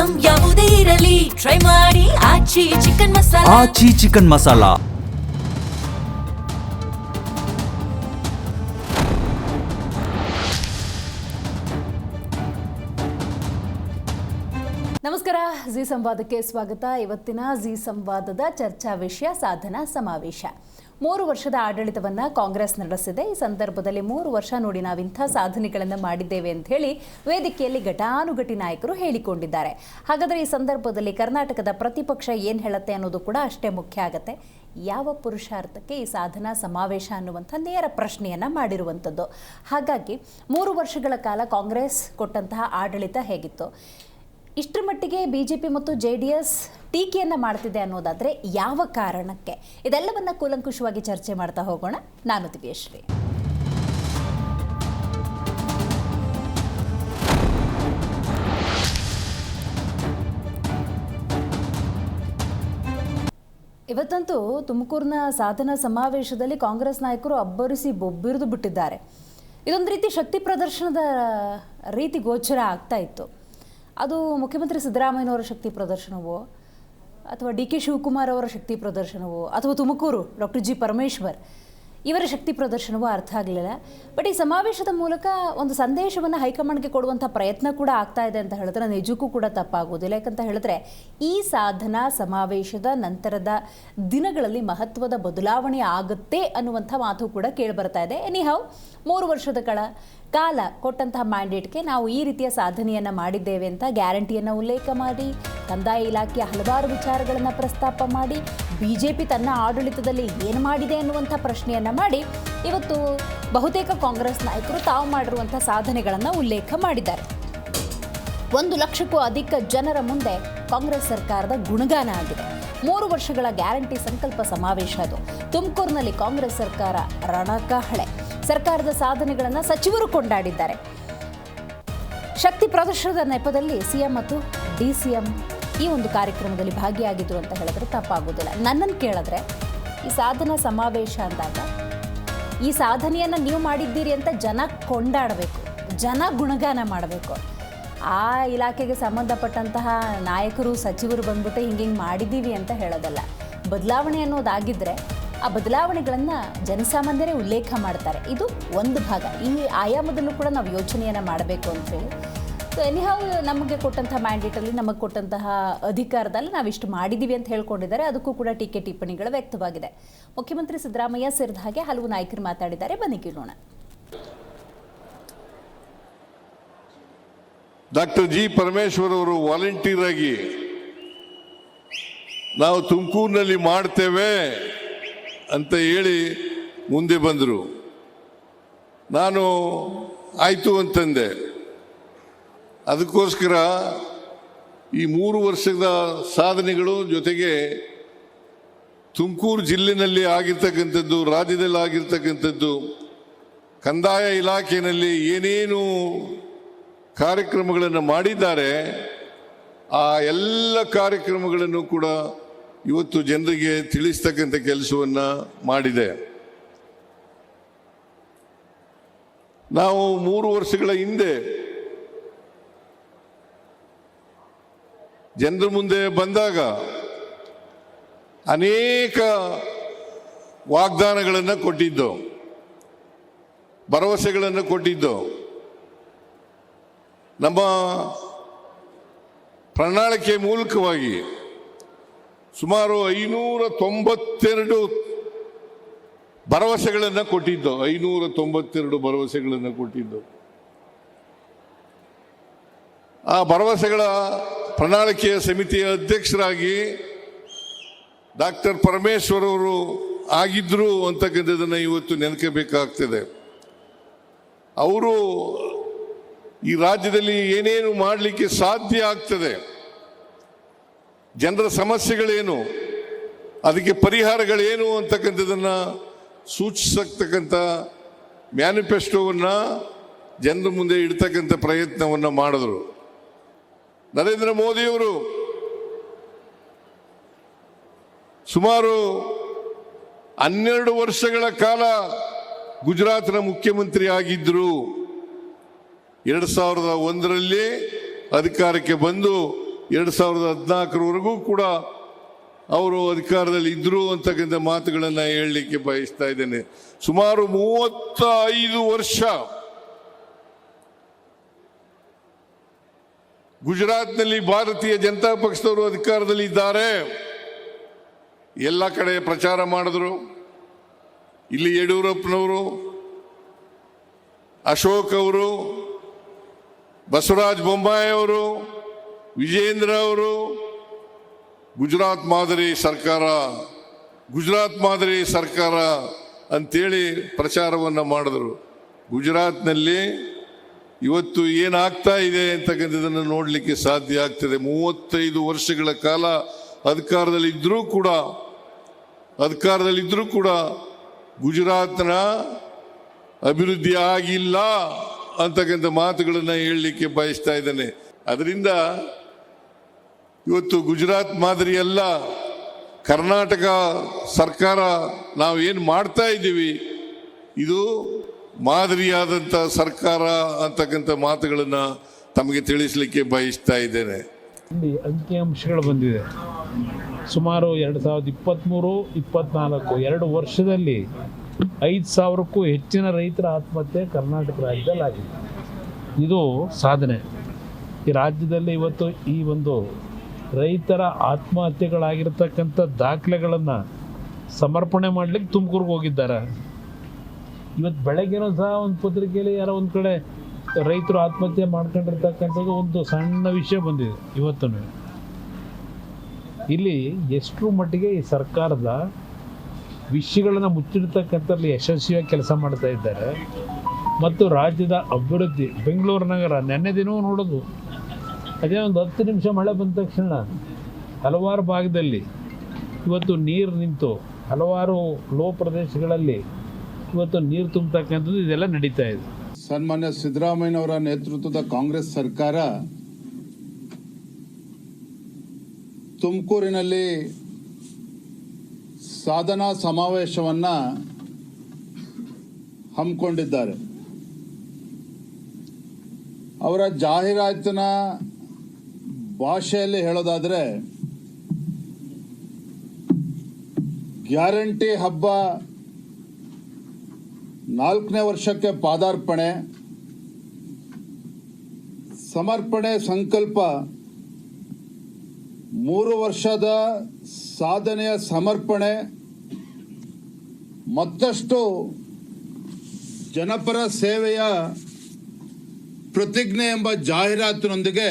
Item ಯಾವುದೇ ಇರಲಿ try ಮಾಡಿ ಆಚಿ ಚಿಕನ್ ಮಸಾಲಾ. ಆಚಿ ಚಿಕನ್ ಮಸಾಲಾ. ನಮಸ್ಕಾರ, ಜಿ ಸಂವಾದಕ್ಕೆ ಸ್ವಾಗತ. ಇವತ್ತಿನ ಜಿ ಸಂವಾದದ ಚರ್ಚಾ ವಿಷಯ ಸಾಧನಾ ಸಮಾವೇಶ. 3 ವರ್ಷದ ಆಡಳಿತವನ್ನು ಕಾಂಗ್ರೆಸ್ ನಡೆಸಿದೆ. ಈ ಸಂದರ್ಭದಲ್ಲಿ 3 ವರ್ಷ ನೋಡಿ ನಾವಿಂಥ ಸಾಧನೆಗಳನ್ನು ಮಾಡಿದ್ದೇವೆ ಅಂತ ಹೇಳಿ ವೇದಿಕೆಯಲ್ಲಿ ಘಟಾನುಘಟಿ ನಾಯಕರು ಹೇಳಿಕೊಂಡಿದ್ದಾರೆ. ಹಾಗಾದರೆ ಈ ಸಂದರ್ಭದಲ್ಲಿ ಕರ್ನಾಟಕದ ಪ್ರತಿಪಕ್ಷ ಏನು ಹೇಳುತ್ತೆ ಅನ್ನೋದು ಕೂಡ ಅಷ್ಟೇ ಮುಖ್ಯ ಆಗುತ್ತೆ. ಯಾವ ಪುರುಷಾರ್ಥಕ್ಕೆ ಈ ಸಾಧನಾ ಸಮಾವೇಶ ಅನ್ನುವಂಥ ನೇರ ಪ್ರಶ್ನೆಯನ್ನು ಮಾಡಿರುವಂಥದ್ದು. ಹಾಗಾಗಿ 3 ವರ್ಷಗಳ ಕಾಲ ಕಾಂಗ್ರೆಸ್ ಕೊಟ್ಟಂತಹ ಆಡಳಿತ ಹೇಗಿತ್ತು, ಇಷ್ಟರ ಮಟ್ಟಿಗೆ ಬಿಜೆಪಿ ಮತ್ತು JDS ಟೀಕೆಯನ್ನು ಮಾಡ್ತಿದೆ ಅನ್ನೋದಾದರೆ ಯಾವ ಕಾರಣಕ್ಕೆ, ಇದೆಲ್ಲವನ್ನ ಕೂಲಂಕುಷವಾಗಿ ಚರ್ಚೆ ಮಾಡ್ತಾ ಹೋಗೋಣ. ನಾನು ದಿವ್ಯಶ್ರೀ. ಇವತ್ತಂತೂ ತುಮಕೂರಿನ ಸಾಧನಾ ಸಮಾವೇಶದಲ್ಲಿ ಕಾಂಗ್ರೆಸ್ ನಾಯಕರು ಅಬ್ಬರಿಸಿ ಬೊಬ್ಬಿರಿದು ಬಿಟ್ಟಿದ್ದಾರೆ. ಇದೊಂದು ರೀತಿ ಶಕ್ತಿ ಪ್ರದರ್ಶನದ ರೀತಿ ಗೋಚರ ಆಗ್ತಾ ಇತ್ತು. ಅದು ಮುಖ್ಯಮಂತ್ರಿ ಸಿದ್ದರಾಮಯ್ಯನವರ ಶಕ್ತಿ ಪ್ರದರ್ಶನವೋ ಅಥವಾ DK ಶಿವಕುಮಾರ್ ಅವರ ಶಕ್ತಿ ಪ್ರದರ್ಶನವೋ ಅಥವಾ ತುಮಕೂರು ಡಾಕ್ಟರ್ G ಪರಮೇಶ್ವರ್ ಇವರ ಶಕ್ತಿ ಪ್ರದರ್ಶನವೂ ಅರ್ಥ ಆಗಲಿಲ್ಲ. ಬಟ್ ಈ ಸಮಾವೇಶದ ಮೂಲಕ ಒಂದು ಸಂದೇಶವನ್ನು ಹೈಕಮಾಂಡ್ಗೆ ಕೊಡುವಂಥ ಪ್ರಯತ್ನ ಕೂಡ ಆಗ್ತಾ ಇದೆ ಅಂತ ಹೇಳಿದ್ರೆ ನಿಜಕ್ಕೂ ಕೂಡ ತಪ್ಪಾಗೋದಿಲ್ಲ. ಯಾಕಂತ ಹೇಳಿದ್ರೆ ಈ ಸಾಧನಾ ಸಮಾವೇಶದ ನಂತರದ ದಿನಗಳಲ್ಲಿ ಮಹತ್ವದ ಬದಲಾವಣೆ ಆಗುತ್ತೆ ಅನ್ನುವಂಥ ಮಾತು ಕೂಡ ಕೇಳಿಬರ್ತಾ ಇದೆ. ಎನಿಹೌ 3 ವರ್ಷದ ಕಾಲ ಕೊಟ್ಟಂತಹ ಮ್ಯಾಂಡೇಟ್ಗೆ ನಾವು ಈ ರೀತಿಯ ಸಾಧನೆಯನ್ನು ಮಾಡಿದ್ದೇವೆ ಅಂತ ಗ್ಯಾರಂಟಿಯನ್ನು ಉಲ್ಲೇಖ ಮಾಡಿ, ಕಂದಾಯ ಇಲಾಖೆಯ ಹಲವಾರು ವಿಚಾರಗಳನ್ನು ಪ್ರಸ್ತಾಪ ಮಾಡಿ, ಬಿಜೆಪಿ ತನ್ನ ಆಡಳಿತದಲ್ಲಿ ಏನು ಮಾಡಿದೆ ಅನ್ನುವಂಥ ಪ್ರಶ್ನೆಯನ್ನು ಮಾಡಿ ಇವತ್ತು ಬಹುತೇಕ ಕಾಂಗ್ರೆಸ್ ನಾಯಕರು ತಾವು ಮಾಡಿರುವಂಥ ಸಾಧನೆಗಳನ್ನು ಉಲ್ಲೇಖ ಮಾಡಿದ್ದಾರೆ. 1 ಲಕ್ಷಕ್ಕೂ ಅಧಿಕ ಜನರ ಮುಂದೆ ಕಾಂಗ್ರೆಸ್ ಸರ್ಕಾರದ ಗುಣಗಾನ ಆಗಿದೆ. 3 ವರ್ಷಗಳ ಗ್ಯಾರಂಟಿ ಸಂಕಲ್ಪ ಸಮಾವೇಶ ಅದು. ತುಮಕೂರಿನಲ್ಲಿ ಕಾಂಗ್ರೆಸ್ ಸರ್ಕಾರ ರಣಕಹಳೆ. ಸರ್ಕಾರದ ಸಾಧನೆಗಳನ್ನು ಸಚಿವರು ಕೊಂಡಾಡಿದ್ದಾರೆ. ಶಕ್ತಿ ಪ್ರದರ್ಶನದ ನೆಪದಲ್ಲಿ CM ಮತ್ತು DCM ಈ ಒಂದು ಕಾರ್ಯಕ್ರಮದಲ್ಲಿ ಭಾಗಿಯಾಗಿದ್ರು ಅಂತ ಹೇಳಿದ್ರೆ ತಪ್ಪಾಗೋದಿಲ್ಲ. ನನ್ನನ್ನು ಕೇಳಿದ್ರೆ ಈ ಸಾಧನಾ ಸಮಾವೇಶ ಅಂದಾಗ ಈ ಸಾಧನೆಯನ್ನು ನೀವು ಮಾಡಿದ್ದೀರಿ ಅಂತ ಜನ ಕೊಂಡಾಡಬೇಕು, ಜನ ಗುಣಗಾನ ಮಾಡಬೇಕು. ಆ ಇಲಾಖೆಗೆ ಸಂಬಂಧಪಟ್ಟಂತಹ ನಾಯಕರು ಸಚಿವರು ಬಂದ್ಬಿಟ್ಟು ಹಿಂಗೆ ಮಾಡಿದ್ದೀವಿ ಅಂತ ಹೇಳೋದಲ್ಲ. ಬದಲಾವಣೆ ಅನ್ನೋದಾಗಿದ್ದರೆ ಆ ಬದಲಾವಣೆಗಳನ್ನು ಜನಸಾಮಾನ್ಯರೇ ಉಲ್ಲೇಖ ಮಾಡ್ತಾರೆ. ಇದು ಒಂದು ಭಾಗ. ಈ ಆಯಾಮದಲ್ಲೂ ಕೂಡ ನಾವು ಯೋಚನೆಯನ್ನು ಮಾಡಬೇಕು ಅಂತೇಳಿ. ಸೊ ಎನಿಹಾವ್ ನಮಗೆ ಕೊಟ್ಟಂತಹ ಮ್ಯಾಂಡೇಟಲ್ಲಿ ನಮಗೆ ಕೊಟ್ಟಂತಹ ಅಧಿಕಾರದಲ್ಲಿ ನಾವಿಷ್ಟು ಮಾಡಿದ್ದೀವಿ ಅಂತ ಹೇಳ್ಕೊಂಡಿದ್ದಾರೆ. ಅದಕ್ಕೂ ಕೂಡ ಟೀಕೆ ಟಿಪ್ಪಣಿಗಳು ವ್ಯಕ್ತವಾಗಿದೆ. ಮುಖ್ಯಮಂತ್ರಿ ಸಿದ್ದರಾಮಯ್ಯ ಸೇರಿದ ಹಾಗೆ ಹಲವು ನಾಯಕರು ಮಾತಾಡಿದ್ದಾರೆ. ಬನ್ನಿ ಕೇಳೋಣ. ಡಾಕ್ಟರ್ G ಪರಮೇಶ್ವರ್ ಅವರು ವಾಲಂಟಿಯರ್ ಆಗಿ ನಾವು ತುಮಕೂರಿನಲ್ಲಿ ಮಾಡ್ತೇವೆ ಅಂತ ಹೇಳಿ ಮುಂದೆ ಬಂದರು. ನಾನು ಆಯಿತು ಅಂತಂದೆ. ಅದಕ್ಕೋಸ್ಕರ ಈ 3 ವರ್ಷದ ಸಾಧನೆಗಳು ಜೊತೆಗೆ ತುಮಕೂರು ಜಿಲ್ಲೆಯಲ್ಲಿ ಆಗಿರ್ತಕ್ಕಂಥದ್ದು, ರಾಜ್ಯದಲ್ಲಿ ಆಗಿರ್ತಕ್ಕಂಥದ್ದು, ಕಂದಾಯ ಇಲಾಖೆಯಲ್ಲಿ ಏನೇನು ಕಾರ್ಯಕ್ರಮಗಳನ್ನು ಮಾಡಿದ್ದಾರೆ ಆ ಎಲ್ಲ ಕಾರ್ಯಕ್ರಮಗಳನ್ನು ಕೂಡ ಇವತ್ತು ಜನರಿಗೆ ತಿಳಿಸ್ತಕ್ಕಂಥ ಕೆಲಸವನ್ನು ಮಾಡಿದೆ. ನಾವು 3 ವರ್ಷಗಳ ಹಿಂದೆ ಜನರ ಮುಂದೆ ಬಂದಾಗ ಅನೇಕ ವಾಗ್ದಾನಗಳನ್ನು ಕೊಟ್ಟಿದ್ದು, ಭರವಸೆಗಳನ್ನು ಕೊಟ್ಟಿದ್ದು. ನಮ್ಮ ಪ್ರಣಾಳಿಕೆ ಮೂಲಕವಾಗಿ ಸುಮಾರು 592 ಭರವಸೆಗಳನ್ನು ಕೊಟ್ಟಿದ್ದು. 592 ಭರವಸೆಗಳನ್ನು ಕೊಟ್ಟಿದ್ದು. ಆ ಭರವಸೆಗಳ ಪ್ರಣಾಳಿಕೆಯ ಸಮಿತಿಯ ಅಧ್ಯಕ್ಷರಾಗಿ ಡಾಕ್ಟರ್ ಪರಮೇಶ್ವರ್ ಅವರು ಆಗಿದ್ರು ಅಂತಕ್ಕಂಥದ್ದನ್ನು ಇವತ್ತು ನೆನಕಬೇಕಾಗ್ತದೆ. ಅವರು ಈ ರಾಜ್ಯದಲ್ಲಿ ಏನೇನು ಮಾಡಲಿಕ್ಕೆ ಸಾಧ್ಯ ಆಗ್ತದೆ, ಜನರ ಸಮಸ್ಯೆಗಳೇನು, ಅದಕ್ಕೆ ಪರಿಹಾರಗಳೇನು ಅಂತಕ್ಕಂಥದ್ದನ್ನು ಸೂಚಿಸತಕ್ಕಂಥ ಮ್ಯಾನಿಫೆಸ್ಟೋವನ್ನು ಜನರ ಮುಂದೆ ಇಡ್ತಕ್ಕಂಥ ಪ್ರಯತ್ನವನ್ನು ಮಾಡಿದ್ರು. ನರೇಂದ್ರ ಮೋದಿಯವರು ಸುಮಾರು 12 ವರ್ಷಗಳ ಕಾಲ ಗುಜರಾತ್ನ ಮುಖ್ಯಮಂತ್ರಿ ಆಗಿದ್ದರು. 2001ರಲ್ಲಿ ಅಧಿಕಾರಕ್ಕೆ ಬಂದು 2014 ಕೂಡ ಅವರು ಅಧಿಕಾರದಲ್ಲಿ ಇದ್ರು ಅಂತಕ್ಕಂಥ ಮಾತುಗಳನ್ನು ಹೇಳಲಿಕ್ಕೆ ಬಯಸ್ತಾ ಇದ್ದೇನೆ. ಸುಮಾರು 35 ವರ್ಷ ಗುಜರಾತ್ನಲ್ಲಿ ಭಾರತೀಯ ಜನತಾ ಪಕ್ಷದವರು ಅಧಿಕಾರದಲ್ಲಿ ಇದ್ದಾರೆ. ಎಲ್ಲ ಕಡೆ ಪ್ರಚಾರ ಮಾಡಿದ್ರು. ಇಲ್ಲಿ ಯಡಿಯೂರಪ್ಪನವರು, ಅಶೋಕ್ ಅವರು, ಬಸವರಾಜ ಬೊಮ್ಮಾಯಿ ಅವರು, ವಿಜೇಂದ್ರ ಅವರು ಗುಜರಾತ್ ಮಾದರಿ ಸರ್ಕಾರ ಅಂತೇಳಿ ಪ್ರಚಾರವನ್ನು ಮಾಡಿದ್ರು. ಗುಜರಾತ್ನಲ್ಲಿ ಇವತ್ತು ಏನಾಗ್ತಾ ಇದೆ ಅಂತಕ್ಕಂಥದ್ದನ್ನು ನೋಡಲಿಕ್ಕೆ ಸಾಧ್ಯ ಆಗ್ತದೆ. 35 ವರ್ಷಗಳ ಕಾಲ ಅಧಿಕಾರದಲ್ಲಿದ್ದರೂ ಕೂಡ ಗುಜರಾತ್ನ ಅಭಿವೃದ್ಧಿ ಆಗಿಲ್ಲ ಅಂತಕ್ಕಂಥ ಮಾತುಗಳನ್ನು ಹೇಳಲಿಕ್ಕೆ ಬಯಸ್ತಾ ಇದ್ದೇನೆ. ಅದರಿಂದ ಇವತ್ತು ಗುಜರಾತ್ ಮಾದರಿ ಅಲ್ಲ, ಕರ್ನಾಟಕ ಸರ್ಕಾರ ನಾವು ಏನು ಮಾಡ್ತಾ ಇದ್ದೀವಿ ಇದು ಮಾದರಿಯಾದಂಥ ಸರ್ಕಾರ ಅಂತಕ್ಕಂಥ ಮಾತುಗಳನ್ನು ತಮಗೆ ತಿಳಿಸಲಿಕ್ಕೆ ಬಯಸ್ತಾ ಇದ್ದೇನೆ. ಇಲ್ಲಿ ಅಂಕಿಅಂಶಗಳು ಬಂದಿದೆ. ಸುಮಾರು 2023-24 2 ವರ್ಷದಲ್ಲಿ 5,000ಕ್ಕೂ ಹೆಚ್ಚಿನ ರೈತರ ಆತ್ಮಹತ್ಯೆ ಕರ್ನಾಟಕ ರಾಜ್ಯದಲ್ಲಿ ಆಗಿದೆ. ಇದು ಸಾಧನೆ. ಈ ರಾಜ್ಯದಲ್ಲಿ ಇವತ್ತು ಈ ಒಂದು ರೈತರ ಆತ್ಮಹತ್ಯೆಗಳಾಗಿರ್ತಕ್ಕಂಥ ದಾಖಲೆಗಳನ್ನು ಸಮರ್ಪಣೆ ಮಾಡಲಿಕ್ಕೆ ತುಮಕೂರಿಗೆ ಹೋಗಿದ್ದಾರೆ. ಇವತ್ತು ಬೆಳಗ್ಗೆನೂ ಸಹ ಒಂದು ಪತ್ರಿಕೆಯಲ್ಲಿ ಯಾರೋ ಒಂದು ಕಡೆ ರೈತರು ಆತ್ಮಹತ್ಯೆ ಮಾಡ್ಕೊಂಡಿರ್ತಕ್ಕಂಥದ್ದು ಒಂದು ಸಣ್ಣ ವಿಷಯ ಬಂದಿದೆ. ಇವತ್ತು ಇಲ್ಲಿ ಎಷ್ಟರ ಮಟ್ಟಿಗೆ ಈ ಸರ್ಕಾರದ ವಿಷಯಗಳನ್ನು ಮುಚ್ಚಿಡ್ತಕ್ಕಂಥಲ್ಲಿ ಯಶಸ್ವಿಯಾಗಿ ಕೆಲಸ ಮಾಡ್ತಾ ಇದ್ದಾರೆ. ಮತ್ತು ರಾಜ್ಯದ ಅಭಿವೃದ್ಧಿ, ಬೆಂಗಳೂರು ನಗರ ನೆನ್ನೆ ದಿನವೂ ನೋಡೋದು, ಅದೇ ಒಂದು 10 ನಿಮಿಷ ಮಳೆ ಬಂದ ತಕ್ಷಣ ಹಲವಾರು ಭಾಗದಲ್ಲಿ ಇವತ್ತು ನೀರು ನಿಂತು ಹಲವಾರು ಲೋ ಪ್ರದೇಶಗಳಲ್ಲಿ ಇವತ್ತು ನೀರು ತುಂಬತಕ್ಕಂಥದ್ದು ಇದೆಲ್ಲ ನಡೀತಾ ಇದೆ. ಸನ್ಮಾನ್ಯ ಸಿದ್ದರಾಮಯ್ಯನವರ ನೇತೃತ್ವದ ಕಾಂಗ್ರೆಸ್ ಸರ್ಕಾರ ತುಮಕೂರಿನಲ್ಲಿ ಸಾಧನಾ ಸಮಾವೇಶವನ್ನ ಹಮ್ಮಿಕೊಂಡಿದ್ದಾರೆ. ಅವರ ಜಾಹೀರಾತಿನ ಭಾಷೆಯಲ್ಲಿ ಹೇಳೋದಾದರೆ ಗ್ಯಾರಂಟಿ ಹಬ್ಬ 4ನೇ ವರ್ಷಕ್ಕೆ ಪಾದಾರ್ಪಣೆ, ಸಮರ್ಪಣೆ ಸಂಕಲ್ಪ, 3 ವರ್ಷದ ಸಾಧನೆಯ ಸಮರ್ಪಣೆ, ಮತ್ತಷ್ಟು ಜನಪರ ಸೇವೆಯ ಪ್ರತಿಜ್ಞೆ ಎಂಬ ಜಾಹೀರಾತಿನೊಂದಿಗೆ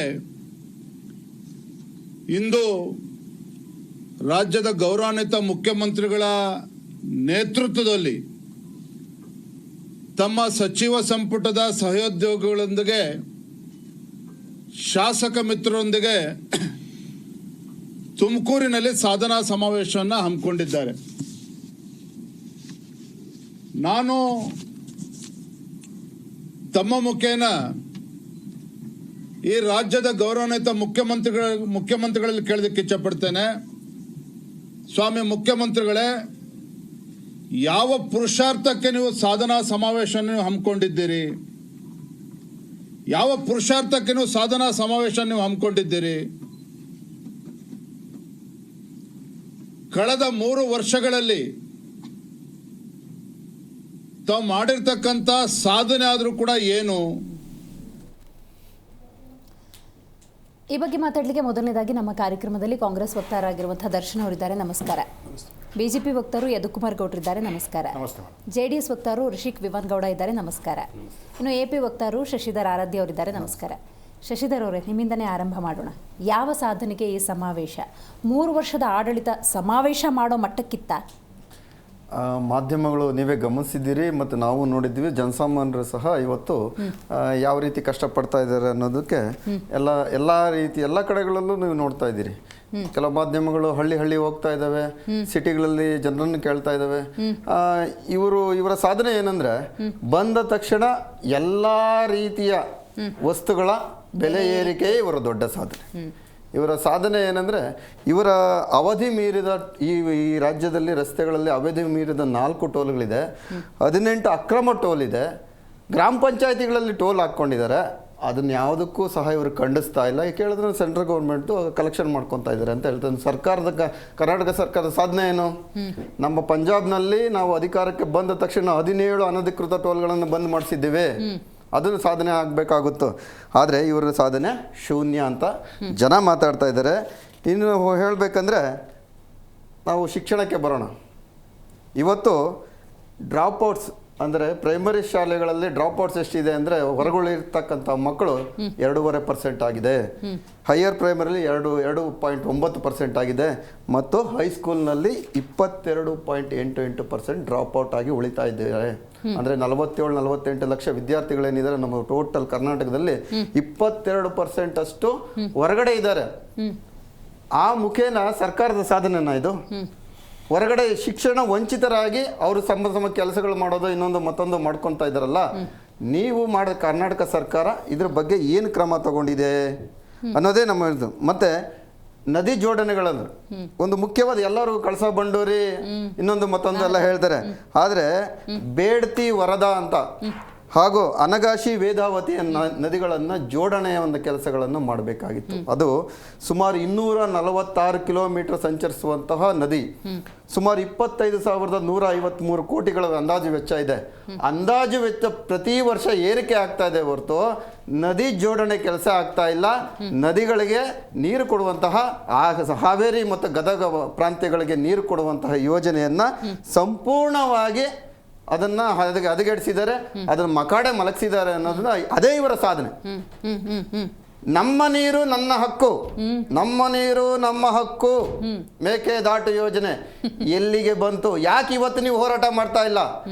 ಇಂದು ರಾಜ್ಯದ ಗೌರವಾನ್ವಿತ ಮುಖ್ಯಮಂತ್ರಿಗಳ ನೇತೃತ್ವದಲ್ಲಿ ತಮ್ಮ ಸಚಿವ ಸಂಪುಟದ ಸಹೋದ್ಯೋಗಿಗಳೊಂದಿಗೆ, ಶಾಸಕ ಮಿತ್ರರೊಂದಿಗೆ ತುಮಕೂರಿನಲ್ಲಿ ಸಾಧನಾ ಸಮಾವೇಶವನ್ನು ಹಮ್ಮಿಕೊಂಡಿದ್ದಾರೆ. ನಾನು ತಮ್ಮ ಮುಖೇನ ಈ ರಾಜ್ಯದ ಗೌರವಾನ್ವಿತ ಮುಖ್ಯಮಂತ್ರಿಗಳಲ್ಲಿ ಕೇಳೋದಕ್ಕೆ ಇಚ್ಛಪಡ್ತೇನೆ. ಸ್ವಾಮಿ ಮುಖ್ಯಮಂತ್ರಿಗಳೇ, ಯಾವ ಪುರುಷಾರ್ಥಕ್ಕೆ ನೀವು ಸಾಧನಾ ಸಮಾವೇಶ ಹಮ್ಮಿಕೊಂಡಿದ್ದೀರಿ? ಯಾವ ಪುರುಷಾರ್ಥಕ್ಕೆ ನೀವು ಸಾಧನಾ ಸಮಾವೇಶ ಹಮ್ಮಿಕೊಂಡಿದ್ದೀರಿ? ಕಳೆದ 3 ವರ್ಷಗಳಲ್ಲಿ ತಾವು ಮಾಡಿರ್ತಕ್ಕಂಥ ಸಾಧನೆ ಆದರೂ ಕೂಡ ಏನು? ಈ ಬಗ್ಗೆ ಮಾತಾಡಲಿಕ್ಕೆ ಮೊದಲನೇದಾಗಿ ನಮ್ಮ ಕಾರ್ಯಕ್ರಮದಲ್ಲಿ ಕಾಂಗ್ರೆಸ್ ವಕ್ತಾರರಾಗಿರುವಂತಹ ದರ್ಶನ್ ಅವರಿದ್ದಾರೆ. ನಮಸ್ಕಾರ. ಬಿಜೆಪಿ ವಕ್ತಾರರು ಯದುಕುಮಾರ್ ಗೌಡ್ರಿದ್ದಾರೆ. ನಮಸ್ಕಾರ. ಜೆಡಿಎಸ್ ವಕ್ತಾರರು ರಿಷಿಕ್ ವಿವಾನ್ ಗೌಡ ಇದ್ದಾರೆ. ನಮಸ್ಕಾರ. ಇನ್ನು ಎಪಿ ವಕ್ತಾರರು ಶಶಿಧರ್ ಆರಾಧ್ಯ ಅವರಿದ್ದಾರೆ. ನಮಸ್ಕಾರ. ಶಶಿಧರ್ ಅವರೇ, ನಿಮ್ಮಿಂದನೇ ಆರಂಭ ಮಾಡೋಣ. ಯಾವ ಸಾಧನೆಗೆ ಈ ಸಮಾವೇಶ? 3 ವರ್ಷದ ಆಡಳಿತ ಸಮಾವೇಶ ಮಾಡೋ ಮಟ್ಟಕ್ಕಿತ್ತ? ಮಾಧ್ಯಮಗಳು ನೀವೇ ಗಮನಿಸಿದ್ದೀರಿ ಮತ್ತು ನಾವು ನೋಡಿದ್ದೀವಿ. ಜನಸಾಮಾನ್ಯರು ಸಹ ಇವತ್ತು ಯಾವ ರೀತಿ ಕಷ್ಟಪಡ್ತಾ ಇದ್ದಾರೆ ಅನ್ನೋದಕ್ಕೆ ಎಲ್ಲ ಕಡೆಗಳಲ್ಲೂ ನೀವು ನೋಡ್ತಾ ಇದ್ದೀರಿ. ಕೆಲವು ಮಾಧ್ಯಮಗಳು ಹಳ್ಳಿ ಹೋಗ್ತಾ ಇದ್ದಾವೆ, ಸಿಟಿಗಳಲ್ಲಿ ಜನರನ್ನು ಕೇಳ್ತಾ ಇದ್ದಾವೆ. ಇವರ ಸಾಧನೆ ಏನಂದ್ರೆ, ಬಂದ ತಕ್ಷಣ ಎಲ್ಲ ರೀತಿಯ ವಸ್ತುಗಳ ಬೆಲೆ ಏರಿಕೆಯೇ ಇವರ ದೊಡ್ಡ ಸಾಧನೆ. ಇವರ ಸಾಧನೆ ಏನಂದರೆ, ಇವರ ಅವಧಿ ಮೀರಿದ ಈ ರಾಜ್ಯದಲ್ಲಿ ರಸ್ತೆಗಳಲ್ಲಿ ಅವಧಿ ಮೀರಿದ 4 ಟೋಲ್ಗಳಿದೆ, 18 ಅಕ್ರಮ ಟೋಲ್ ಇದೆ, ಗ್ರಾಮ ಪಂಚಾಯತಿಗಳಲ್ಲಿ ಟೋಲ್ ಹಾಕ್ಕೊಂಡಿದ್ದಾರೆ. ಅದನ್ನ ಯಾವುದಕ್ಕೂ ಸಹ ಇವರು ಖಂಡಿಸ್ತಾ ಇಲ್ಲ. ಕೇಳಿದ್ರೆ ಸೆಂಟ್ರಲ್ ಗೌರ್ಮೆಂಟು ಕಲೆಕ್ಷನ್ ಮಾಡ್ಕೊತಾ ಇದ್ದಾರೆ ಅಂತ ಹೇಳ್ತಾರೆ. ಕರ್ನಾಟಕ ಸರ್ಕಾರದ ಸಾಧನೆ ಏನು? ನಮ್ಮ ಪಂಜಾಬ್ನಲ್ಲಿ ನಾವು ಅಧಿಕಾರಕ್ಕೆ ಬಂದ ತಕ್ಷಣ 17 ಅನಧಿಕೃತ ಟೋಲ್ಗಳನ್ನು ಬಂದ್ ಮಾಡಿಸಿದ್ದೇವೆ. ಅದನ್ನು ಸಾಧನೆ ಆಗಬೇಕಾಗುತ್ತೋ, ಆದರೆ ಇವರ ಸಾಧನೆ ಶೂನ್ಯ ಅಂತ ಜನ ಮಾತಾಡ್ತಾ ಇದ್ದಾರೆ. ಇನ್ನು ಹೇಳಬೇಕಂದ್ರೆ ನಾವು ಶಿಕ್ಷಣಕ್ಕೆ ಬರೋಣ. ಇವತ್ತು ಡ್ರಾಪ್ಔಟ್ಸ್ ಅಂದರೆ ಪ್ರೈಮರಿ ಶಾಲೆಗಳಲ್ಲಿ ಡ್ರಾಪ್ಔಟ್ಸ್ ಎಷ್ಟಿದೆ ಅಂದರೆ ಹೊರಗುಳಿರ್ತಕ್ಕಂಥ ಮಕ್ಕಳು 2.5% ಆಗಿದೆ. ಹೈಯರ್ ಪ್ರೈಮರಿಲಿ 2.9% ಆಗಿದೆ. ಮತ್ತು ಹೈಸ್ಕೂಲ್ನಲ್ಲಿ 22.88% ಡ್ರಾಪ್ಔಟ್ ಆಗಿ ಉಳಿತಾ ಇದ್ದಾರೆ. ಅಂದರೆ 47-48 ಲಕ್ಷ ವಿದ್ಯಾರ್ಥಿಗಳೇನಿದ್ದಾರೆ ನಮ್ಮ ಟೋಟಲ್ ಕರ್ನಾಟಕದಲ್ಲಿ 22% ಅಷ್ಟು ಹೊರಗಡೆ ಇದ್ದಾರೆ. ಆ ಮುಖೇನ ಸರ್ಕಾರದ ಸಾಧನೆನ ಇದು? ಹೊರಗಡೆ ಶಿಕ್ಷಣ ವಂಚಿತರಾಗಿ ಅವರು ಸಮ ಕೆಲಸಗಳು ಮಾಡೋದು ಇನ್ನೊಂದು ಮತ್ತೊಂದು ಮಾಡ್ಕೊತಾ ಇದ್ದಾರಲ್ಲ. ನೀವು ಕರ್ನಾಟಕ ಸರ್ಕಾರ ಇದ್ರ ಬಗ್ಗೆ ಏನು ಕ್ರಮ ತಗೊಂಡಿದೆ ಅನ್ನೋದೇ ನಮ್ಮ ಇದು. ಮತ್ತೆ ನದಿ ಜೋಡಣೆಗಳನ್ನು ಒಂದು ಮುಖ್ಯವಾದ, ಎಲ್ಲರೂ ಕಳಸಾ ಬಂಡೂರಿ ಇನ್ನೊಂದು ಮತ್ತೊಂದು ಎಲ್ಲ ಹೇಳ್ತಾರೆ, ಆದರೆ ಬೇಡ್ತಿ ವರದಾ ಅಂತ ಹಾಗೂ ಅನಗಾಶಿ ವೇದಾವತಿ ನದಿಗಳನ್ನು ಜೋಡಣೆಯ ಒಂದು ಕೆಲಸಗಳನ್ನು ಮಾಡಬೇಕಾಗಿತ್ತು. ಅದು ಸುಮಾರು 246 ಕಿಲೋಮೀಟರ್ ಸಂಚರಿಸುವಂತಹ ನದಿ. ಸುಮಾರು 25,153 ಕೋಟಿಗಳ ಅಂದಾಜು ವೆಚ್ಚ ಇದೆ. ಅಂದಾಜು ವೆಚ್ಚ ಪ್ರತಿ ವರ್ಷ ಏರಿಕೆ ಆಗ್ತಾ ಇದೆ ಹೊರತು ನದಿ ಜೋಡಣೆ ಕೆಲಸ ಆಗ್ತಾ ಇಲ್ಲ. ನದಿಗಳಿಗೆ ನೀರು ಕೊಡುವಂತಹ ಹಾವೇರಿ ಮತ್ತು ಗದಗ ಪ್ರಾಂತ್ಯಗಳಿಗೆ ನೀರು ಕೊಡುವಂತಹ ಯೋಜನೆಯನ್ನ ಸಂಪೂರ್ಣವಾಗಿ ಅದನ್ನ ಹದಗೆಡಿಸಿದ್ದಾರೆ, ಅದನ್ನ ಮಕಾಡೆ ಮಲಗಿಸಿದ್ದಾರೆ ಅನ್ನೋದನ್ನ ಅದೇ ಇವರ ಸಾಧನೆ. ನಮ್ಮ ನೀರು ನನ್ನ ಹಕ್ಕು, ನಮ್ಮ ನೀರು ನಮ್ಮ ಹಕ್ಕು, ಮೇಕೆದಾಟು ಯೋಜನೆ ಎಲ್ಲಿಗೆ ಬಂತು? ಯಾಕೆ ಇವತ್ತು ನೀವು ಹೋರಾಟ ಮಾಡ್ತಾ ಇಲ್ಲ?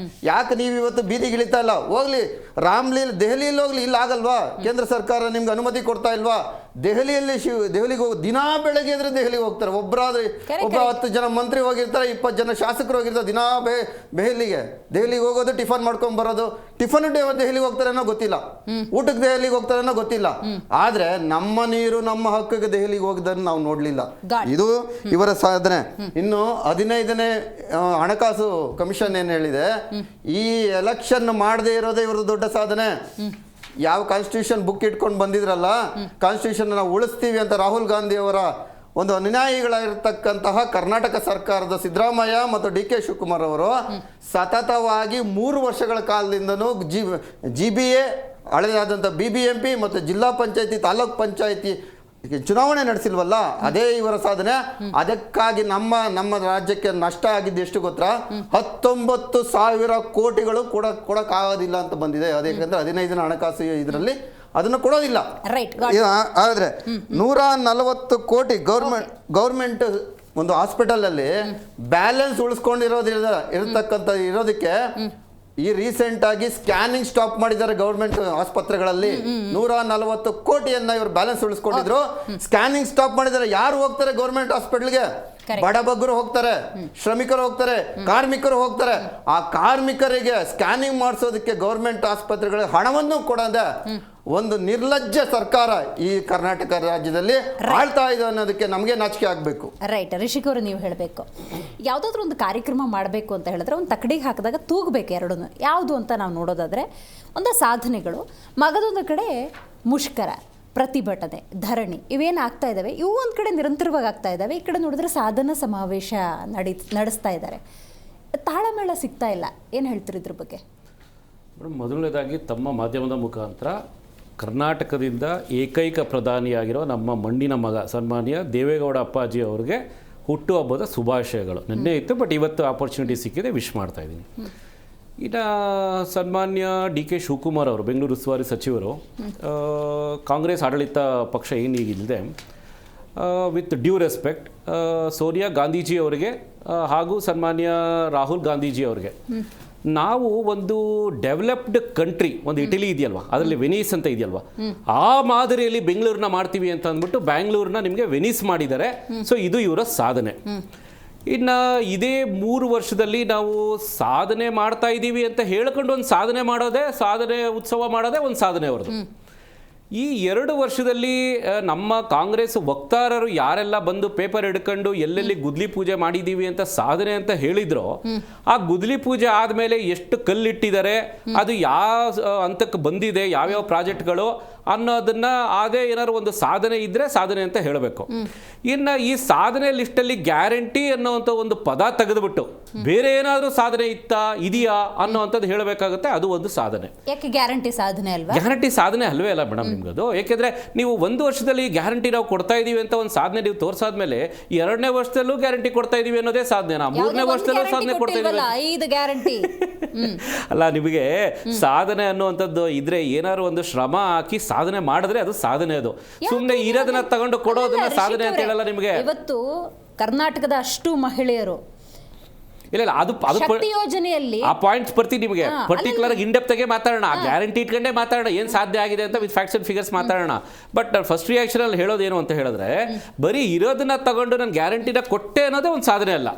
ಯಾಕೆ ನೀವು ಇವತ್ತು ಬೀದಿಗಿಳಿತಾ ಇಲ್ಲ? ಹೋಗ್ಲಿ ರಾಮ್ಲೀಲ್ ದೆಹಲಿಯಲ್ಲಿ ಹೋಗ್ಲಿ, ಇಲ್ಲ ಆಗಲ್ವಾ? ಕೇಂದ್ರ ಸರ್ಕಾರ ನಿಮ್ಗೆ ಅನುಮತಿ ಕೊಡ್ತಾ ಇಲ್ವಾ? ದೆಹಲಿಗೆ ಹೋಗಿ ದಿನಾ ಬೆಳಗ್ಗೆ ಇದ್ರೆ ದೆಹಲಿಗೆ ಹೋಗ್ತಾರೆ. ಒಬ್ಬ 10 ಜನ ಮಂತ್ರಿ ಹೋಗಿರ್ತಾರೆ, 20 ಜನ ಶಾಸಕರು ಹೋಗಿರ್ತಾರೆ. ದಿನಾ ದೆಹಲಿಗೆ ಹೋಗೋದು, ಟಿಫನ್ ಮಾಡ್ಕೊಂಡ್ ಬರೋದು. ಟಿಫನ್ ದೆಹಲಿಗೆ ಹೋಗ್ತಾರೆ ಅನ್ನೋ ಗೊತ್ತಿಲ್ಲ, ಊಟಕ್ಕೆ ದೆಹಲಿಗೆ ಹೋಗ್ತಾರೆ ಅನ್ನೋ ಗೊತ್ತಿಲ್ಲ. ಆದ್ರೆ ನಮ್ಮ ನೀರು ನಮ್ಮ ಹಕ್ಕಿಗೆ ದೆಹಲಿಗೆ ಹೋಗಿದ್ದನ್ನು ನಾವು ನೋಡ್ಲಿಲ್ಲ. ಇದು ಇವರ ಸಾಧನೆ. ಇನ್ನು 15ನೇ ಹಣಕಾಸು ಕಮಿಷನ್ ಏನ್ ಹೇಳಿದೆ, ಈ ಎಲೆಕ್ಷನ್ ಮಾಡದೇ ಇರೋದೇ ಇವರ ದೊಡ್ಡ ಸಾಧನೆ. ಯಾವ ಕಾನ್ಸ್ಟಿಟ್ಯೂಷನ್ ಬುಕ್ ಇಟ್ಕೊಂಡು ಬಂದಿದ್ರಲ್ಲ, ಕಾನ್ಸ್ಟಿಟ್ಯೂಷನ್ ನಾವು ಉಳಿಸ್ತೀವಿ ಅಂತ ರಾಹುಲ್ ಗಾಂಧಿ ಅವರ ಒಂದು ಅನುಯಾಯಿಗಳಾಗಿರ್ತಕ್ಕಂತಹ ಕರ್ನಾಟಕ ಸರ್ಕಾರದ ಸಿದ್ದರಾಮಯ್ಯ ಮತ್ತು DK ಶಿವಕುಮಾರ್ ಅವರು ಸತತವಾಗಿ 3 ವರ್ಷಗಳ ಕಾಲದಿಂದನೂ GBA ಹಳೆಯಾದಂಥ BBMP ಮತ್ತು ಜಿಲ್ಲಾ ಪಂಚಾಯತಿ, ತಾಲೂಕ್ ಪಂಚಾಯತಿ ಚುನಾವಣೆ ನಡೆಸಿಲ್ವಲ್ಲ, ಅದೇ ಇವರ ಸಾಧನೆ. ಅದಕ್ಕಾಗಿ ನಮ್ಮ ರಾಜ್ಯಕ್ಕೆ ನಷ್ಟ ಆಗಿದ್ದು ಎಷ್ಟು ಗೊತ್ತಾ? 19,000 ಕೋಟಿಗಳು ಕೊಡಕ್ಕಾಗೋದಿಲ್ಲ ಅಂತ ಬಂದಿದೆ. ಅದೇಕಂದ್ರೆ 15ನೇ ಹಣಕಾಸು ಇದರಲ್ಲಿ ಅದನ್ನು ಕೊಡೋದಿಲ್ಲ. ಆದ್ರೆ 140 ಕೋಟಿ ಗೌರ್ಮೆಂಟ್ ಒಂದು ಹಾಸ್ಪಿಟಲ್ ಅಲ್ಲಿ ಬ್ಯಾಲೆನ್ಸ್ ಇರೋದಕ್ಕೆ ಈ ರೀಸೆಂಟ್ ಆಗಿ ಸ್ಕ್ಯಾನಿಂಗ್ ಸ್ಟಾಪ್ ಮಾಡಿದ್ದಾರೆ ಗೌರ್ಮೆಂಟ್ ಆಸ್ಪತ್ರೆಗಳಲ್ಲಿ. 140 ಕೋಟಿಯನ್ನ ಇವರು ಬ್ಯಾಲೆನ್ಸ್ ಉಳಿಸ್ಕೊಂಡಿದ್ರು, ಸ್ಕ್ಯಾನಿಂಗ್ ಸ್ಟಾಪ್ ಮಾಡಿದ್ದಾರೆ. ಯಾರು ಹೋಗ್ತಾರೆ ಗೌರ್ಮೆಂಟ್ ಹಾಸ್ಪಿಟಲ್ಗೆ? ಬಡಬಗ್ಗರು ಹೋಗ್ತಾರೆ, ಶ್ರಮಿಕರು ಹೋಗ್ತಾರೆ, ಕಾರ್ಮಿಕರು ಹೋಗ್ತಾರೆ. ಆ ಕಾರ್ಮಿಕರಿಗೆ ಸ್ಕ್ಯಾನಿಂಗ್ ಮಾಡಿಸೋದಕ್ಕೆ ಗೌರ್ಮೆಂಟ್ ಆಸ್ಪತ್ರೆಗಳಿಗೆ ಹಣವನ್ನು ಕೊಡದೆ ಒಂದು ನಿರ್ಲಜ್ಜ ಸರ್ಕಾರ ಈ ಕರ್ನಾಟಕ ರಾಜ್ಯದಲ್ಲಿ ಆಳ್ತಾ ಇದೆ ಅನ್ನೋದಕ್ಕೆ ನಮಗೆ ನಾಚಿಕೆ ಆಗಬೇಕು. ರೈಟ್. ರಿಷಿಕ್ ಅವರು ನೀವು ಹೇಳಬೇಕು, ಯಾವುದಾದ್ರೂ ಒಂದು ಕಾರ್ಯಕ್ರಮ ಮಾಡಬೇಕು ಅಂತ ಹೇಳಿದ್ರೆ ಒಂದು ತಕ್ಕಡಿಗೆ ಹಾಕಿದಾಗ ತೂಗಬೇಕು ಎರಡೂ. ಯಾವುದು ಅಂತ ನಾವು ನೋಡೋದಾದರೆ ಒಂದು ಸಾಧನೆಗಳು, ಮಗದೊಂದು ಕಡೆ ಮುಷ್ಕರ, ಪ್ರತಿಭಟನೆ, ಧರಣಿ ಇವೇನು ಆಗ್ತಾ ಇದ್ದಾವೆ, ಇವು ಒಂದು ಕಡೆ ನಿರಂತರವಾಗಿ ಆಗ್ತಾ ಇದ್ದಾವೆ. ಈ ಕಡೆ ನೋಡಿದ್ರೆ ಸಾಧನಾ ಸಮಾವೇಶ ನಡೆಸ್ತಾ ಇದ್ದಾರೆ. ತಾಳಮೇಳ ಸಿಗ್ತಾ ಇಲ್ಲ. ಏನು ಹೇಳ್ತೀರಿ ಇದ್ರ ಬಗ್ಗೆ? ಮೊದಲನೇದಾಗಿ ತಮ್ಮ ಮಾಧ್ಯಮದ ಮುಖಾಂತರ ಕರ್ನಾಟಕದಿಂದ ಏಕೈಕ ಪ್ರಧಾನಿಯಾಗಿರೋ ನಮ್ಮ ಮಣ್ಣಿನ ಮಗ ಸನ್ಮಾನ್ಯ ದೇವೇಗೌಡ ಅಪ್ಪಾಜಿ ಅವ್ರಿಗೆ ಹುಟ್ಟುಹಬ್ಬದ ಶುಭಾಶಯಗಳು. ನಿನ್ನೆ ಇತ್ತು, ಬಟ್ ಇವತ್ತು ಆಪರ್ಚುನಿಟಿ ಸಿಕ್ಕಿದೆ, ವಿಶ್ ಮಾಡ್ತಾ ಇದ್ದೀನಿ. ಇನ್ನು ಸನ್ಮಾನ್ಯ DK ಶಿವಕುಮಾರ್ ಅವರು, ಬೆಂಗಳೂರು ಉಸ್ತುವಾರಿ ಸಚಿವರು, ಕಾಂಗ್ರೆಸ್ ಆಡಳಿತ ಪಕ್ಷ ಏನೀಗಿದೆ, with due respect Sonia Gandhiji ಅವರಿಗೆ ಹಾಗೂ ಸನ್ಮಾನ್ಯ ರಾಹುಲ್ ಗಾಂಧೀಜಿ ಅವರಿಗೆ, ನಾವು ಒಂದು ಡೆವಲಪ್ಡ್ ಕಂಟ್ರಿ, ಒಂದು ಇಟಲಿ ಇದೆಯಲ್ವಾ, ಅದರಲ್ಲಿ ವೆನೀಸ್ ಅಂತ ಇದೆಯಲ್ವಾ, ಆ ಮಾದರಿಯಲ್ಲಿ ಬೆಂಗಳೂರನ್ನ ಮಾಡ್ತೀವಿ ಅಂತ ಅಂದ್ಬಿಟ್ಟು ಬ್ಯಾಂಗ್ಳೂರ್ನ ನಿಮಗೆ ವೆನೀಸ್ ಮಾಡಿದ್ದಾರೆ. ಸೊ ಇದು ಇವರ ಸಾಧನೆ. ಇನ್ನು ಇದೇ 3 ವರ್ಷದಲ್ಲಿ ನಾವು ಸಾಧನೆ ಮಾಡ್ತಾ ಇದ್ದೀವಿ ಅಂತ ಹೇಳ್ಕೊಂಡು ಒಂದು ಸಾಧನೆ ಉತ್ಸವ ಮಾಡೋದೇ ಒಂದು ಸಾಧನೆ ಅವ್ರದ್ದು. ಈ 2 ವರ್ಷದಲ್ಲಿ ನಮ್ಮ ಕಾಂಗ್ರೆಸ್ ವಕ್ತಾರರು ಯಾರೆಲ್ಲ ಬಂದು ಪೇಪರ್ ಹಿಡ್ಕೊಂಡು ಎಲ್ಲೆಲ್ಲಿ ಗುದ್ಲಿ ಪೂಜೆ ಮಾಡಿದ್ದೀವಿ ಅಂತ ಸಾಧನೆ ಅಂತ ಹೇಳಿದ್ರು, ಆ ಗುದ್ಲಿ ಪೂಜೆ ಆದಮೇಲೆ ಎಷ್ಟು ಕಲ್ಲಿಟ್ಟಿದ್ದಾರೆ, ಅದು ಯಾವ ಹಂತಕ್ಕೆ ಬಂದಿದೆ, ಯಾವ್ಯಾವ ಪ್ರಾಜೆಕ್ಟ್ಗಳು, ಅನ್ನೋದನ್ನ ಅದೇ ಏನಾದ್ರು ಒಂದು ಸಾಧನೆ ಇದ್ರೆ ಸಾಧನೆ ಅಂತ ಹೇಳಬೇಕು. ಇನ್ನು ಈ ಸಾಧನೆ ಲಿಸ್ಟಲ್ಲಿ ಗ್ಯಾರಂಟಿ ಅನ್ನೋವಂಥ ಒಂದು ಪದ ತೆಗೆದುಬಿಟ್ಟು ಬೇರೆ ಏನಾದರೂ ಸಾಧನೆ ಇದೆಯಾ ಅನ್ನೋವಂಥದ್ದು ಹೇಳಬೇಕಾಗುತ್ತೆ, ಅದು ಒಂದು ಸಾಧನೆ. ಯಾಕೆ ಗ್ಯಾರಂಟಿ ಸಾಧನೆ ಅಲ್ವಾ? ಗ್ಯಾರಂಟಿ ಸಾಧನೆ ಅಲ್ವೇ ಅಲ್ಲ ಮೇಡಮ್ ನಿಮ್ಗದು. ಯಾಕೆಂದ್ರೆ ನೀವು ಒಂದು ವರ್ಷದಲ್ಲಿ ಗ್ಯಾರಂಟಿ ನಾವು ಕೊಡ್ತಾ ಇದೀವಿ ಅಂತ ಒಂದು ಸಾಧನೆ ನೀವು ತೋರಿಸಾದ್ಮೇಲೆ 2ನೇ ವರ್ಷದಲ್ಲೂ ಗ್ಯಾರಂಟಿ ಕೊಡ್ತಾ ಇದೀವಿ ಅನ್ನೋದೇ ಸಾಧನೆನಾ? 3ನೇ ವರ್ಷದಲ್ಲೂ ಸಾಧನೆ ಕೊಡ್ತಾ ಇದೀವಿ 5 ಗ್ಯಾರಂಟಿ ಅಲ್ಲ. ನಿಮಗೆ ಸಾಧನೆ ಅನ್ನುವಂಥದ್ದು ಇದ್ರೆ ಏನಾದ್ರು ಒಂದು ಶ್ರಮ ಹಾಕಿ ಸಾಧನೆ ಮಾಡಿದ್ರೆ ಅದು ಸಾಧನೆ. ಅದು ಸುಮ್ಮನೆ ಇರೋದನ್ನ ತಗೊಂಡು ಕೊಡೋದನ್ನ ಸಾಧನೆ ಅಂತ ಹೇಳಲ್ಲ ನಿಮಗೆ. ಇವತ್ತು ಕರ್ನಾಟಕದ ಅಷ್ಟು ಮಹಿಳೆಯರು ಇಲ್ಲ ಅದು ಶಕ್ತಿ ಯೋಜನೆಯಲ್ಲಿ ಆ ಪಾಯಿಂಟ್ಸ್ ಬರ್ತೀನಿ ನಿಮಗೆ. ಪರ್ಟಿಕ್ಯುಲರ್ ಇನ್ಡೆಪ್ತ್ ಆಗಿ ಮಾತಾಡೋಣ, ಗ್ಯಾರಂಟಿ ಇಟ್ಕೊಂಡೇ ಮಾತಾಡೋಣ, ಏನು ಸಾಧ್ಯ ಆಗಿದೆ ಅಂತ ವಿತ್ ಫ್ಯಾಕ್ಟ್ಸ್ ಅಂಡ್ ಫಿಗರ್ಸ್ ಮಾತಾಡೋಣ. ಬಟ್ ಫಸ್ಟ್ ರಿಯಾಕ್ಷನ್ ಅಲ್ಲಿ ಹೇಳೋದೇನು ಅಂತ ಹೇಳಿದ್ರೆ, ಬರೀ ಇರೋದನ್ನ ತಗೊಂಡು ನಾನು ಗ್ಯಾರಂಟಿನ ಕೊಟ್ಟೆ ಅನ್ನೋದೇ ಒಂದು ಸಾಧನೆ ಅಲ್ಲ.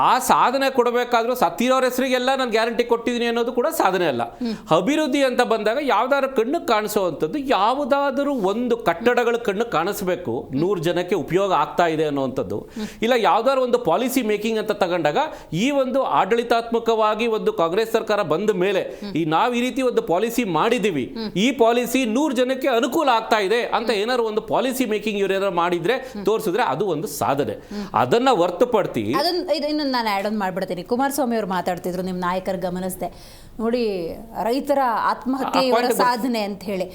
ಆ ಸಾಧನೆ ಕೊಡಬೇಕಾದ್ರೂ ಸತ್ತಿರೋರ ಹೆಸರಿಗೆಲ್ಲ ನಾನು ಗ್ಯಾರಂಟಿ ಕೊಟ್ಟಿದ್ದೀನಿ ಅನ್ನೋದು ಕೂಡ ಸಾಧನೆ ಅಲ್ಲ. ಅಭಿವೃದ್ಧಿ ಅಂತ ಬಂದಾಗ ಯಾವ್ದಾದ್ರು ಕಣ್ಣು ಕಾಣಿಸುವಂಥದ್ದು, ಯಾವುದಾದರೂ ಒಂದು ಕಟ್ಟಡಗಳು ಕಣ್ಣು ಕಾಣಿಸ್ಬೇಕು, 100 ಜನಕ್ಕೆ ಉಪಯೋಗ ಆಗ್ತಾ ಇದೆ ಅನ್ನುವಂಥದ್ದು. ಇಲ್ಲ ಯಾವ್ದಾದ್ರು ಒಂದು ಪಾಲಿಸಿ ಮೇಕಿಂಗ್ ಅಂತ ತಗೊಂಡಾಗ ಈ ಒಂದು ಆಡಳಿತಾತ್ಮಕವಾಗಿ ಒಂದು ಕಾಂಗ್ರೆಸ್ ಸರ್ಕಾರ ಬಂದ ಮೇಲೆ ನಾವು ಈ ರೀತಿ ಒಂದು ಪಾಲಿಸಿ ಮಾಡಿದೀವಿ, ಈ ಪಾಲಿಸಿ 100 ಜನಕ್ಕೆ ಅನುಕೂಲ ಆಗ್ತಾ ಇದೆ ಅಂತ ಏನಾದ್ರು ಒಂದು ಪಾಲಿಸಿ ಮೇಕಿಂಗ್ ಇವರೇನಾದ್ರು ಮಾಡಿದ್ರೆ ತೋರಿಸಿದ್ರೆ ಅದು ಒಂದು ಸಾಧನೆ. ಅದನ್ನ ಹೊರತುಪಡಿಸಿ ಇನ್ನು ನಾನು ಆ್ಯಡ್ ಆನ್ ಮಾಡ್ಬಿಡ್ತೀನಿ. ಕುಮಾರಸ್ವಾಮಿ ಅವರು ಮಾತಾಡ್ತಿದ್ರು, ನಿಮ್ಮ ನಾಯಕರು ಗಮನಿಸಿದೆ ನೋಡಿ, ರೈತರ ಆತ್ಮಹತ್ಯೆ ಇವರ ಸಾಧನೆ ಅಂತ ಹೇಳಿ.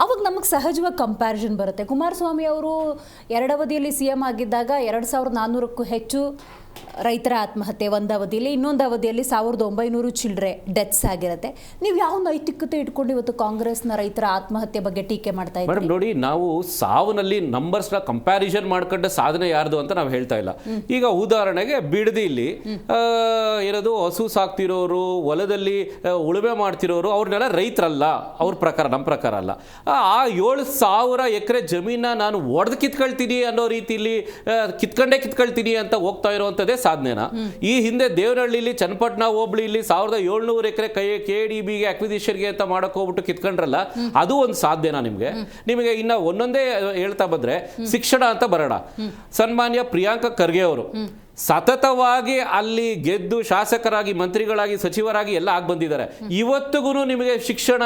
ಅವಾಗ ನಮಗೆ ಸಹಜವಾಗಿ ಕಂಪ್ಯಾರಿಸನ್ ಬರುತ್ತೆ. ಕುಮಾರಸ್ವಾಮಿ ಅವರು 2 ಅವಧಿಯಲ್ಲಿ CM ಆಗಿದ್ದಾಗ 2400ಕ್ಕೂ ಹೆಚ್ಚು ರೈತರ ಆತ್ಮಹತ್ಯೆ ಒಂದು ಅವಧಿಯಲ್ಲಿ, ಇನ್ನೊಂದು ಅವಧಿಯಲ್ಲಿ 1900 ಚಿಲ್ಲರೆ ಡೆತ್ಸ್ ಆಗಿರುತ್ತೆ. ನೀವು ಯಾವ ನೈತಿಕತೆ ಇಟ್ಕೊಂಡು ಇವತ್ತು ಕಾಂಗ್ರೆಸ್ನ ರೈತರ ಆತ್ಮಹತ್ಯೆ ಬಗ್ಗೆ ಟೀಕೆ ಮಾಡ್ತಾ ಇದ್ದೀರಿ? ಮೇಡಮ್ ನೋಡಿ, ನಾವು ಸಾವನಲ್ಲಿ ನಂಬರ್ಸ್ನ ಕಂಪ್ಯಾರಿಸನ್ ಮಾಡ್ಕೊಂಡ ಸಾಧನೆ ಯಾರ್ದು ಅಂತ ನಾವು ಹೇಳ್ತಾ ಇಲ್ಲ. ಈಗ ಉದಾಹರಣೆಗೆ ಬಿಡದಿಯಲ್ಲಿ ಏನದು ಹಸು ಸಾಕ್ತಿರೋರು, ಹೊಲದಲ್ಲಿ ಉಳುಮೆ ಮಾಡ್ತಿರೋರು, ಅವ್ರನ್ನೆಲ್ಲ ರೈತರಲ್ಲ ಅವ್ರ ಪ್ರಕಾರ, ನಮ್ಮ ಪ್ರಕಾರ ಅಲ್ಲ. ಆ 7,000 ಎಕರೆ ಜಮೀನ ನಾನು ಒಡೆದು ಕಿತ್ಕೊಳ್ತೀನಿ ಅನ್ನೋ ರೀತಿಯಲ್ಲಿ ಕಿತ್ಕೊಳ್ತೀನಿ ಅಂತ ಹೋಗ್ತಾ ಇರುವಂಥದ್ದೇ ಸಾಧನೆನಾ? ಈ ಹಿಂದೆ ದೇವನಹಳ್ಳಿಲಿ ಚನ್ನಪಟ್ಟಣ ಹೋಬಳಿಲಿ 1700 ಎಕರೆ KDBಗೆ ಅಕ್ವಿಸಿಷನ್ಗೆ ಅಂತ ಮಾಡಕ್ ಹೋಗ್ಬಿಟ್ಟು ಕಿತ್ಕೊಂಡ್ರಲ್ಲ, ಅದು ಒಂದು ಸಾಧ್ಯನಾ ನಿಮಗೆ? ಇನ್ನ ಒಂದೊಂದೇ ಹೇಳ್ತಾ ಬಂದ್ರೆ ಶಿಕ್ಷಣ ಅಂತ ಬರೋಣ. ಸನ್ಮಾನ್ಯ ಪ್ರಿಯಾಂಕ ಖರ್ಗೆ ಅವರು ಸತತವಾಗಿ ಅಲ್ಲಿ ಗೆದ್ದು ಶಾಸಕರಾಗಿ, ಮಂತ್ರಿಗಳಾಗಿ, ಸಚಿವರಾಗಿ ಎಲ್ಲ ಆಗಿ ಬಂದಿದ್ದಾರೆ. ಇವತ್ತಿಗೂ ನಿಮಗೆ ಶಿಕ್ಷಣ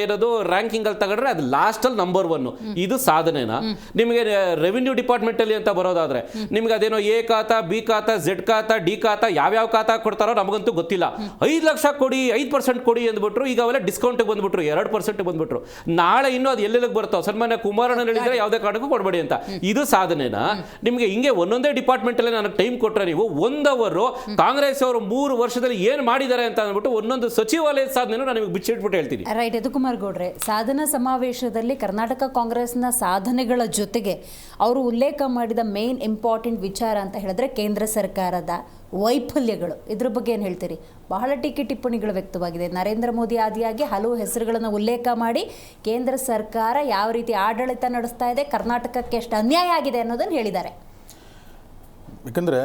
ಏನದು ರ್ಯಾಂಕಿಂಗ್ ಅಲ್ಲಿ ತಗೊಂಡ್ರೆ ಅದು ಲಾಸ್ಟ್ ಅಲ್ಲಿ ನಂಬರ್ 1. ಇದು ಸಾಧನೆನಾ? ನಿಮಗೆ ರೆವಿನ್ಯೂ ಡಿಪಾರ್ಟ್ಮೆಂಟ್ ಅಲ್ಲಿ ಅಂತ ಬರೋದಾದ್ರೆ ನಿಮ್ಗೆ ಅದೇನೋ A ಖಾತಾ, B ಖಾತಾ, Z ಖಾತಾ, D ಖಾತಾ, ಯಾವ್ಯಾವ ಖಾತಾ ಕೊಡ್ತಾರೋ ನಮಗಂತೂ ಗೊತ್ತಿಲ್ಲ. 5 ಲಕ್ಷ ಕೊಡಿ, 5% ಕೊಡಿ ಅಂದ್ಬಿಟ್ರು. ಈಗ ಅವೆಲ್ಲ ಡಿಸ್ಕೌಂಟ್ ಬಂದ್ಬಿಟ್ರು, 2% ಬಂದ್ಬಿಟ್ರು. ನಾಳೆ ಇನ್ನೂ ಅದು ಎಲ್ಲೆಲ್ಲಿಗೆ ಬರ್ತಾವ? ಸನ್ಮಾನ್ಯ ಕುಮಾರಣ್ಣ ಹೇಳಿದ್ರೆ ಯಾವುದೇ ಕಾರಣಕ್ಕೂ ಕೊಡಬೇಡಿ ಅಂತ. ಇದು ಸಾಧನೆನಾ? ನಿಮಗೆ ಹಿಂಗೆ ಒಂದೊಂದೇ ಡಿಪಾರ್ಟ್ಮೆಂಟ್ ಅಲ್ಲಿ ನನಗೆ ಟೈಮ್ ಕೊಟ್ಟರೆ ನೀವು 1 ಅವರ್ ಕಾಂಗ್ರೆಸ್ ಅವರು 3 ವರ್ಷದಲ್ಲಿ ಏನ್ ಮಾಡಿದ್ದಾರೆ ಅಂತ ಅಂದ್ಬಿಟ್ಟು ಒಂದೊಂದು ಸಚಿವಾಲಯದ ಸಾಧನೆ ನಾನು ನಿಮಗೆ ಬಿಚ್ಚಿಟ್ಬಿಟ್ಟು ಹೇಳ್ತೀನಿ. ರೈಟ್. ಯದುಕುಮಾರ್ ಗೌಡ್ರೆ, ಸಾಧನಾ ಸಮಾವೇಶದಲ್ಲಿ ಕರ್ನಾಟಕ ಕಾಂಗ್ರೆಸ್ನ ಸಾಧನೆಗಳ ಜೊತೆಗೆ ಅವರು ಉಲ್ಲೇಖ ಮಾಡಿದ ಮೇನ್ ಇಂಪಾರ್ಟೆಂಟ್ ವಿಚಾರ ಅಂತ ಹೇಳಿದ್ರೆ ಕೇಂದ್ರ ಸರ್ಕಾರದ ವೈಫಲ್ಯಗಳು. ಇದ್ರ ಬಗ್ಗೆ ಏನು ಹೇಳ್ತೀರಿ? ಬಹಳ ಟೀಕೆ ಟಿಪ್ಪಣಿಗಳು ವ್ಯಕ್ತವಾಗಿದೆ. ನರೇಂದ್ರ ಮೋದಿ ಆದಿಯಾಗಿ ಹಲವು ಹೆಸರುಗಳನ್ನು ಉಲ್ಲೇಖ ಮಾಡಿ ಕೇಂದ್ರ ಸರ್ಕಾರ ಯಾವ ರೀತಿ ಆಡಳಿತ ನಡೆಸ್ತಾ ಇದೆ, ಕರ್ನಾಟಕಕ್ಕೆ ಎಷ್ಟು ಅನ್ಯಾಯ ಆಗಿದೆ ಅನ್ನೋದನ್ನು ಹೇಳಿದ್ದಾರೆ. ಯಾಕಂದರೆ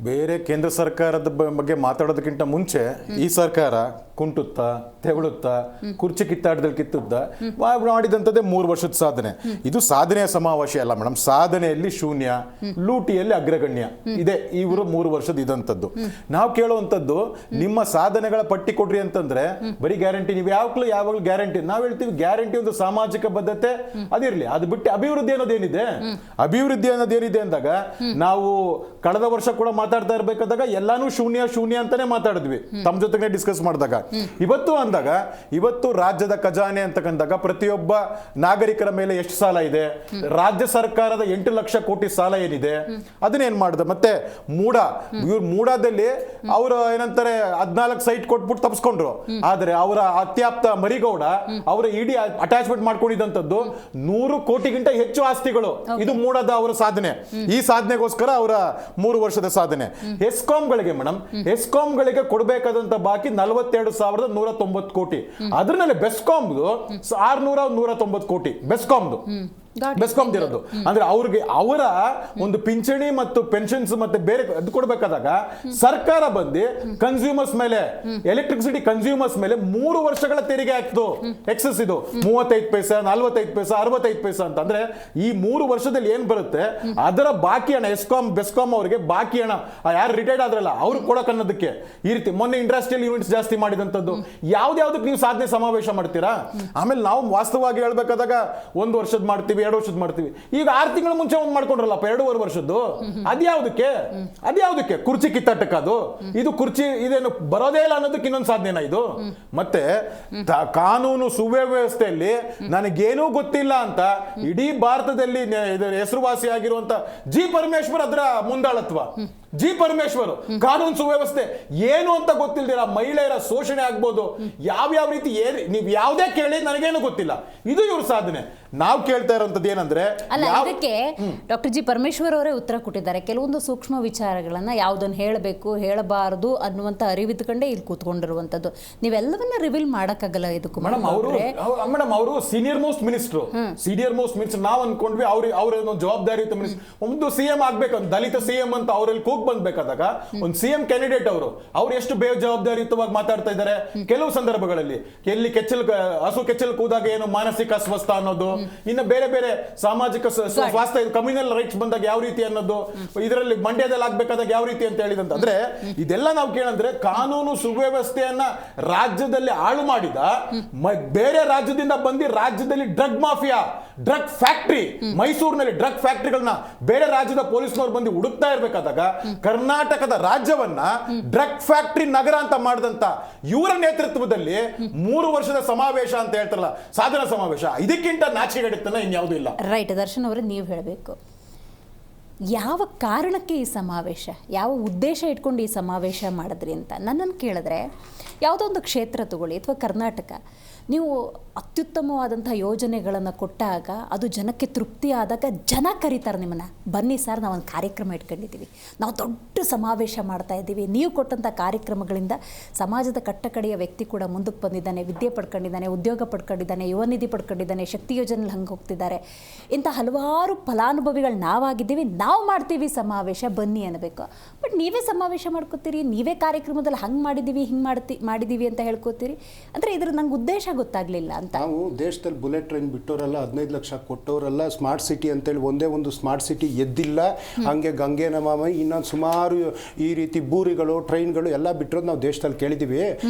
ಬೇರೆ ಕೇಂದ್ರ ಸರ್ಕಾರದ ಬಗ್ಗೆ ಮಾತಾಡೋದಕ್ಕಿಂತ ಮುಂಚೆ ಈ ಸರ್ಕಾರ ಕುಂಟುತ್ತಾ, ತೆವಳುತ್ತಾ, ಕುರ್ಚಿ ಕಿತ್ತಾಟದಲ್ಲಿ ಕಿತ್ತುತ್ತಾ ಮಾಡಿದಂಥದ್ದೇ 3 ವರ್ಷದ ಸಾಧನೆ. ಇದು ಸಾಧನೆಯ ಸಮಾವೇಶ ಅಲ್ಲ ಮೇಡಮ್. ಸಾಧನೆಯಲ್ಲಿ ಶೂನ್ಯ, ಲೂಟಿಯಲ್ಲಿ ಅಗ್ರಗಣ್ಯ ಇದೆ ಇವರು 3 ವರ್ಷದ ಇದಂಥದ್ದು. ನಾವು ಕೇಳುವಂಥದ್ದು ನಿಮ್ಮ ಸಾಧನೆಗಳ ಪಟ್ಟಿ ಕೊಡ್ರಿ ಅಂತಂದ್ರೆ ಬರೀ ಗ್ಯಾರಂಟಿ. ನೀವು ಯಾವಾಗಲೂ ಗ್ಯಾರಂಟಿ. ನಾವು ಹೇಳ್ತೀವಿ ಗ್ಯಾರಂಟಿ ಒಂದು ಸಾಮಾಜಿಕ ಬದ್ಧತೆ ಅದಿರಲಿ, ಅದು ಬಿಟ್ಟು ಅಭಿವೃದ್ಧಿ ಅನ್ನೋದೇನಿದೆ, ಅಭಿವೃದ್ಧಿ ಅನ್ನೋದೇನಿದೆ ಅಂದಾಗ ನಾವು ಕಳೆದ ವರ್ಷ ಕೂಡ ಮಾತಾಡ್ತಾ ಇರ್ಬೇಕಾದಾಗ ಎಲ್ಲಾನು ಶೂನ್ಯ ಅಂತಾನೆ ಮಾತಾಡಿದ್ವಿ ತಮ್ಮ ಜೊತೆಗೆ ಡಿಸ್ಕಸ್ ಮಾಡಿದಾಗ. ಇವತ್ತು ರಾಜ್ಯದ ಖಜಾನೆ ಅಂತಕ್ಕಂದಾಗ ಪ್ರತಿಯೊಬ್ಬ ನಾಗರಿಕರ ಮೇಲೆ ಎಷ್ಟು ಸಾಲ ಇದೆ, ರಾಜ್ಯ ಸರ್ಕಾರದ 8 ಲಕ್ಷ ಕೋಟಿ ಸಾಲ ಏನಿದೆ ಅದನ್ನೇನ್ ಮಾಡಿದೆ. ಮತ್ತೆ ಮೂಡಾದಲ್ಲಿ ಅವರು ಏನಂತಾರೆ 14 ಸೈಟ್ ಕೊಟ್ಬಿಟ್ಟು ತಪ್ಪಿಸ್ಕೊಂಡ್ರು. ಆದ್ರೆ ಅವರ ಅತ್ಯಾಪ್ತ ಮರಿಗೌಡ ಅವರ ಇಡಿ ಅಟ್ಯಾಚ್ಮೆಂಟ್ ಮಾಡ್ಕೊಂಡಿದ್ದಂಥದ್ದು 100 ಕೋಟಿಗಿಂತ ಹೆಚ್ಚು ಆಸ್ತಿಗಳು. ಇದು ಮೂಡಾದ ಅವರ ಸಾಧನೆ. ಈ ಸಾಧನೆಗೋಸ್ಕರ ಅವರ 3 ವರ್ಷದ ಸಾಧನೆ. ಎಸ್ಕಾಂಗಳಿಗೆ ಮೇಡಮ್, ಎಸ್ಕಾಂಗಳಿಗೆ ಕೊಡಬೇಕಾದಂತ ಬಾಕಿ 42,190 ಕೋಟಿ. ಅದ್ರಲ್ಲಿ ಬೆಸ್ಕಾಂದು 690 ಕೋಟಿ ಬೆಸ್ಕಾಂದು. ಬೆಸ್ಕಾಂ ಇರೋದು. ಅಂದ್ರೆ ಅವ್ರಿಗೆ ಅವರ ಒಂದು ಪಿಂಚಣಿ ಮತ್ತು ಪೆನ್ಷನ್ಸ್ ಮತ್ತೆ ಬೇರೆ ಅದು ಕೊಡ್ಬೇಕಾದಾಗ ಸರ್ಕಾರ ಬಂದು ಕನ್ಸ್ಯೂಮರ್ಸ್ ಮೇಲೆ, ಎಲೆಕ್ಟ್ರಿಸಿಟಿ ಕನ್ಸ್ಯೂಮರ್ಸ್ ಮೇಲೆ 3 ವರ್ಷಗಳ ತೆರಿಗೆ ಹಾಕ್ತು. ಎಕ್ಸಸ್ ಇದು 35 ಪೈಸಾ, 45 ಪೈಸಾ, 65 ಪೈಸಾ ಅಂತ. ಅಂದ್ರೆ ಈ 3 ವರ್ಷದಲ್ಲಿ ಏನ್ ಬರುತ್ತೆ ಅದರ ಬಾಕಿ ಹಣ ಬೆಸ್ಕಾಂ ಅವರಿಗೆ ಬಾಕಿ ಹಣ ಯಾರು ರಿಟೈರ್ಡ್ ಆದ್ರಲ್ಲ ಅವ್ರು ಕೊಡಕ್ ಅನ್ನೋದಕ್ಕೆ ಈ ರೀತಿ ಮೊನ್ನೆ ಇಂಡಸ್ಟ್ರಿಯಲ್ ಯೂನಿಟ್ಸ್ ಜಾಸ್ತಿ ಮಾಡಿದಂಥದ್ದು. ಯಾವ್ದಾವ್ದಕ್ಕೆ ನೀವು ಸಾಧನೆ ಸಮಾವೇಶ ಮಾಡ್ತೀರಾ? ಆಮೇಲೆ ನಾವು ವಾಸ್ತವವಾಗಿ ಹೇಳ್ಬೇಕಾದಾಗ 1 ವರ್ಷದ ಮಾಡ್ತೀವಿ, 2 ವರ್ಷದ ಮಾಡ್ತೀವಿ. ಈಗ 6 ತಿಂಗಳ ಮುಂಚೆ ಒಂದು ಮಾಡ್ಕೊಂಡ್ರಲ್ಲಪ್ಪ 2.5 ವರ್ಷದ್ದು. ಅದ್ಯಾವುದಕ್ಕೆ ಕುರ್ಚಿ ಕಿತ್ತಾಟಕ್ಕದು? ಇದು ಕುರ್ಚಿ ಇದೇನು ಬರೋದೇ ಇಲ್ಲ ಅನ್ನೋದಕ್ಕೆ ಇನ್ನೊಂದು ಸಾಧನೆನಾ ಇದು? ಮತ್ತೆ ಕಾನೂನು ಸುವ್ಯವಸ್ಥೆಯಲ್ಲಿ ನನಗೇನೂ ಗೊತ್ತಿಲ್ಲ ಅಂತ ಇಡೀ ಭಾರತದಲ್ಲಿ ಹೆಸರುವಾಸಿ ಆಗಿರುವಂತ ಜಿ ಪರಮೇಶ್ವರ್ ಅದರ ಮುಂದಾಳತ್ವ. ಜಿ ಪರಮೇಶ್ವರ್ ಕಾನೂನು ಸುವ್ಯವಸ್ಥೆ ಏನು ಅಂತ ಗೊತ್ತಿಲ್ದಿರ ಮಹಿಳೆಯರ ಶೋಷಣೆ ಆಗ್ಬೋದು, ಯಾವ್ಯಾವ ರೀತಿ ನೀವು ಯಾವ್ದೇ ಕೇಳಿ ನನಗೇನು ಗೊತ್ತಿಲ್ಲ. ಇದು ಇವ್ರ ಸಾಧನೆ. ನಾವು ಕೇಳ್ತಾ ಇರೋಂಥದ್ದು ಏನಂದ್ರೆ ಅದಕ್ಕೆ ಡಾಕ್ಟರ್ ಜಿ ಪರಮೇಶ್ವರ್ ಅವರೇ ಉತ್ತರ ಕೊಟ್ಟಿದ್ದಾರೆ. ಕೆಲವೊಂದು ಸೂಕ್ಷ್ಮ ವಿಚಾರಗಳನ್ನ ಯಾವ್ದನ್ನು ಹೇಳಬೇಕು ಹೇಳಬಾರದು ಅನ್ನುವಂತ ಅರಿವಿದ್ಕೊಂಡೇ ಇಲ್ಲಿ ಕೂತ್ಕೊಂಡಿರುವಂತದ್ದು. ನೀವೆಲ್ಲವನ್ನ ರಿವೀಲ್ ಮಾಡಕ್ಕಾಗಲ್ಲ ಇದಕ್ಕೂ. ಮೇಡಮ್ ಅವರು ಸೀನಿಯರ್ ಮೋಸ್ಟ್ ಮಿನಿಸ್ಟರ್. ನಾವ್ ಅನ್ಕೊಂಡ್ವಿ ಅವ್ರ ಜವಾಬ್ದಾರಿಯುತ ಮಿನಿಸ್ಟರ್. ಒಂದು ಸಿಎಂ ಆಗ್ಬೇಕು, ದಲಿತ ಸಿಎಂ ಅಂತ ಅವರಲ್ಲಿ ಕೂಗ್ ಬಂದ್ಬೇಕಾದಾಗ ಒಂದು ಸಿಎಂ ಕ್ಯಾಂಡಿಡೇಟ್ ಅವ್ರು ಎಷ್ಟು ಬೇಜವಾಬ್ದಾರಿಯುತವಾಗಿ ಮಾತಾಡ್ತಾ ಇದ್ದಾರೆ. ಕೆಲವು ಸಂದರ್ಭಗಳಲ್ಲಿ ಎಲ್ಲಿ ಹಸು ಕೆಚ್ಚಲು ಕೂದಾಗ ಏನು ಮಾನಸಿಕ ಅಸ್ವಸ್ಥ ಅನ್ನೋದು, ಇನ್ನು ಬೇರೆ ಬೇರೆ ಸಾಮಾಜಿಕ ಸ್ವಾಸ್ಥ್ಯ ಕಮ್ಯುನಲ್ ರೈಟ್ಸ್ ಬಂದಾಗ ಯಾವ ರೀತಿ ಅನ್ನೋದು, ಇದರಲ್ಲಿ ಮಂಡ್ಯದಲ್ಲಿ ಆಗ್ಬೇಕಾದಾಗ ಯಾವ ರೀತಿ ಅಂತ ಹೇಳಿದಂತ. ಅಂದ್ರೆ ಇದೆಲ್ಲ ನಾವು ಕೇಳಂದ್ರೆ ಕಾನೂನು ಸುವ್ಯವಸ್ಥೆಯನ್ನ ರಾಜ್ಯದಲ್ಲಿ ಹಾಳು ಮಾಡಿದ ಬೇರೆ ರಾಜ್ಯದಿಂದ ಬಂದು ರಾಜ್ಯದಲ್ಲಿ ಡ್ರಗ್ ಮಾಫಿಯಾ, ಡ್ರಗ್ ಫ್ಯಾಕ್ಟರಿ, ಮೈಸೂರಿನಲ್ಲಿ ಡ್ರಗ್ ಫ್ಯಾಕ್ಟರಿಗಳನ್ನ ಬೇರೆ ರಾಜ್ಯದ ಪೊಲೀಸ್ನವ್ರು ಬಂದು ಹುಡುಕ್ತಾ ಇರ್ಬೇಕಾದಾಗ ಕರ್ನಾಟಕದ ರಾಜ್ಯವನ್ನ ಡ್ರಗ್ ಫ್ಯಾಕ್ಟರಿ ನಗರ ಅಂತ ಮಾಡಿದಂತ ಇವರ ನೇತೃತ್ವದಲ್ಲಿ 3 ವರ್ಷದ ಸಮಾವೇಶ ಅಂತ ಹೇಳ್ತಾರಲ್ಲ, ಸಾಧನಾ ಸಮಾವೇಶ, ಇದಕ್ಕಿಂತ ನಾಚಿಕೆಗಡಿತನ ಇನ್ಯಾವುದೂ ಇಲ್ಲ. ರೈಟ್. ದರ್ಶನ್ ಅವರೇ ನೀವು ಹೇಳಬೇಕು, ಯಾವ ಕಾರಣಕ್ಕೆ ಈ ಸಮಾವೇಶ, ಯಾವ ಉದ್ದೇಶ ಇಟ್ಕೊಂಡು ಈ ಸಮಾವೇಶ ಮಾಡಿದ್ರಿ ಅಂತ ನನ್ನನ್ನು ಕೇಳಿದ್ರೆ, ಯಾವುದೋ ಒಂದು ಕ್ಷೇತ್ರ ತಗೊಳ್ಳಿ ಅಥವಾ ಕರ್ನಾಟಕ, ನೀವು ಅತ್ಯುತ್ತಮವಾದಂಥ ಯೋಜನೆಗಳನ್ನು ಕೊಟ್ಟಾಗ ಅದು ಜನಕ್ಕೆ ತೃಪ್ತಿ ಆದಾಗ ಜನ ಕರೀತಾರೆ ನಿಮ್ಮನ್ನು, ಬನ್ನಿ ಸರ್ ನಾವು ಒಂದು ಕಾರ್ಯಕ್ರಮ ಇಟ್ಕೊಂಡಿದ್ದೀವಿ, ನಾವು ದೊಡ್ಡ ಸಮಾವೇಶ ಮಾಡ್ತಾ ಇದ್ದೀವಿ. ನೀವು ಕೊಟ್ಟಂಥ ಕಾರ್ಯಕ್ರಮಗಳಿಂದ ಸಮಾಜದ ಕಟ್ಟಕಡೆಯ ವ್ಯಕ್ತಿ ಕೂಡ ಮುಂದಕ್ಕೆ ಬಂದಿದ್ದಾನೆ, ವಿದ್ಯೆ ಪಡ್ಕೊಂಡಿದ್ದಾನೆ, ಉದ್ಯೋಗ ಪಡ್ಕೊಂಡಿದ್ದಾನೆ, ಯುವ ನಿಧಿ ಪಡ್ಕೊಂಡಿದ್ದಾನೆ, ಶಕ್ತಿ ಯೋಜನೆಯಲ್ಲಿ ಹಂಗೆ ಹೋಗ್ತಿದ್ದಾರೆ. ಇಂಥ ಹಲವಾರು ಫಲಾನುಭವಿಗಳು ನಾವಾಗಿದ್ದೀವಿ, ನಾವು ಮಾಡ್ತೀವಿ ಸಮಾವೇಶ, ಬನ್ನಿ ಅನ್ನಬೇಕು. ಬಟ್ ನೀವೇ ಸಮಾವೇಶ ಮಾಡ್ಕೋತೀರಿ, ನೀವೇ ಕಾರ್ಯಕ್ರಮದಲ್ಲಿ ಹಂಗೆ ಮಾಡಿದ್ದೀವಿ, ಹಿಂಗೆ ಮಾಡಿದ್ದೀವಿ ಅಂತ ಹೇಳ್ಕೋತೀರಿ. ಅಂದರೆ ಇದ್ರ ನಂಗೆ ಉದ್ದೇಶ ಗೊತ್ತಾಗಲಿಲ್ಲ ಅಂತ. ನಾವು ದೇಶದಲ್ಲಿ ಬುಲೆಟ್ ಟ್ರೈನ್ ಬಿಟ್ಟವರೆಲ್ಲ 15 ಲಕ್ಷ ಕೊಟ್ಟವರೆಲ್ಲ ಸ್ಮಾರ್ಟ್ ಸಿಟಿ ಅಂತೇಳಿ ಒಂದೇ ಒಂದು ಸ್ಮಾರ್ಟ್ ಸಿಟಿ ಎದ್ದಿಲ್ಲ. ಹಂಗೆ ಗಂಗೆ ನಮಾಮಿ ಇನ್ನೊಂದು ಸುಮಾರು ಈ ರೀತಿ ಬೂರಿಗಳು ಟ್ರೈನ್ಗಳು ಎಲ್ಲ ಬಿಟ್ಟಿರೋದು ನಾವು ದೇಶದಲ್ಲಿ ಕೇಳಿದ್ದೀವಿ.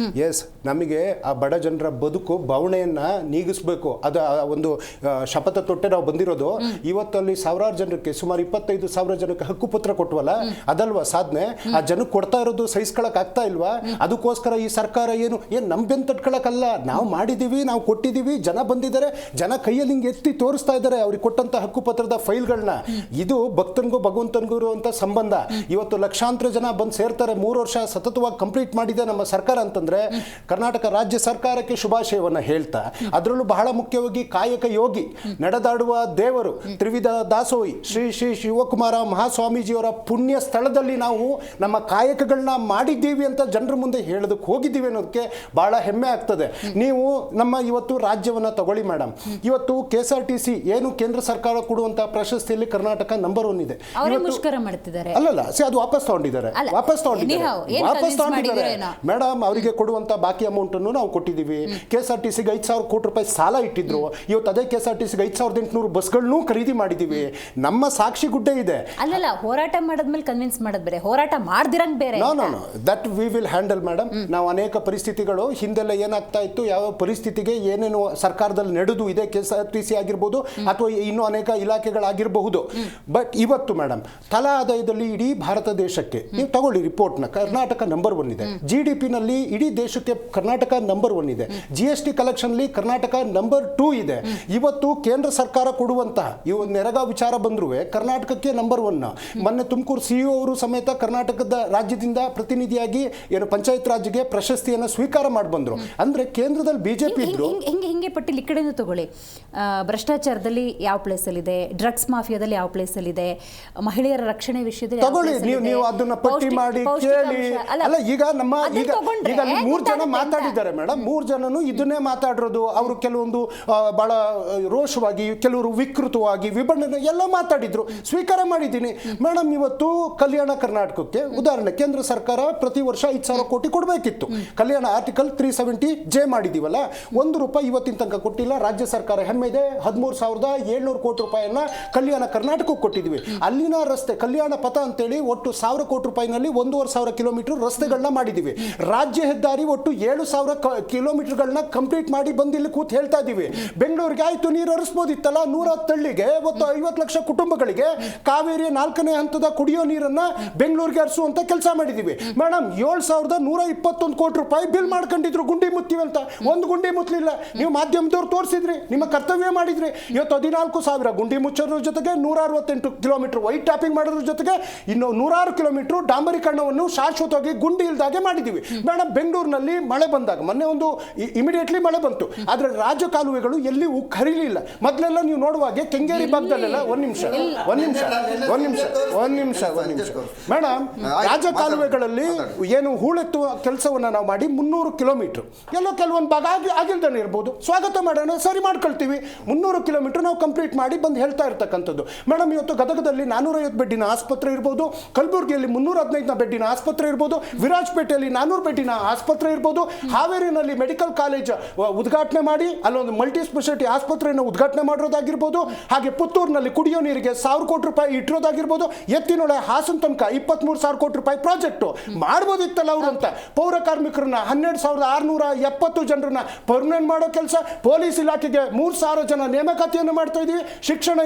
ಎಸ್, ನಮಗೆ ಆ ಬಡ ಜನರ ಬದುಕು ಬವಣೆಯನ್ನ ನೀಗಿಸ್ಬೇಕು, ಅದು ಒಂದು ಶಪಥ ತೊಟ್ಟೆ ನಾವು ಬಂದಿರೋದು. ಇವತ್ತಲ್ಲಿ ಸಾವಿರಾರು ಜನಕ್ಕೆ, ಸುಮಾರು 25,000 ಜನಕ್ಕೆ ಹಕ್ಕುಪತ್ರ ಕೊಟ್ಟವಲ್ಲ, ಅದಲ್ವಾ ಸಾಧನೆ? ಆ ಜನಕ್ಕೆ ಕೊಡ್ತಾ ಇರೋದು ಸಹಿಸ್ಕೊಳಕ್ ಆಗ್ತಾ ಇಲ್ವಾ? ಅದಕ್ಕೋಸ್ಕರ ಈ ಸರ್ಕಾರ ಏನು ನಂಬೆನ್ ತಟ್ಕೊಳಕ್ಕಲ್ಲ, ನಾವು ಮಾಡಿದ್ದೀವಿ, ನಾವು ಕೊಟ್ಟಿದ್ದೀವಿ, ಜನ ಬಂದಿದ್ದಾರೆ, ಜನ ಕೈಯಲ್ಲಿ ಹಿಂಗೆ ಎತ್ತಿ ತೋರಿಸ್ತಾ ಇದ್ದಾರೆ ಅವ್ರಿಗೆ ಕೊಟ್ಟಂತ ಹಕ್ಕುಪತ್ರದ ಫೈಲ್ಗಳನ್ನ. ಇದು ಭಕ್ತನಿಗೂ ಭಗವಂತನಿಗೂ ಇರುವಂತ ಸಂಬಂಧ. ಇವತ್ತು ಲಕ್ಷಾಂತರ ಜನ ಬಂದು ಸೇರ್ತಾರೆ, 3 ವರ್ಷ ಸತತವಾಗಿ ಕಂಪ್ಲೀಟ್ ಮಾಡಿದೆ ನಮ್ಮ ಸರ್ಕಾರ ಅಂತಂದ್ರೆ ಕರ್ನಾಟಕ ರಾಜ್ಯ ಸರ್ಕಾರಕ್ಕೆ ಶುಭಾಶಯವನ್ನ ಹೇಳ್ತಾ, ಅದರಲ್ಲೂ ಬಹಳ ಮುಖ್ಯವಾಗಿ ಕಾಯಕ ಯೋಗಿ, ನಡೆದಾಡುವ ದೇವರು, ತ್ರಿವಿಧ ದಾಸೋಹಿ ಶ್ರೀ ಶ್ರೀ ಶಿವಕುಮಾರ ಮಹಾಸ್ವಾಮೀಜಿಯವರ ಪುಣ್ಯ ಸ್ಥಳದಲ್ಲಿ ನಾವು ನಮ್ಮ ಕಾಯಕಗಳನ್ನ ಮಾಡಿದ್ದೀವಿ ಅಂತ ಜನರ ಮುಂದೆ ಹೇಳೋದಕ್ಕೆ ಹೋಗಿದ್ದೀವಿ ಅನ್ನೋದಕ್ಕೆ ಬಹಳ ಹೆಮ್ಮೆ ಆಗ್ತದೆ. ನೀವು ನಮ್ಮ ಇವತ್ತು ರಾಜ್ಯವನ್ನ ತಗೊಳ್ಳಿ ಮೇಡಮ್, ಇವತ್ತು KSRTC ಏನು ಕೇಂದ್ರ ಸರ್ಕಾರ ಕೊಡುವಂತ ಪ್ರಶಸ್ತಿಯಲ್ಲಿ ಕರ್ನಾಟಕ ನಂಬರ್ 1 ಇದೆ. ಅಲ್ಲಲ್ಲ, ಅದು ವಾಪಸ್ ತಗೊಂಡಿದ್ದಾರೆ ಮೇಡಮ್. ಅವರಿಗೆ ಕೊಡುವಂತ ಬಾಕಿ ಅಮೌಂಟ್ ಅನ್ನು ನಾವು ಕೊಟ್ಟಿದ್ದೀವಿ. KSRTCಗೆ 5,000 ಕೋಟಿ ರೂಪಾಯಿ ಸಾಲ ಇಟ್ಟಿದ್ರು. ಇವತ್ತು ಅದೇ KSRTCಗೆ 5,800 ಬಸ್ಗಳನ್ನು ಖರೀದಿ ಮಾಡಿದ್ದೀವಿ. ನಮ್ಮ ಸಾಕ್ಷಿ ಗುಡ್ಡೆ ಇದೆ. ಅಲ್ಲಲ್ಲ, ಹೋರಾಟ ಮಾಡಿದ್ಮೇಲೆ ಕನ್ವಿನ್ಸ್ ಮಾಡೋದು ಬೇರೆ, ಹೋರಾಟ ಮಾಡ್ದಿರಂಗ್ ಬೇರೆ. No that we will handle madam. ನಾವು ಅನೇಕ ಪರಿಸ್ಥಿತಿಗಳು ಹಿಂದೆಲ್ಲ ಏನಾಗ್ತಾ ಇತ್ತು, ಯಾವ ಪರಿಸ್ಥಿತಿಗೆ ಏನೇನು ಸರ್ಕಾರದಲ್ಲಿ ನಡೆದು ಇದೆ, KSRTC ಆಗಿರ್ಬೋದು ಅಥವಾ ಇನ್ನೂ ಅನೇಕ ಇಲಾಖೆಗಳಾಗಿರಬಹುದು. ಬಟ್ ಇವತ್ತು ಮೇಡಮ್ ತಲಾ ಆದಾಯದಲ್ಲಿ ಇಡೀ ಭಾರತ ದೇಶಕ್ಕೆ ನೀವು ತಗೊಳ್ಳಿ ರಿಪೋರ್ಟ್ನ, ಕರ್ನಾಟಕ ನಂಬರ್ 1 ಇದೆ. GDP ನಲ್ಲಿ ಇಡೀ ದೇಶಕ್ಕೆ ಕರ್ನಾಟಕ ನಂಬರ್ 1 ಇದೆ. GST ಕಲೆಕ್ಷನ್ಲಿ ಕರ್ನಾಟಕ ನಂಬರ್ 2 ಇದೆ. ಇವತ್ತು ಕೇಂದ್ರ ಸರ್ಕಾರ ಕೊಡುವಂತಹ ಇವು ನೆರಗ ವಿಚಾರ ಬಂದ್ರು ಕರ್ನಾಟಕಕ್ಕೆ ನಂಬರ್ 1. ಮೊನ್ನೆ ತುಮಕೂರು CEO ಅವರು ಸಮೇತ ಕರ್ನಾಟಕದ ರಾಜ್ಯದಿಂದ ಪ್ರತಿನಿಧಿಯಾಗಿ ಏನು ಪಂಚಾಯತ್ ರಾಜ್ಗೆ ಪ್ರಶಸ್ತಿಯನ್ನು ಸ್ವೀಕಾರ ಮಾಡಿ ಬಂದರು. ಅಂದರೆ ಕೇಂದ್ರದಲ್ಲಿ ಬಿಜೆಪಿ ಇದ್ರು. ಹಿಂಗೆ ಪಟ್ಟಿಲಿ ಈ ಕಡೆನೂ ತಗೊಳ್ಳಿ. ಭ್ರಷ್ಟಾಚಾರದಲ್ಲಿ ಯಾವ ಪ್ಲೇಸಲ್ಲಿದೆ, ಡ್ರಗ್ಸ್ ಮಾಫಿಯಾದಲ್ಲಿ ಯಾವ ಪ್ಲೇಸಲ್ಲಿದೆ, ಮಹಿಳೆಯರ ರಕ್ಷಣೆ ವಿಷಯದಲ್ಲಿ ತಗೊಳ್ಳಿ, ನೀವು ಅದನ್ನ ಪಟ್ಟಿ ಮಾಡಿ ಕೇಳಿ. ಅಲ್ಲ, ಈಗ ಈಗ 3 ಜನ ಮಾತಾಡಿದ್ದಾರೆ ಮೇಡಮ್, 3 ಜನನು ಇದನ್ನೇ ಮಾತಾಡಿರೋದು. ಅವರು ಕೆಲವೊಂದು ಬಹಳ ರೋಷವಾಗಿ, ಕೆಲವರು ವಿಕೃತವಾಗಿ, ವಿಭಜನೆ ಎಲ್ಲ ಮಾತಾಡಿದ್ರು, ಸ್ವೀಕಾರ ಮಾಡಿದ್ದೀನಿ ಮೇಡಮ್. ಇವತ್ತು ಕಲ್ಯಾಣ ಕರ್ನಾಟಕಕ್ಕೆ ಉದಾಹರಣೆ, ಕೇಂದ್ರ ಸರ್ಕಾರ ಪ್ರತಿ ವರ್ಷ 5,000 ಕೋಟಿ ಕೊಡಬೇಕಿತ್ತು. ಕಲ್ಯಾಣ ಆರ್ಟಿಕಲ್ 370J ಮಾಡಿದೀವಲ್ಲ, ₹1 ಇವತ್ತಿನ ತನಕ ಕೊಟ್ಟಿಲ್ಲ. ರಾಜ್ಯ ಸರ್ಕಾರ ಹೆಮ್ಮೆ ಇದೆ, 13,700 ಕೋಟಿ ರೂಪಾಯಿಯನ್ನ ಕಲ್ಯಾಣ ಕರ್ನಾಟಕಕ್ಕೆ ಕೊಟ್ಟಿದ್ವಿ. ಅಲ್ಲಿನ ರಸ್ತೆ ಕಲ್ಯಾಣ ಪಥ ಅಂತೇಳಿ ಒಟ್ಟು 1,000 ಕೋಟಿ ರೂಪಾಯಿನಲ್ಲಿ 1,500 ಕಿಲೋಮೀಟರ್ ರಸ್ತೆಗಳನ್ನ ಮಾಡಿದೀವಿ. ರಾಜ್ಯ ಹೆದ್ದಾರಿ ಒಟ್ಟು 7,000 ಕಿಲೋಮೀಟರ್ಗಳನ್ನ ಕಂಪ್ಲೀಟ್ ಮಾಡಿ ಬಂದಿಲ್ಲಿ ಕೂತ್ ಹೇಳ್ತಾ ಇದೀವಿ. ಬೆಂಗಳೂರಿಗೆ ಆಯ್ತು ನೀರು ಹರಿಸ್ಬೋದಿತ್ತಲ್ಲ, 110 ಹಳ್ಳಿಗೆ 50 ಲಕ್ಷ ಕುಟುಂಬಗಳಿಗೆ ಕಾವೇರಿಯ 4ನೇ ಹಂತದ ಕುಡಿಯೋ ನೀರನ್ನ ಬೆಂಗಳೂರಿಗೆ ಹರಿಸುವಂತ ಕೆಲಸ ಮಾಡಿದೀವಿ ಮೇಡಮ್. 7,121 ಕೋಟಿ ರೂಪಾಯಿ ಬಿಲ್ ಮಾಡ್ಕೊಂಡಿದ್ರು ಗುಂಡಿ ಮುತ್ತೀವಿ ಅಂತ. ಒಂದು ಗುಂಡಿ ಮುತ್ತಲಿಲ್ಲ. ನೀವು ಮಾಧ್ಯಮದವ್ರು ತೋರಿಸಿದ್ರಿ, ನಿಮ್ಮ ಕರ್ತವ್ಯ ಮಾಡಿದ್ರಿ. ಇವತ್ತು 14,000 ಗುಂಡಿ ಮುಚ್ಚೋದ್ರ ಜೊತೆಗೆ 168 ಕಿಲೋಮೀಟರ್ ವೈಟ್ ಟ್ಯಾಪಿಂಗ್ ಮಾಡೋದ್ರ ಜೊತೆಗೆ ಇನ್ನು 106 ಕಿಲೋಮೀಟರ್ ಡಾಂಬರೀಕರಣವನ್ನು ಶಾಶ್ವತವಾಗಿ ಗುಂಡಿ ಇಲ್ದಾಗೆ ಮಾಡಿದೀವಿ ಮೇಡಮ್. ಬೆಂಗಳೂರಿನಲ್ಲಿ ಮಳೆ ಬಂದಾಗ ಮೊನ್ನೆ ಒಂದು ಇಮಿಡಿಯೇಟ್ಲಿ ಮಳೆ ಬಂತು, ಆದ್ರೆ ರಾಜ ಕಾಲುವೆಗಳು ಎಲ್ಲಿ ಹರಿಲಿಲ್ಲ. ಮೊದಲೆಲ್ಲ ನೀವು ನೋಡುವಾಗೆ ಕೆಂಗೇರಿ ಭಾಗದಲ್ಲೆಲ್ಲ ಒಂದ್ ನಿಮಿಷ ಮೇಡಮ್, ರಾಜ ಕಾಲುವೆಗಳಲ್ಲಿ ಏನು ಹೂಳೆತ್ತುವ ಕೆಲಸವನ್ನ ನಾವು ಮಾಡಿ 300 ಕಿಲೋಮೀಟರ್, ಎಲ್ಲೋ ಕೆಲವೊಂದು ಭಾಗ ಆಗಿಲ್ದಾನೆ ಇರ್ಬೋದು, ಸ್ವಾಗತ ಮಾಡೋಣ, ಸರಿ ಮಾಡ್ಕೊಳ್ತೀವಿ. 300 ಕಿಲೋಮೀಟರ್ ನಾವು ಕಂಪ್ಲೀಟ್ ಮಾಡಿ ಬಂದು ಹೇಳ್ತಾ ಇರ್ತಕ್ಕಂಥದ್ದು ಮೇಡಮ್. ಇವತ್ತು ಗದಗದಲ್ಲಿ 450 ಬೆಡ್ಡಿನ ಆಸ್ಪತ್ರೆ ಇರ್ಬೋದು, ಕಲಬುರಗಿಯಲ್ಲಿ 315 ಬೆಡ್ಡಿನ ಆಸ್ಪತ್ರೆ ಇರ್ಬೋದು, ವಿರಾಜಪೇಟೆಯಲ್ಲಿ 400 ಬೆಡ್ಡಿನ ಆಸ್ಪತ್ರೆ ಇರ್ಬೋದು, ಹಾವೇರಿನಲ್ಲಿ ಮೆಡಿಕಲ್ ಕಾಲೇಜ್ ಉದ್ಘಾಟನೆ ಮಾಡಿ ಅಲ್ಲೊಂದು ಮಲ್ಟಿ ಸ್ಪೆಷಾಲಿಟಿ ಆಸ್ಪತ್ರೆಯನ್ನು ಉದ್ಘಾಟನೆ ಮಾಡಿರೋದಾಗಿರ್ಬೋದು. ಹಾಗೆ ಪುತ್ತೂರಿನಲ್ಲಿ ಕುಡಿಯೋ ನೀರಿಗೆ 1,000 ಕೋಟಿ ರೂಪಾಯಿ ಇಟ್ಟಿರೋದಾಗಿರ್ಬೋದು. ಎತ್ತಿನೊಳೆ ಹಾಸನ ತನಕ 23,000 ಕೋಟಿ ರೂಪಾಯಿ ಪ್ರಾಜೆಕ್ಟ್ ಮಾಡ್ಬೋದಿತ್ತಲ್ಲ ಅವರು ಅಂತ. ಪೌರ ಕಾರ್ಮಿಕರನ್ನ 12,670 ಜನರನ್ನ ಪರ್ಮನೆಂಟ್ ಮಾಡೋ ಕೆಲಸ. ಪೊಲೀಸ್ ಇಲಾಖೆಗೆ 3,000 ಜನ ನೇಮಕಾತಿಯನ್ನು ಮಾಡ್ತಾ ಇದೀವಿ. ಶಿಕ್ಷಣ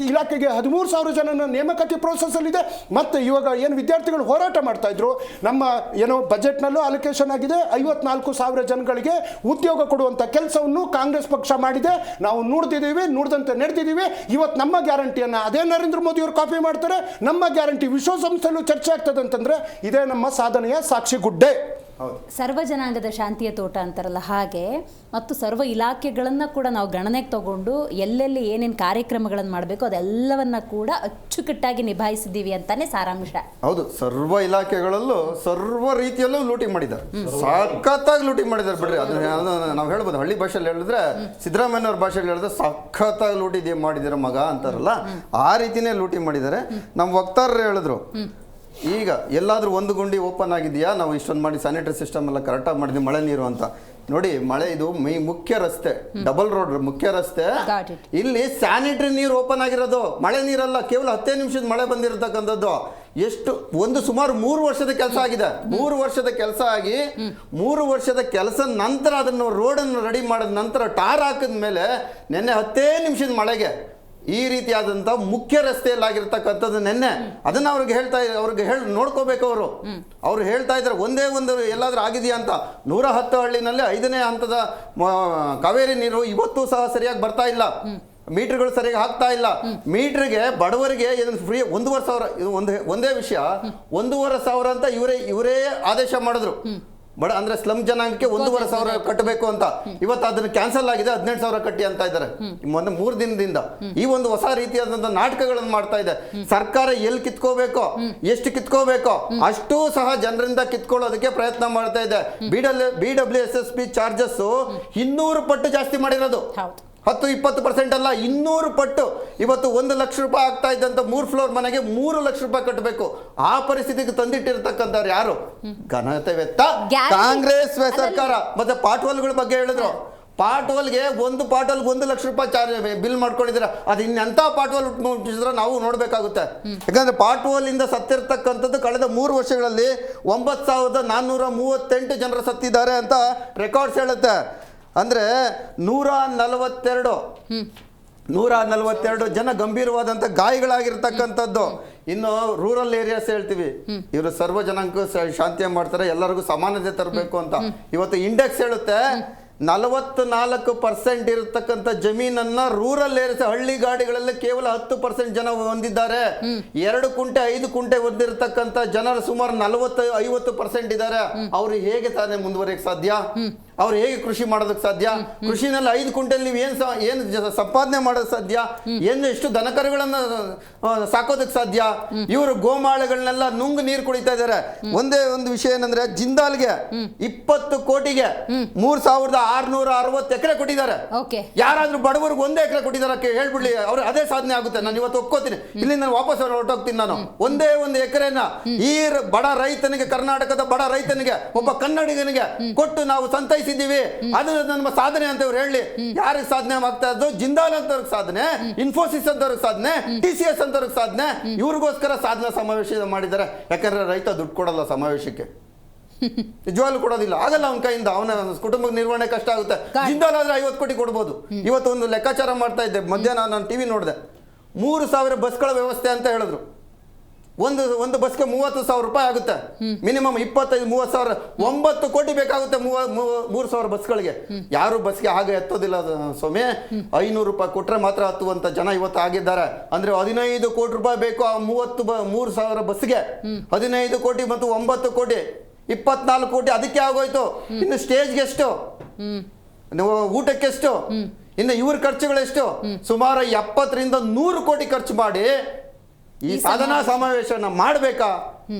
ಇಲಾಖೆಗೆ 13,000 ಜನನ ನೇಮಕಾತಿ ಪ್ರೋಸೆಸ್ ಅಲ್ಲಿ ಇದೆ. ಮತ್ತೆ ಇವಾಗ ಏನು ವಿದ್ಯಾರ್ಥಿಗಳು ಹೋರಾಟ ಮಾಡ್ತಾ ಇದ್ರು, ನಮ್ಮ ಏನೋ ಬಜೆಟ್ ನಲ್ಲೂ ಅಲೋಕೇಶನ್ ಆಗಿದೆ 54,000 ಜನಗಳಿಗೆ ಉದ್ಯೋಗ ಕೊಡುವಂತ ಕೆಲಸವನ್ನು ಕಾಂಗ್ರೆಸ್ ಪಕ್ಷ ಮಾಡಿದೆ. ನಾವು ನೋಡ್ತಿದ್ದೀವಿ, ನುಡಿದಂತೆ ನಡೆದಿದ್ದೀವಿ. ಇವತ್ತು ನಮ್ಮ ಗ್ಯಾರಂಟಿಯನ್ನ ಅದೇ ನರೇಂದ್ರ ಮೋದಿ ಅವರು ಕಾಪಿ ಮಾಡ್ತಾರೆ. ನಮ್ಮ ಗ್ಯಾರಂಟಿ ವಿಶ್ವಸಂಸ್ಥೆಯಲ್ಲೂ ಚರ್ಚೆ ಆಗ್ತದೆ ಅಂತಂದ್ರೆ ಇದೇ ನಮ್ಮ ಸಾಧನೆಯ ಸಾಕ್ಷಿ ಗುಡ್ಡೆ. ಸರ್ವ ಜನಾಂಗದ ಶಾಂತಿಯ ತೋಟ ಅಂತಾರಲ್ಲ ಹಾಗೆ, ಮತ್ತು ಸರ್ವ ಇಲಾಖೆಗಳನ್ನು ಕೂಡ ನಾವು ಗಣನೆಗೆ ತಗೊಂಡು ಎಲ್ಲೆಲ್ಲಿ ಏನೇನು ಕಾರ್ಯಕ್ರಮಗಳನ್ನು ಮಾಡಬೇಕು ಅದೆಲ್ಲವನ್ನ ಕೂಡ ಅಚ್ಚುಕಟ್ಟಾಗಿ ನಿಭಾಯಿಸಿದ್ದೀವಿ ಅಂತಾನೆ ಸಾರಾಂಶ. ಹೌದು, ಸರ್ವ ಇಲಾಖೆಗಳಲ್ಲೂ ಸರ್ವ ರೀತಿಯಲ್ಲೂ ಲೂಟಿ ಮಾಡಿದ್ದಾರೆ, ಸಖತ್ತಾಗಿ ಲೂಟಿ ಮಾಡಿದ್ದಾರೆ ಬಿಡ್ರಿ. ಅದನ್ನ ನಾವು ಹೇಳ್ಬೋದು, ಹಳ್ಳಿ ಭಾಷೆಯಲ್ಲಿ ಹೇಳಿದ್ರೆ, ಸಿದ್ದರಾಮಯ್ಯವ್ರ ಭಾಷೆಯಲ್ಲಿ ಹೇಳಿದ್ರೆ ಸಖತ್ತಾಗಿ ಲೂಟಿ ಮಾಡಿದಿರ ಮಗ ಅಂತಾರಲ್ಲ, ಆ ರೀತಿನೇ ಲೂಟಿ ಮಾಡಿದ್ದಾರೆ. ನಮ್ಮ ವಕ್ತಾರರು ಹೇಳಿದ್ರು, ಈಗ ಎಲ್ಲಾದ್ರೂ ಒಂದು ಗುಂಡಿ ಓಪನ್ ಆಗಿದೆಯಾ, ನಾವು ಇಷ್ಟೊಂದು ಮಾಡಿ ಸ್ಯಾನಿಟರಿ ಸಿಸ್ಟಮ್ ಎಲ್ಲ ಕರೆಕ್ಟಾಗಿ ಮಾಡಿದ್ವಿ ಮಳೆ ನೀರು ಅಂತ. ನೋಡಿ, ಮಳೆ ಇದು ಮುಖ್ಯ ರಸ್ತೆ, ಡಬಲ್ ರೋಡ್ ಮುಖ್ಯ ರಸ್ತೆ, ಇಲ್ಲಿ ಸ್ಯಾನಿಟರಿ ನೀರು ಓಪನ್ ಆಗಿರೋದು, ಮಳೆ ನೀರಲ್ಲ. ಕೇವಲ 10 ನಿಮಿಷದ ಮಳೆ ಬಂದಿರತಕ್ಕಂಥದ್ದು. ಎಷ್ಟು ಸುಮಾರು 3 ವರ್ಷದ ಕೆಲಸ ಆಗಿದೆ. 3 ವರ್ಷದ ಕೆಲಸ ಆಗಿ 3 ವರ್ಷದ ಕೆಲಸ ನಂತರ ಅದನ್ನು ರೋಡನ್ನು ರೆಡಿ ಮಾಡಿದ ನಂತರ ಟಾರ್ ಹಾಕಿದ ಮೇಲೆ ನೆನ್ನೆ 10 ನಿಮಿಷದ ಮಳೆಗೆ ಈ ರೀತಿಯಾದಂಥ ಮುಖ್ಯ ರಸ್ತೆಯಲ್ಲಾಗಿರ್ತಕ್ಕಂಥದ್ದು ನೆನ್ನೆ. ಅದನ್ನ ಅವ್ರಿಗೆ ನೋಡ್ಕೋಬೇಕು. ಅವರು ಹೇಳ್ತಾ ಇದ್ದಾರೆ ಒಂದೇ ಒಂದು ಎಲ್ಲಾದ್ರೂ ಆಗಿದೆಯಾ ಅಂತ. 110 ಹಳ್ಳಿನಲ್ಲಿ 5ನೇ ಹಂತದ ಕಾವೇರಿ ನೀರು ಇವತ್ತೂ ಸಹ ಸರಿಯಾಗಿ ಬರ್ತಾ ಇಲ್ಲ. ಮೀಟರ್ಗಳು ಸರಿಯಾಗಿ ಹಾಕ್ತಾ ಇಲ್ಲ. ಮೀಟರ್ಗೆ ಬಡವರಿಗೆ ಫ್ರೀ 1,500. ಇದು ಒಂದೇ ವಿಷಯ, 1,500 ಅಂತ ಇವರೇ ಆದೇಶ ಮಾಡಿದ್ರು. ಅಂದ್ರೆ ಸ್ಲಮ್ ಜನಾಂಗಕ್ಕೆ 1,500 ಕಟ್ಟಬೇಕು ಅಂತ. ಇವತ್ತು ಅದನ್ನ ಕ್ಯಾನ್ಸಲ್ ಆಗಿದೆ, 18,000 ಕಟ್ಟಿ ಅಂತ ಇದ್ದಾರೆ ಮೊನ್ನೆ 3 ದಿನದಿಂದ. ಈ ಒಂದು ಹೊಸ ರೀತಿಯಾದಂತಹ ನಾಟಕಗಳನ್ನು ಮಾಡ್ತಾ ಇದೆ ಸರ್ಕಾರ. ಎಲ್ಲಿ ಕಿತ್ಕೋಬೇಕೋ, ಎಷ್ಟು ಕಿತ್ಕೋಬೇಕೋ ಅಷ್ಟು ಸಹ ಜನರಿಂದ ಕಿತ್ಕೊಳ್ಳೋದಕ್ಕೆ ಪ್ರಯತ್ನ ಮಾಡ್ತಾ ಇದೆ. BWSSP ಚಾರ್ಜಸ್ 200 ಪಟ್ಟು ಜಾಸ್ತಿ ಮಾಡಿರೋದು. 10-20% ಅಲ್ಲ, 200 ಪಟ್ಟು. ಇವತ್ತು 1 ಲಕ್ಷ ರೂಪಾಯಿ ಆಗ್ತಾ ಇದ್ದಂತ 3 ಫ್ಲೋರ್ ಮನೆಗೆ 3 ಲಕ್ಷ ರೂಪಾಯಿ ಕಟ್ಟಬೇಕು. ಆ ಪರಿಸ್ಥಿತಿಗೆ ತಂದಿಟ್ಟಿರ್ತಕ್ಕಂಥವ್ರು ಯಾರು? ಘನತೆವೆತ್ತ ಕಾಂಗ್ರೆಸ್ ಸರ್ಕಾರ. ಮತ್ತೆ ಪಾಟ್ವಾಲ್ಗಳ ಬಗ್ಗೆ ಹೇಳಿದ್ರು. ಪಾಟ್ವಾಲ್ಗೆ ಒಂದು ಪಾಟ್ವಾಲ್ಗೆ 1 ಲಕ್ಷ ರೂಪಾಯಿ ಬಿಲ್ ಮಾಡ್ಕೊಂಡಿದ್ದೀರಾ. ಅದು ಇನ್ನೆಂಥ ಪಾಟ್ವಾಲ್ ಮುಟ್ಟಿಸಿದ್ರೆ ನಾವು ನೋಡಬೇಕಾಗುತ್ತೆ. ಯಾಕಂದ್ರೆ ಪಾಟ್ವಾಲ್ ಇಂದ ಸತ್ತಿರ್ತಕ್ಕಂಥದ್ದು ಕಳೆದ 3 ವರ್ಷಗಳಲ್ಲಿ 9,438 ಜನರು ಸತ್ತಿದ್ದಾರೆ ಅಂತ ರೆಕಾರ್ಡ್ಸ್ ಹೇಳುತ್ತೆ. ಅಂದರೆ 142 ಜನ ಗಂಭೀರವಾದಂಥ ಗಾಯಗಳಾಗಿರ್ತಕ್ಕಂಥದ್ದು. ಇನ್ನು ರೂರಲ್ ಏರಿಯಾಸ್ ಹೇಳ್ತೀವಿ, ಇವರು ಸರ್ವ ಜನಾಂಗ ಶಾಂತಿಯ ಮಾಡ್ತಾರೆ, ಎಲ್ಲರಿಗೂ ಸಮಾನತೆ ತರಬೇಕು ಅಂತ. ಇವತ್ತು ಇಂಡೆಕ್ಸ್ ಹೇಳುತ್ತೆ 44% ಇರತಕ್ಕಂಥ ಜಮೀನನ್ನ ರೂರಲ್ ಏರಿಸಿ ಹಳ್ಳಿ ಗಾಡಿಗಳಲ್ಲಿ ಕೇವಲ 10% ಜನ ಹೊಂದಿದ್ದಾರೆ. 2 ಕುಂಟೆ 5 ಕುಂಟೆ ಹೊಂದಿರತಕ್ಕಂಥ ಜನರು ಸುಮಾರು 40-50% ಇದ್ದಾರೆ. ಅವ್ರು ಹೇಗೆ ತಾನೇ ಮುಂದುವರಿಯಕ್ಕೆ ಸಾಧ್ಯ? ಅವ್ರು ಹೇಗೆ ಕೃಷಿ ಮಾಡೋದಕ್ಕೆ ಸಾಧ್ಯ? ಕೃಷಿನಲ್ಲಿ 5 ಕುಂಟೆಲ್ ನೀವು ಏನು ಸಂಪಾದನೆ ಮಾಡೋದಕ್ಕೆ ಸಾಧ್ಯ? ಎಷ್ಟು ದನಕರುಗಳನ್ನ ಸಾಕೋದಕ್ಕೆ ಸಾಧ್ಯ? ಇವರು ಗೋಮಾಳೆಗಳನ್ನೆಲ್ಲ ನುಂಗು ನೀರು ಕುಡಿತಾ ಇದ್ದಾರೆ. ಒಂದೇ ಒಂದು ವಿಷಯ ಏನಂದ್ರೆ, ಜಿಂದಾಲ್ಗೆ 20 ಕೋಟಿಗೆ 3660 ಎಕರೆ ಕೊಟ್ಟಿದ್ದಾರೆ. ಯಾರಾದ್ರೂ ಬಡವರಿಗೆ 1 ಎಕರೆ ಕೊಟ್ಟಿದ್ದಾರೆ ಹೇಳ್ಬಿಡ್ಲಿ, ಅವ್ರು ಅದೇ ಸಾಧನೆ ಆಗುತ್ತೆ. ನಾನು ಇವತ್ತು ಒಪ್ಕೋತೀನಿ, ಇಲ್ಲಿ ನಾನು ವಾಪಸ್ ಹೊರಟೋಗ್ತೀನಿ. ನಾನು ಒಂದೇ 1 ಎಕರೆನ ಈ ಬಡ ರೈತನಿಗೆ, ಕರ್ನಾಟಕದ ಬಡ ರೈತನಿಗೆ, ಒಬ್ಬ ಕನ್ನಡಿಗನಿಗೆ ಕೊಟ್ಟು ನಾವು ಸಂತೈಸಿದ್ದೀವಿ. ಅದು ನಮ್ಮ ಸಾಧನೆ ಅಂತ ಇವ್ರು ಹೇಳಿ. ಯಾರಿಗೆ ಸಾಧನೆ ಆಗ್ತಾ ಇದ್ದು? ಜಿಂದಾಲ್ ಅಂತವ್ರಿಗೆ ಸಾಧನೆ, ಇನ್ಫೋಸಿಸ್ ಅಂತವ್ರಿಗೆ ಸಾಧನೆ, TCS ಅಂತವ್ರಿಗೆ ಸಾಧನೆ. ಇವ್ರಿಗೋಸ್ಕರ ಸಾಧನಾ ಸಮಾವೇಶ ಮಾಡಿದ್ದಾರೆ. ಯಾಕಂದ್ರೆ ರೈತ ದುಡ್ಡು ಕೊಡಲ್ಲ ಸಮಾವೇಶಕ್ಕೆ, ನಿಜವಾಗ್ಲೂ ಕೊಡೋದಿಲ್ಲ, ಆಗಲ್ಲ ಅವನ ಕೈಯಿಂದ. ಅವನ ಕುಟುಂಬಕ್ಕೆ ನಿರ್ವಹಣೆ ಕಷ್ಟ ಆಗುತ್ತೆ. ಜಿಂದಾಲ್ ಆದ್ರೆ 50 ಕೋಟಿ ಕೊಡ್ಬೋದು. ಇವತ್ತು ಒಂದು ಲೆಕ್ಕಾಚಾರ ಮಾಡ್ತಾ ಇದ್ದೆ, ಮಧ್ಯಾಹ್ನ ನಾನು ಟಿವಿ ನೋಡಿದೆ. 3000 ಬಸ್ಗಳ ವ್ಯವಸ್ಥೆ ಅಂತ ಹೇಳಿದ್ರು. ಒಂದು ಬಸ್ಗೆ 30,000 ರೂಪಾಯಿ ಆಗುತ್ತೆ. ಮಿನಿಮಮ್ 25-30 ಸಾವಿರ, 9 ಕೋಟಿ ಬೇಕಾಗುತ್ತೆ 3,000 ಬಸ್ಗಳಿಗೆ. ಯಾರು ಬಸ್ಗೆ ಹಾಗೆ ಎತ್ತೋದಿಲ್ಲ ಸ್ವಾಮಿ. 500 ರೂಪಾಯಿ ಕೊಟ್ರೆ ಮಾತ್ರ ಹತ್ತುವಂತ ಜನ ಇವತ್ತು ಆಗಿದ್ದಾರೆ. ಅಂದ್ರೆ 15 ಕೋಟಿ ರೂಪಾಯಿ ಬೇಕು ಆ 3,000 ಬಸ್ಗೆ. 15 ಕೋಟಿ ಮತ್ತು 9 ಕೋಟಿ 24 ಕೋಟಿ ಅದಕ್ಕೆ ಆಗೋಯ್ತು. ಇನ್ನು ಸ್ಟೇಜ್ಗೆ ಎಷ್ಟು, ಊಟಕ್ಕೆ ಎಷ್ಟು, ಇನ್ನು ಇವ್ರ ಖರ್ಚುಗಳೆಷ್ಟು? ಸುಮಾರು 70-100 ಕೋಟಿ ಖರ್ಚು ಮಾಡಿ ಈ ಸಾಧನಾ ಸಮಾವೇಶನ ಮಾಡಬೇಕಾ?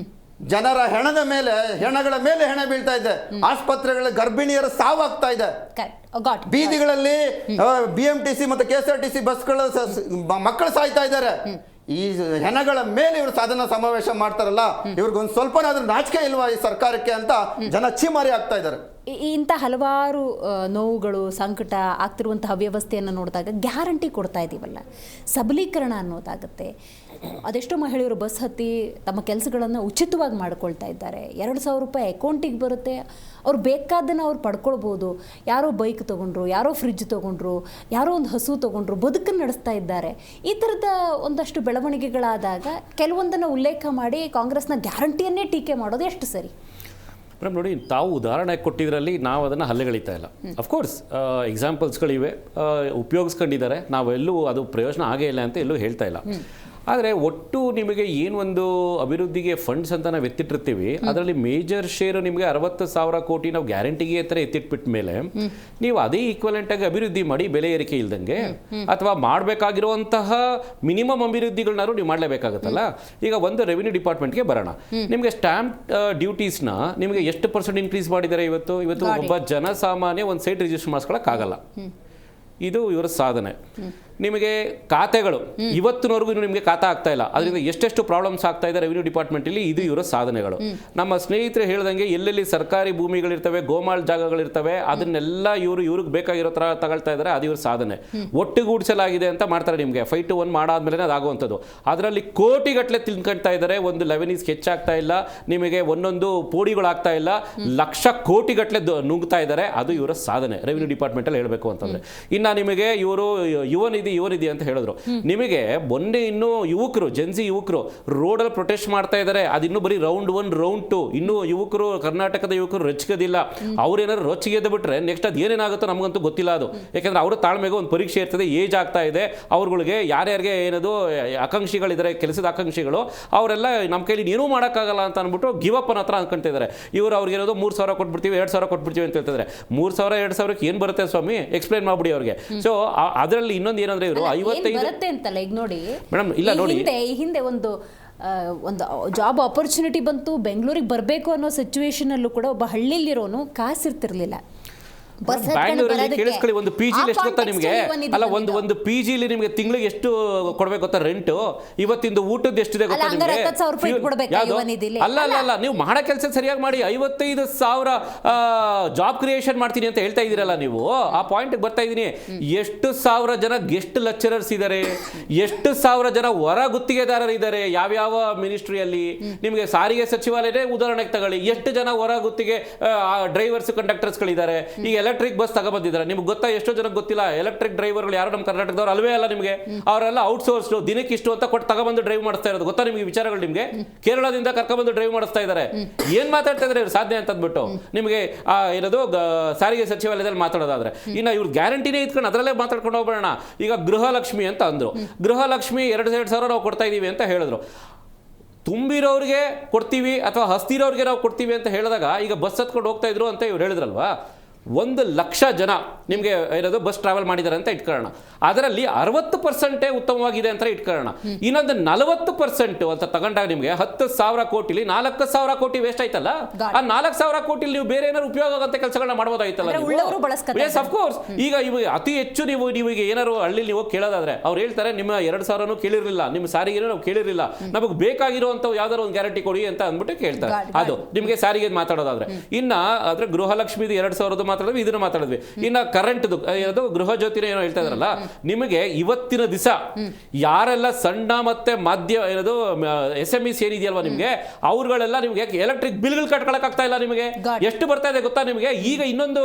ಜನರ ಹೆಣಗಳ ಮೇಲೆ ಹೆಣ ಬೀಳ್ತಾ ಇದೆ. ಆಸ್ಪತ್ರೆಗಳ ಗರ್ಭಿಣಿಯರ ಸಾವಾಗ್ತಾ ಇದೆ. ಬೀದಿಗಳಲ್ಲಿ BMTC ಮತ್ತು KSRTC ಬಸ್ಗಳು ಮಕ್ಕಳು ಸಾಯ್ತಾ ಇದ್ದಾರೆ. ಈ ಹೆಣಗಳ ಮೇಲೆ ಇವರು ಸಾಧನಾ ಸಮಾವೇಶ ಮಾಡ್ತಾರಲ್ಲ, ಇವ್ರಿಗೊಂದು ಸ್ವಲ್ಪನಾದ್ರೂ ನಾಚಿಕೆ ಇಲ್ವಾ ಈ ಸರ್ಕಾರಕ್ಕೆ ಅಂತ ಜನ ಚೀಮಾರಿ ಆಗ್ತಾ ಇದ್ದಾರೆ. ಇಂಥ ಹಲವಾರು ನೋವುಗಳು, ಸಂಕಟ ಆಗ್ತಿರುವಂತಹ ವ್ಯವಸ್ಥೆಯನ್ನು ನೋಡಿದಾಗ ಗ್ಯಾರಂಟಿ ಕೊಡ್ತಾ ಇದ್ದೀವಲ್ಲ, ಸಬಲೀಕರಣ ಅನ್ನೋದಾಗುತ್ತೆ. ಅದೆಷ್ಟೋ ಮಹಿಳೆಯರು ಬಸ್ ಹತ್ತಿ ತಮ್ಮ ಕೆಲಸಗಳನ್ನು ಉಚಿತವಾಗಿ ಮಾಡ್ಕೊಳ್ತಾ ಇದ್ದಾರೆ. 2,000 ರೂಪಾಯಿ ಅಕೌಂಟಿಗೆ ಬರುತ್ತೆ. ಅವ್ರು ಬೇಕಾದನ್ನು ಅವ್ರು ಪಡ್ಕೊಳ್ಬೋದು. ಯಾರೋ ಬೈಕ್ ತೊಗೊಂಡ್ರು, ಯಾರೋ ಫ್ರಿಡ್ಜ್ ತೊಗೊಂಡ್ರು, ಯಾರೋ ಒಂದು ಹಸು ತೊಗೊಂಡ್ರು, ಬದುಕನ್ನು ನಡೆಸ್ತಾ ಇದ್ದಾರೆ. ಈ ಥರದ ಒಂದಷ್ಟು ಬೆಳವಣಿಗೆಗಳಾದಾಗ ಕೆಲವೊಂದನ್ನು ಉಲ್ಲೇಖ ಮಾಡಿ ಕಾಂಗ್ರೆಸ್ನ ಗ್ಯಾರಂಟಿಯನ್ನೇ ಟೀಕೆ ಮಾಡೋದು ಎಷ್ಟು ಸರಿ? ಮೇಡಮ್ ನೋಡಿ, ತಾವು ಉದಾಹರಣೆ ಕೊಟ್ಟಿದ್ರಲ್ಲಿ ನಾವು ಅದನ್ನು ಹಲ್ಲೆಗಳಿತಾ ಇಲ್ಲ. ಅಫ್ಕೋರ್ಸ್ ಎಕ್ಸಾಂಪಲ್ಸ್ಗಳಿವೆ, ಉಪಯೋಗಿಸ್ಕೊಂಡಿದ್ದಾರೆ. ನಾವೆಲ್ಲೂ ಅದು ಪ್ರಯೋಜನ ಆಗೇ ಇಲ್ಲ ಅಂತ ಎಲ್ಲೂ ಹೇಳ್ತಾ ಇಲ್ಲ. ಆದರೆ ಒಟ್ಟು ನಿಮಗೆ ಏನು ಒಂದು ಅಭಿವೃದ್ಧಿಗೆ ಫಂಡ್ಸ್ ಅಂತ ನಾವು ಎತ್ತಿಟ್ಟಿರ್ತೀವಿ, ಅದರಲ್ಲಿ ಮೇಜರ್ ಶೇರ್ ನಿಮಗೆ 60,000 ಕೋಟಿ ನಾವು ಗ್ಯಾರಂಟಿಗೆ ಹತ್ರ ಎತ್ತಿಟ್ಬಿಟ್ಟ ಮೇಲೆ ನೀವು ಅದೇ ಈಕ್ವಲೆಂಟ್ ಆಗಿ ಅಭಿವೃದ್ಧಿ ಮಾಡಿ, ಬೆಲೆ ಏರಿಕೆ ಇಲ್ದಂಗೆ, ಅಥವಾ ಮಾಡಬೇಕಾಗಿರುವಂತಹ ಮಿನಿಮಮ್ ಅಭಿವೃದ್ಧಿಗಳನ್ನಾರು ನೀವು ಮಾಡಲೇಬೇಕಾಗುತ್ತಲ್ಲ. ಈಗ ಒಂದು ರೆವಿನ್ಯೂ ಡಿಪಾರ್ಟ್ಮೆಂಟ್ಗೆ ಬರೋಣ. ನಿಮಗೆ ಸ್ಟ್ಯಾಂಪ್ ಡ್ಯೂಟೀಸ್ನ ನಿಮಗೆ ಎಷ್ಟು % ಇನ್ಕ್ರೀಸ್ ಮಾಡಿದ್ದಾರೆ? ಇವತ್ತು ಒಬ್ಬ ಜನಸಾಮಾನ್ಯ ಒಂದು ಸೈಟ್ ರಿಜಿಸ್ಟರ್ ಮಾಡಿಸ್ಕೊಳ್ಳೋಕ್ಕಾಗಲ್ಲ. ಇದು ಇವರ ಸಾಧನೆ. ನಿಮಗೆ ಖಾತೆಗಳು ಇವತ್ತಿನವರೆಗೂ ನಿಮಗೆ ಖಾತೆ ಆಗ್ತಾ ಇಲ್ಲ. ಅದರಿಂದ ಎಷ್ಟೆಷ್ಟು ಪ್ರಾಬ್ಲಮ್ಸ್ ಆಗ್ತಾ ಇದೆ ರೆವಿನ್ಯೂ ಡಿಪಾರ್ಟ್ಮೆಂಟಲ್ಲಿ, ಇದು ಇವರ ಸಾಧನೆಗಳು. ನಮ್ಮ ಸ್ನೇಹಿತರು ಹೇಳ್ದಂಗೆ ಎಲ್ಲೆಲ್ಲಿ ಸರ್ಕಾರಿ ಭೂಮಿಗಳಿರ್ತವೆ, ಗೋಮಾಳ ಜಾಗಗಳಿರ್ತವೆ, ಅದನ್ನೆಲ್ಲ ಇವ್ರಿಗೆ ಬೇಕಾಗಿರೋ ಥರ ತಗೊಳ್ತಾ ಇದ್ದಾರೆ. ಅದು ಇವ್ರ ಸಾಧನೆ. ಒಟ್ಟುಗೂಡಿಸಲಾಗಿದೆ ಅಂತ ಮಾಡ್ತಾರೆ. ನಿಮಗೆ 5 to 1 ಮಾಡಾದ್ಮೇಲೆ ಅದಾಗುವಂಥದ್ದು. ಅದರಲ್ಲಿ ಕೋಟಿಗಟ್ಟಲೆ ತಿಳ್ಕೊಳ್ತಾ ಇದ್ದಾರೆ. ಒಂದು ಲೆವೆನೀಸ್ ಹೆಚ್ಚಾಗ್ತಾ ಇಲ್ಲ, ನಿಮಗೆ ಒಂದೊಂದು ಪೋಡಿಗಳಾಗ್ತಾ ಇಲ್ಲ, ಲಕ್ಷ ಕೋಟಿಗಟ್ಟಲೆ ನುಗ್ತಾ ಇದ್ದಾರೆ. ಅದು ಇವರ ಸಾಧನೆ ರೆವಿನ್ಯೂ ಡಿಪಾರ್ಟ್ಮೆಂಟಲ್ಲಿ ಹೇಳಬೇಕು ಅಂತಂದರೆ. ಇನ್ನು ನಿಮಗೆ ಇವರು ಯುವನಿಧಿ ಅಂತ ಹೇಳಿದ್ರು. ನಿಮಗೆ ಮೊನ್ನೆ ಇನ್ನೂ ಯುವಕರು, ಜೆನ್ಸಿ ಯುವಕರು ರೋಡಲ್ಲಿ ಪ್ರೊಟೆಸ್ಟ್ ಮಾಡ್ತಾ ಇದ್ದಾರೆ. ಅದಿನ್ನೂ ಬರೀ ರೌಂಡ್ 1 ರೌಂಡ್ 2. ಇನ್ನೂ ಯುವಕರು, ಕರ್ನಾಟಕದ ಯುವಕರು ರೊಚ್ಚಿಗೆದಿಲ್ಲ. ಅವ್ರೇನಾದ್ರು ರೊಚ್ಚಿಗೆದ್ದು ಬಿಟ್ರೆ ನೆಕ್ಸ್ಟ್ ಅದು ಏನೇನಾಗುತ್ತೋ ನಮಗಂತೂ ಗೊತ್ತಿಲ್ಲ. ಅದು ಯಾಕೆಂದ್ರೆ ಅವ್ರ ತಾಳ್ಮೆಗೆ ಒಂದು ಪರೀಕ್ಷೆ ಇರ್ತದೆ. ಏಜ್ ಆಗ್ತಾ ಇದೆ ಅವ್ರುಗಳಿಗೆ. ಯಾರ್ಯಾರಿಗೆ ಏನದು ಆಕಾಂಕ್ಷಿಗಳಿದ್ದಾರೆ, ಕೆಲಸದ ಆಕಾಂಕ್ಷಿಗಳು, ಅವರೆಲ್ಲ ನಮ್ಮ ಕೈಲಿ ಏನೂ ಮಾಡೋಕ್ಕಾಗಲ್ಲ ಅಂತ ಅಂದ್ಬಿಟ್ಟು ಗಿವ್ ಅಪ್ ಅನ್ನೋ ಹತ್ರ ಅನ್ಕೊಂತಿದ್ದಾರೆ. ಇವರು ಅವ್ರಿಗೆ ಏನದು 3,000 ಕೊಟ್ಬಿಡ್ತೀವಿ, 2,000 ಕೊಟ್ಬಿಡ್ತೀವಿ ಅಂತ ಹೇಳ್ತಿದ್ದಾರೆ. 3,000 2,000ಕ್ಕೆ ಏನು ಬರುತ್ತೆ ಸ್ವಾಮಿ? ಎಕ್ಸ್ಪ್ಲೈನ್ ಮಾಡ್ಬಿಡಿ ಅವ್ರಿಗೆ. ಸೊ ಅದರಲ್ಲಿ ಇನ್ನೊಂದು ಏನಂದ್ರೆ ಇವರು 55 ಬರುತ್ತೆ ಅಂತಲ್ಲ. ಈಗ ನೋಡಿ ಮೇಡಮ್, ಇಲ್ಲ ನೋಡಿ, ಈ ಹಿಂದೆ ಒಂದು ಜಾಬ್ ಆಪರ್ಚುನಿಟಿ ಬಂತು, ಬೆಂಗಳೂರಿಗೆ ಬರಬೇಕು ಅನ್ನೋ ಸಿಚುವೇಶನ್ ಅಲ್ಲೂ ಕೂಡ ಒಬ್ಬ ಹಳ್ಳಿಲಿರೋನು ಕಾಸಿರ್ತಿರ್ಲಿಲ್ಲ. ಬ್ಯಾಂಗ್ಳೂರಲ್ಲಿ ಕೇಳಿಸ್ಕೊಳ್ಳಿ, ಒಂದು PG ಎಷ್ಟು ಗೊತ್ತಾ ನಿಮಗೆ? ಅಲ್ಲ, ಒಂದು PGಲಿ ನಿಮಗೆ ತಿಂಗಳಿಗೆ ಎಷ್ಟು ಕೊಡ್ಬೇಕು ಗೊತ್ತಾ ರೆಂಟು? ಇವತ್ತಿಂದು ಊಟದ್ದು ಎಷ್ಟಿದೆ ಗೊತ್ತಾ ನಿಮಗೆ? ಅಲ್ಲ, ನೀವು ಮಾಡೋ ಕೆಲಸ ಸರಿಯಾಗಿ ಮಾಡಿ. 55,000 ಜಾಬ್ ಕ್ರಿಯೇಷನ್ ಮಾಡ್ತೀನಿ ಅಂತ ಹೇಳ್ತಾ ಇದ್ದೀರಲ್ಲ ನೀವು. ಆ ಪಾಯಿಂಟ್ಗೆ ಬರ್ತಾ ಇದ್ದೀನಿ. ಎಷ್ಟು ಸಾವಿರ ಜನ ಗೆಸ್ಟ್ ಲೆಕ್ಚರರ್ಸ್ ಇದ್ದಾರೆ, ಎಷ್ಟು ಸಾವಿರ ಜನ ಹೊರ ಗುತ್ತಿಗೆದಾರರು ಇದ್ದಾರೆ. ಯಾವ್ಯಾವ ಮಿನಿಸ್ಟ್ರಿಯಲ್ಲಿ ನಿಮಗೆ ಸಾರಿಗೆ ಸಚಿವಾಲಯನೇ ಉದಾಹರಣೆಗೆ ತಗೊಳ್ಳಿ. ಎಷ್ಟು ಜನ ಹೊರ ಗುತ್ತಿಗೆ ಡ್ರೈವರ್ಸ್, ಕಂಡಕ್ಟರ್ಸ್ಗಳಿದ್ದಾರೆ. ಈಗ ಎಲೆಕ್ಟ್ರಿಕ್ ಬಸ್ ತಗೊಬಂದಿದ್ದಾರೆ. ನಿಮ್ಗೆ ಗೊತ್ತಾ, ಎಷ್ಟೋ ಜನಕ್ಕೆ ಗೊತ್ತಿಲ್ಲ, ಎಲೆಕ್ಟ್ರಿಕ್ ಡ್ರೈವರ್ಗಳು ಯಾರು ನಮ್ಮ ಕರ್ನಾಟಕದವ್ರು ಅಲ್ವೇ ಅಲ್ಲ. ನಿಮಗೆ ಅವರೆಲ್ಲ ಔಟ್ಸೋರ್ಸ್ಡ್, ದಿನಕ್ಕೆ ಇಷ್ಟು ಅಂತ ಕೊಟ್ಟು ತಗೊಬಂದು ಡ್ರೈವ್ ಮಾಡಿಸ್ತಾ ಇರೋದು. ಗೊತ್ತಾ ನಿಮಗೆ ವಿಚಾರಗಳು? ನಿಮಗೆ ಕೇರಳದಿಂದ ಕರ್ಕೊಂಡ್ಬಂದು ಡ್ರೈವ್ ಮಾಡಿಸ್ತಾ ಇದ್ದಾರೆ. ಏನ್ ಮಾತಾಡ್ತಾ ಇದ್ದಾರೆ ಇವ್ರು ಸಾಧನೆ ಅಂತ ಅಂದ್ಬಿಟ್ಟು ನಿಮಗೆ ಏನದು ಸಾರಿಗೆ ಸಚಿವಾಲಯದಲ್ಲಿ ಮಾತಾಡೋದಾದ್ರೆ. ಇನ್ನು ಇವ್ರು ಗ್ಯಾರಂಟಿನೇ ಇಟ್ಕೊಂಡು ಅದರಲ್ಲೇ ಮಾತಾಡ್ಕೊಂಡು ಹೋಗ್ಬೇಡ. ಈಗ ಗೃಹಲಕ್ಷ್ಮಿ ಅಂತ ಅಂದ್ರು, ಗೃಹಲಕ್ಷ್ಮಿ 2,000 ನಾವು ಕೊಡ್ತಾ ಇದೀವಿ ಅಂತ ಹೇಳಿದ್ರು. ತುಂಬಿರೋರಿಗೆ ಕೊಡ್ತೀವಿ ಅಥವಾ ಹಸ್ತಿರೋರಿಗೆ ನಾವು ಕೊಡ್ತೀವಿ ಅಂತ ಹೇಳಿದಾಗ ಈಗ ಬಸ್ ಹತ್ಕೊಂಡು ಹೋಗ್ತಾ ಇದ್ರು ಅಂತ ಇವ್ರು ಹೇಳಿದ್ರಲ್ವಾ. 1,00,000 ಜನ ನಿಮಗೆ ಏನದು ಬಸ್ ಟ್ರಾವೆಲ್ ಮಾಡಿದ್ದಾರೆ ಅಂತ ಇಟ್ಕೊಳ್ಳೋಣ. ಅದರಲ್ಲಿ 60% ಉತ್ತಮವಾಗಿದೆ ಅಂತ ಇಟ್ಕೊಳ್ಳೋಣ. ಇನ್ನೊಂದು 40% ಅಂತ ತಗೊಂಡಾಗ ನಿಮಗೆ 10,000 ಕೋಟಿಲಿ 4,000 ಕೋಟಿ ವೇಸ್ಟ್ ಆಯ್ತಲ್ಲ. ಆ 4,000 ಕೋಟಿಲಿ ನೀವು ಬೇರೆ ಏನಾದ್ರು ಉಪಯೋಗ ಆಗಂತ ಕೆಲಸಗಳನ್ನ ಮಾಡ್ಬೋದಾಯ್ತಲ್ಲ. Yes of course. ಈಗ ಇವಾಗ ಅತಿ ಹೆಚ್ಚು ನೀವು ಈಗ ಏನಾದ್ರು ಹಳ್ಳಿ ನೀವು ಕೇಳೋದಾದ್ರೆ ಅವ್ರು ಹೇಳ್ತಾರೆ ನಿಮ್ಮ 2,000 ಕೇಳಿರಲಿಲ್ಲ, ನಿಮ್ಮ ಸಾರಿಗೆ ನಾವು ಕೇಳಿರಲಿಲ್ಲ, ನಮಗೆ ಬೇಕಾಗಿರುವಂತ ಯಾವ್ದಾದ್ರು ಒಂದು ಗ್ಯಾರಂಟಿ ಕೊಡಿ ಅಂತ ಅಂದ್ಬಿಟ್ಟು ಕೇಳ್ತಾರೆ. ಅದು ನಿಮಗೆ ಸಾರಿಗೆ ಮಾತಾಡೋದಾದ್ರೆ. ಇನ್ನ ಆದ್ರೆ ಗೃಹಲಕ್ಷ್ಮಿದು 2,000 ಮಾತಾಡಿದ್ವಿ, ಇದನ್ನ ಮಾತಾಡಿದ್ವಿ. ಇನ್ನ ಕರೆಂಟ್ದು ಗೃಹ ಜ್ಯೋತಿನ ಏನೋ ಹೇಳ್ತಾ ಇದ್ರಲ್ಲ, ನಿಮಗೆ ಇವತ್ತಿನ ದಿವಸ ಯಾರೆಲ್ಲ ಸಣ್ಣ ಮತ್ತೆ ಮಧ್ಯ ಏನದು SMEs ಏನಿದೆಯಲ್ವಾ ನಿಮಗೆ, ಅವ್ರುಗಳೆಲ್ಲ ನಿಮಗೆ ಎಲೆಕ್ಟ್ರಿಕ್ ಬಿಲ್ಗಳು ಕಟ್ಕೊಳಕ್ ಆಗ್ತಾ ಇಲ್ಲ. ನಿಮಗೆ ಎಷ್ಟು ಬರ್ತಾ ಇದೆ ಗೊತ್ತಾ? ನಿಮಗೆ ಈಗ ಇನ್ನೊಂದು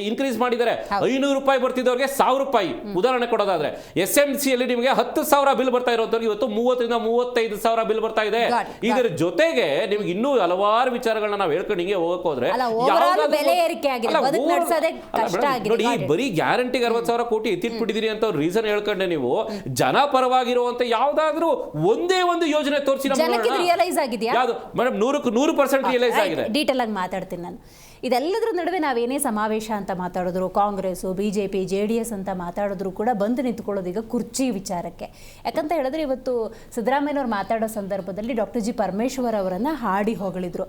ಇನ್ಕ್ರೀಸ್ ಮಾಡಿದ್ದಾರೆ. 500 ರೂಪಾಯಿ ಬರ್ತಿದ್ದವ್ರಿಗೆ 1,000 ರೂಪಾಯಿ. ಉದಾಹರಣೆ ಕೊಡೋದಾದ್ರೆ SMC ಅಲ್ಲಿ ನಿಮಗೆ 10,000 ಬಿಲ್ ಬರ್ತಾ ಇರೋದ್ರಿಗೆ ಇವತ್ತು 30,000 ರಿಂದ 35,000 ಬಿಲ್ ಬರ್ತಾ ಇದೆ. ಇದರ ಜೊತೆಗೆ ನಿಮ್ಗೆ ಇನ್ನೂ ಹಲವಾರು ವಿಚಾರಗಳನ್ನ ನಾವು ಹೇಳ್ಕೊಂಡು ಹಿಂಗೆ ಹೋಗಕ್ ಹೋದ್ರೆ ನೋಡಿ, ಬರೀ ಗ್ಯಾರಂಟಿಗೆ 60,000 ಕೋಟಿ ಎತ್ತಿಟ್ಬಿಟ್ಟಿದೀರಿ ಅಂತ ರೀಸನ್ ಹೇಳ್ಕೊಂಡೆ ನೀವು ಜನ ಪರವಾಗಿರುವಂತ ಯಾವ್ದಾದ್ರು ಒಂದೇ ಒಂದು ಯೋಜನೆ ತೋರಿಸಿ ರಿಯಲೈಸ್ ಆಗಿದೆಯಾ? ಯಾವುದು ಮೇಡಮ್? 100% ರಿಯಲೈಸ್ ಆಗಿದೆ. ಡೀಟೇಲ್ ಆಗಿ ಮಾತಾಡ್ತೀನಿ ನಾನು. ಇದೆಲ್ಲದರ ನಡುವೆ ನಾವೇನೇ ಸಮಾವೇಶ ಅಂತ ಮಾತಾಡಿದ್ರು, ಕಾಂಗ್ರೆಸ್ಸು BJP JDS ಅಂತ ಮಾತಾಡಿದ್ರು ಕೂಡ ಬಂದು ನಿಂತ್ಕೊಳ್ಳೋದು ಈಗ ಕುರ್ಚಿ ವಿಚಾರಕ್ಕೆ. ಯಾಕಂತ ಹೇಳಿದ್ರೆ ಇವತ್ತು ಸಿದ್ದರಾಮಯ್ಯನವ್ರು ಮಾತಾಡೋ ಸಂದರ್ಭದಲ್ಲಿ ಡಾಕ್ಟರ್ G ಪರಮೇಶ್ವರ್ ಅವರನ್ನು ಹಾಡಿ ಹೊಗಳಿದ್ರು.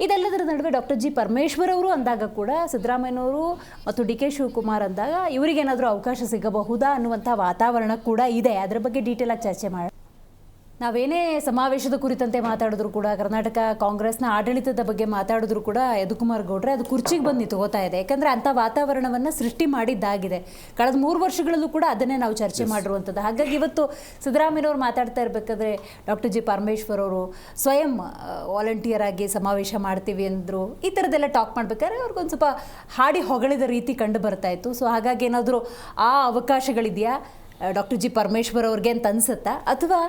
ಇದೆಲ್ಲದರ ನಡುವೆ ಡಾಕ್ಟರ್ G ಪರಮೇಶ್ವರ್ ಅವರು ಅಂದಾಗ ಕೂಡ ಸಿದ್ದರಾಮಯ್ಯನವರು ಮತ್ತು DK ಶಿವಕುಮಾರ್ ಅಂದಾಗ ಇವರಿಗೇನಾದರೂ ಅವಕಾಶ ಸಿಗಬಹುದಾ ಅನ್ನುವಂಥ ವಾತಾವರಣ ಕೂಡ ಇದೆ. ಅದರ ಬಗ್ಗೆ ಡೀಟೇಲ್ ಆಗಿ ಚರ್ಚೆ ಮಾಡೋಣ. ನಾವೇನೇ ಸಮಾವೇಶದ ಕುರಿತಂತೆ ಮಾತಾಡಿದ್ರು ಕೂಡ, ಕರ್ನಾಟಕ ಕಾಂಗ್ರೆಸ್ನ ಆಡಳಿತದ ಬಗ್ಗೆ ಮಾತಾಡಿದ್ರು ಕೂಡ ಯದುಕುಮಾರ್ ಗೌಡ್ರೆ ಅದು ಕುರ್ಚಿಗೆ ಬಂದು ನಿಂತ್ಕೋತಾ ಇದೆ. ಯಾಕಂದರೆ ಅಂಥ ವಾತಾವರಣವನ್ನು ಸೃಷ್ಟಿ ಮಾಡಿದ್ದಾಗಿದೆ. ಕಳೆದ 3 ವರ್ಷಗಳಲ್ಲೂ ಕೂಡ ಅದನ್ನೇ ನಾವು ಚರ್ಚೆ ಮಾಡಿರುವಂಥದ್ದು. ಹಾಗಾಗಿ ಇವತ್ತು ಸಿದ್ದರಾಮಯ್ಯನವರು ಮಾತಾಡ್ತಾ ಇರಬೇಕಾದ್ರೆ ಡಾಕ್ಟರ್ G ಪರಮೇಶ್ವರ್ ಅವರು ಸ್ವಯಂ ವಾಲಂಟಿಯರ್ ಆಗಿ ಸಮಾವೇಶ ಮಾಡ್ತೀವಿ ಅಂದರು. ಈ ಥರದ್ದೆಲ್ಲ ಟಾಕ್ ಮಾಡ್ಬೇಕಾದ್ರೆ ಅವ್ರಿಗೊಂದು ಸ್ವಲ್ಪ ಹಾಡಿ ಹೊಗಳಿದ ರೀತಿ ಕಂಡು ಬರ್ತಾ ಇತ್ತು. ಸೊ ಹಾಗಾಗಿ ಏನಾದರೂ ಆ ಅವಕಾಶಗಳಿದೆಯಾ ಡಾಕ್ಟರ್ G ಪರಮೇಶ್ವರ್ ಅವ್ರಿಗೆ ಅಂತ ಅನ್ಸುತ್ತಾ, ಅಥವಾ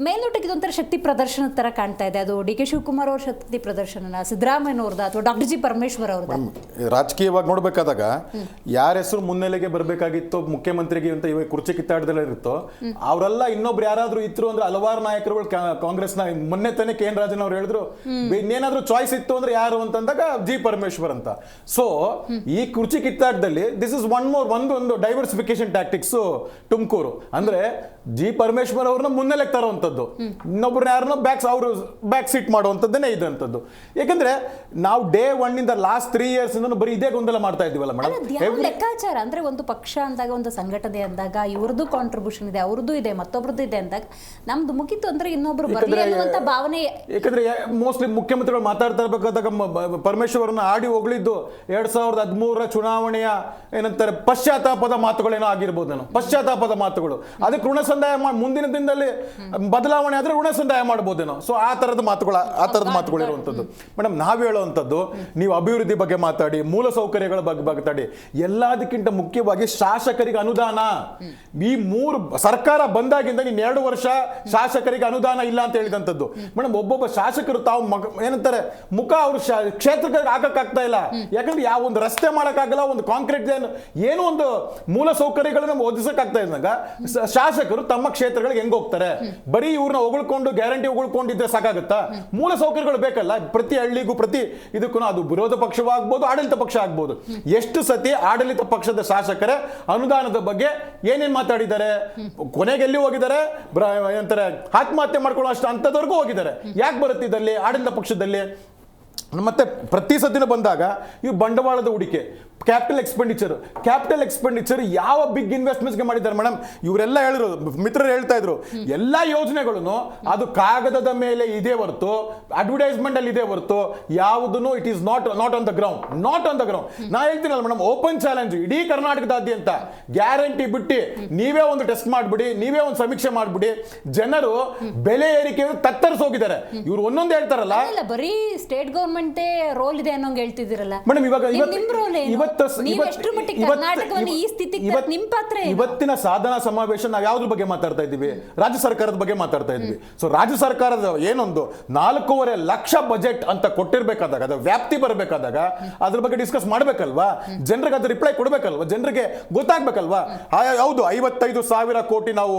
ಮೇಲ್ನೋಟಕ್ಕೆ ಇದೊಂಥರ ಶಕ್ತಿ ಪ್ರದರ್ಶನದ ಥರ ಕಾಣ್ತಾ ಇದೆ? ಅದು DK ಶಿವಕುಮಾರ್ ಅವ್ರ ಶಕ್ತಿ ಪ್ರದರ್ಶನ, ಸಿದ್ದರಾಮಯ್ಯನವ್ರದ, ಅಥವಾ ಡಾಕ್ಟರ್ G ಪರಮೇಶ್ವರ್ ಅವ್ರದ? ರಾಜಕೀಯವಾಗಿ ನೋಡ್ಬೇಕಾದಾಗ ಯಾರ ಹೆಸರು ಮುನ್ನೆಲೆಗೆ ಬರಬೇಕಾಗಿತ್ತೋ ಮುಖ್ಯಮಂತ್ರಿಗೆ ಅಂತ ಇವಾಗ ಕುರ್ಚಿ ಕಿತ್ತಾಟದಲ್ಲ ಇರುತ್ತೋ ಅವರೆಲ್ಲ ಇನ್ನೊಬ್ರು ಯಾರಾದ್ರೂ ಇದ್ರು ಅಂದ್ರೆ ಹಲವಾರು ನಾಯಕರುಗಳು ಕಾಂಗ್ರೆಸ್ನ ಮೊನ್ನೆ ತಾನೇ KN ರಾಜನ್ ಅವ್ರು ಹೇಳಿದ್ರು ಇನ್ನೇನಾದ್ರೂ ಚಾಯ್ಸ್ ಇತ್ತು ಅಂದ್ರೆ ಯಾರು ಅಂತಂದಾಗ G ಪರಮೇಶ್ವರ್ ಅಂತ. ಸೊ ಈ ಕುರ್ಚಿ ಕಿತ್ತಾಟದಲ್ಲಿ ದಿಸ್ ಇಸ್ ಒಂದು ಡೈವರ್ಸಿಫಿಕೇಶನ್ ಟ್ಯಾಕ್ಟಿಕ್ಸ್ ತುಮಕೂರು. ಅಂದ್ರೆ G ಪರಮೇಶ್ವರ್ ಅವ್ರನ್ನ ಮುನ್ನೆಲೆಗೆ ತರುವಂಥದ್ದು, ಇನ್ನೊಬ್ರು ಯಾರನ್ನ ಬ್ಯಾಕ್ ಸೀಟ್ ಮಾಡುವಂಥದ್ದೇನೆ ಇದಂಥದ್ದು. ಯಾಕಂದ್ರೆ ನಾವು ಡೇ 1 ಇಂದ ಲಾಸ್ಟ್ 3 years ಬರೀ ಇದೇ ಗೊಂದಲ ಮಾಡ್ತಾ ಇದ್ದೀವಲ್ಲ ಮೇಡಮ್. ಲೆಕ್ಕಾಚಾರ ಅಂದ್ರೆ ಒಂದು ಪಕ್ಷ ಅಂದಾಗ, ಒಂದು ಸಂಘಟನೆ ಅಂದಾಗ ಇವ್ರದ್ದು ಕಾಂಟ್ರಿಬ್ಯೂಷನ್ ಇದೆ, ಅವ್ರದ್ದು ಇದೆ, ಮತ್ತೊಬ್ರದ್ದು ಇದೆ ಅಂದಾಗ ನಮ್ದು ಮುಗಿತು ಅಂದ್ರೆ ಇನ್ನೊಬ್ರು ಬರಲಿ ಅನ್ನುವಂಥ ಭಾವನೆ. ಯಾಕಂದ್ರೆ ಮೋಸ್ಟ್ಲಿ ಮುಖ್ಯಮಂತ್ರಿಗಳು ಮಾತಾಡ್ತಾ ಇರಬೇಕಾದಾಗ ಪರಮೇಶ್ವರನ್ನ ಆಡಿ ಹೋಗ್ಲಿದ್ದು 2013 ಚುನಾವಣೆಯ ಏನಂತಾರೆ ಪಶ್ಚಾತ್ತಾಪದ ಮಾತುಗಳೇನೋ ಆಗಿರ್ಬೋದೇನೋ, ಪಶ್ಚಾತ್ತಾಪದ ಮಾತುಗಳು. ಅದಕ್ಕೆ ಋಣ ಸಂದಾಯ ಮುಂದಿನ ದಿನದಲ್ಲಿ ಬದಲಾವಣೆ ಆದ್ರೆ ಋಣ ಸಂದಾಯ ಮಾಡಬಹುದೇನೋ. ಸೊ ಆ ತರದ ಮಾತುಗಳು ಇರುವಂತದ್ದು. ಮೇಡಮ್ ನಾವ್ ಹೇಳುವಂತದ್ದು, ನೀವು ಅಭಿವೃದ್ಧಿ ಬಗ್ಗೆ ಮಾತಾಡಿ, ಮೂಲ ಸೌಕರ್ಯಗಳ ಬಗ್ಗೆ ಮಾತಾಡಿ, ಎಲ್ಲದಕ್ಕಿಂತ ಮುಖ್ಯವಾಗಿ ಶಾಸಕರಿಗೆ ಅನುದಾನ. ಈ 3 ಸರ್ಕಾರ ಬಂದಾಗಿಂದ ನೀನ್ 2 ವರ್ಷ ಶಾಸಕರಿಗೆ ಅನುದಾನ ಇಲ್ಲ ಅಂತ ಹೇಳಿದಂಥದ್ದು. ಮೇಡಮ್ ಒಬ್ಬೊಬ್ಬ ಶಾಸಕರು ತಾವು ಏನಂತಾರೆ ಮುಖ ಅವ್ರ ಕ್ಷೇತ್ರಕ್ಕೆ ಹಾಕಕ್ಕಾಗ್ತಾ ಇಲ್ಲ. ಯಾಕಂದ್ರೆ ಯಾವ ಒಂದು ರಸ್ತೆ ಮಾಡಕ್ಕಾಗಲ್ಲ, ಒಂದು ಕಾಂಕ್ರೀಟ್ ಏನೋ ಒಂದು ಮೂಲ ಸೌಕರ್ಯಗಳನ್ನ ಒದಗಿಸಕ್ಕಾಗ್ತಾ ಇದ್ದಾಗ ಶಾಸಕರು ತಮ್ಮ ಕ್ಷೇತ್ರಗಳಿಗೆ ಹೆಂಗ್ ಹೋಗ್ತಾರೆ? ಬರೀ ಇವ್ರನ್ನ ಹೊಗಳ್ಕೊಂಡು ಗ್ಯಾರಂಟಿ ಹೊಗಳ್ಕೊಂಡಿದ್ರೆ ಸಾಕಾಗುತ್ತಾ? ಮೂಲ ಸೌಕರ್ಯಗಳು ಬೇಕಲ್ಲ ಪ್ರತಿ ಹಳ್ಳಿಗೂ, ಪ್ರತಿ ಇದಕ್ಕೂ. ಅದು ವಿರೋಧ ಪಕ್ಷವಾಗ್ಬೋದು, ಆಡಳಿತ ಪಕ್ಷ ಆಗ್ಬೋದು. ಎಷ್ಟು ಸತಿ ಆಡಳಿತ ಪಕ್ಷದ ಶಾಸಕರೇ ಅನುದಾನದ ಬಗ್ಗೆ ಏನೇನ್ ಮಾತಾಡಿದ್ದಾರೆ? ಕೊನೆಗೆ ಎಲ್ಲಿ ಹೋಗಿದ್ದಾರೆ? ಏನಂತಾರೆ ಆತ್ಮಹತ್ಯೆ ಮಾಡ್ಕೊಳ್ಳೋ ಅಷ್ಟು ಅಂತದವರೆಗೂ ಹೋಗಿದ್ದಾರೆ. ಯಾಕೆ ಬರುತ್ತೆ ಇದಲ್ಲಿ ಆಡಳಿತ ಪಕ್ಷದಲ್ಲಿ? ಮತ್ತೆ ಪ್ರತಿ ಸತಿನ ಬಂದಾಗ ಇವು ಬಂಡವಾಳದ ಹೂಡಿಕೆ, ಕ್ಯಾಪಿಟಲ್ ಎಕ್ಸ್ಪೆಂಡಿಚರ್ ಯಾವ ಬಿಗ್ ಇನ್ವೆಸ್ಟ್ಮೆಂಟ್ಸ್ಗೆ ಮಾಡಿದ್ದಾರೆ ಮೇಡಮ್? ಇವರೆಲ್ಲ ಹೇಳಿದ್ರು, ಮಿತ್ರರು ಹೇಳ್ತಾ ಇದ್ರು, ಎಲ್ಲ ಯೋಜನೆಗಳನ್ನು ಅದು ಕಾಗದದ ಮೇಲೆ ಇದೆ ಹೊರತು, ಅಡ್ವರ್ಟೈಸ್ಮೆಂಟ್ ಅಲ್ಲಿ ಇದೆ ಹೊರತು ಯಾವುದನ್ನು it is not on the ground. ನಾ ಹೇಳ್ತೀನಲ್ಲ ಮೇಡಮ್, ಓಪನ್ ಚಾಲೆಂಜ್ ಇಡೀ ಕರ್ನಾಟಕದಾದ್ಯಂತ ಗ್ಯಾರಂಟಿ ಬಿಟ್ಟು ನೀವೇ ಒಂದು ಟೆಸ್ಟ್ ಮಾಡ್ಬಿಡಿ, ನೀವೇ ಒಂದು ಸಮೀಕ್ಷೆ ಮಾಡ್ಬಿಡಿ. ಜನರು ಬೆಲೆ ಏರಿಕೆ ತತ್ತರಿಸಿ ಹೋಗಿದ್ದಾರೆ. ಇವ್ರು ಒಂದೊಂದು ಹೇಳ್ತಾರಲ್ಲ, ಬರೀ ಸ್ಟೇಟ್ ಗವರ್ಮೆಂಟ್ ರೋಲ್ ಇದೆ ಅನ್ನೋಂಗೆ ಹೇಳ್ತಿದ್ದೀರಲ್ಲ ಮೇಡಮ್. ಇವತ್ತು ನೀವು ಎಷ್ಟರ ಮಟ್ಟಿಗೆ ಕರ್ನಾಟಕವನ್ನು ಈ ಸ್ಥಿತಿಗೆ ತರಕ್ಕೆ ನಿಮ್ಮ ಪಾತ್ರ ಏನು? ಇವತ್ತಿನ ಸಾಧನಾ ಸಮಾವೇಶ ನಾವು ಯಾವ್ದ್ರ ಬಗ್ಗೆ ಮಾತಾಡ್ತಾ ಇದ್ದೀವಿ? ರಾಜ್ಯ ಸರ್ಕಾರದ ಬಗ್ಗೆ ಮಾತಾಡ್ತಾ ಇದ್ವಿ. ಸೊ ರಾಜ್ಯ ಸರ್ಕಾರದ ಏನೊಂದು 4.5 ಲಕ್ಷ ಬಜೆಟ್ ಅಂತ ಕೊಟ್ಟಿರ್ಬೇಕಾದಾಗ, ಅದು ವ್ಯಾಪ್ತಿ ಬರಬೇಕಾದಾಗ ಅದ್ರ ಬಗ್ಗೆ ಡಿಸ್ಕಸ್ ಮಾಡ್ಬೇಕಲ್ವಾ? ಜನರಿಗೆ ಅದು ರಿಪ್ಲೈ ಕೊಡ್ಬೇಕಲ್ವಾ? ಜನರಿಗೆ ಗೊತ್ತಾಗ್ಬೇಕಲ್ವಾ? ಹೌದು 55,000 ಕೋಟಿ ನಾವು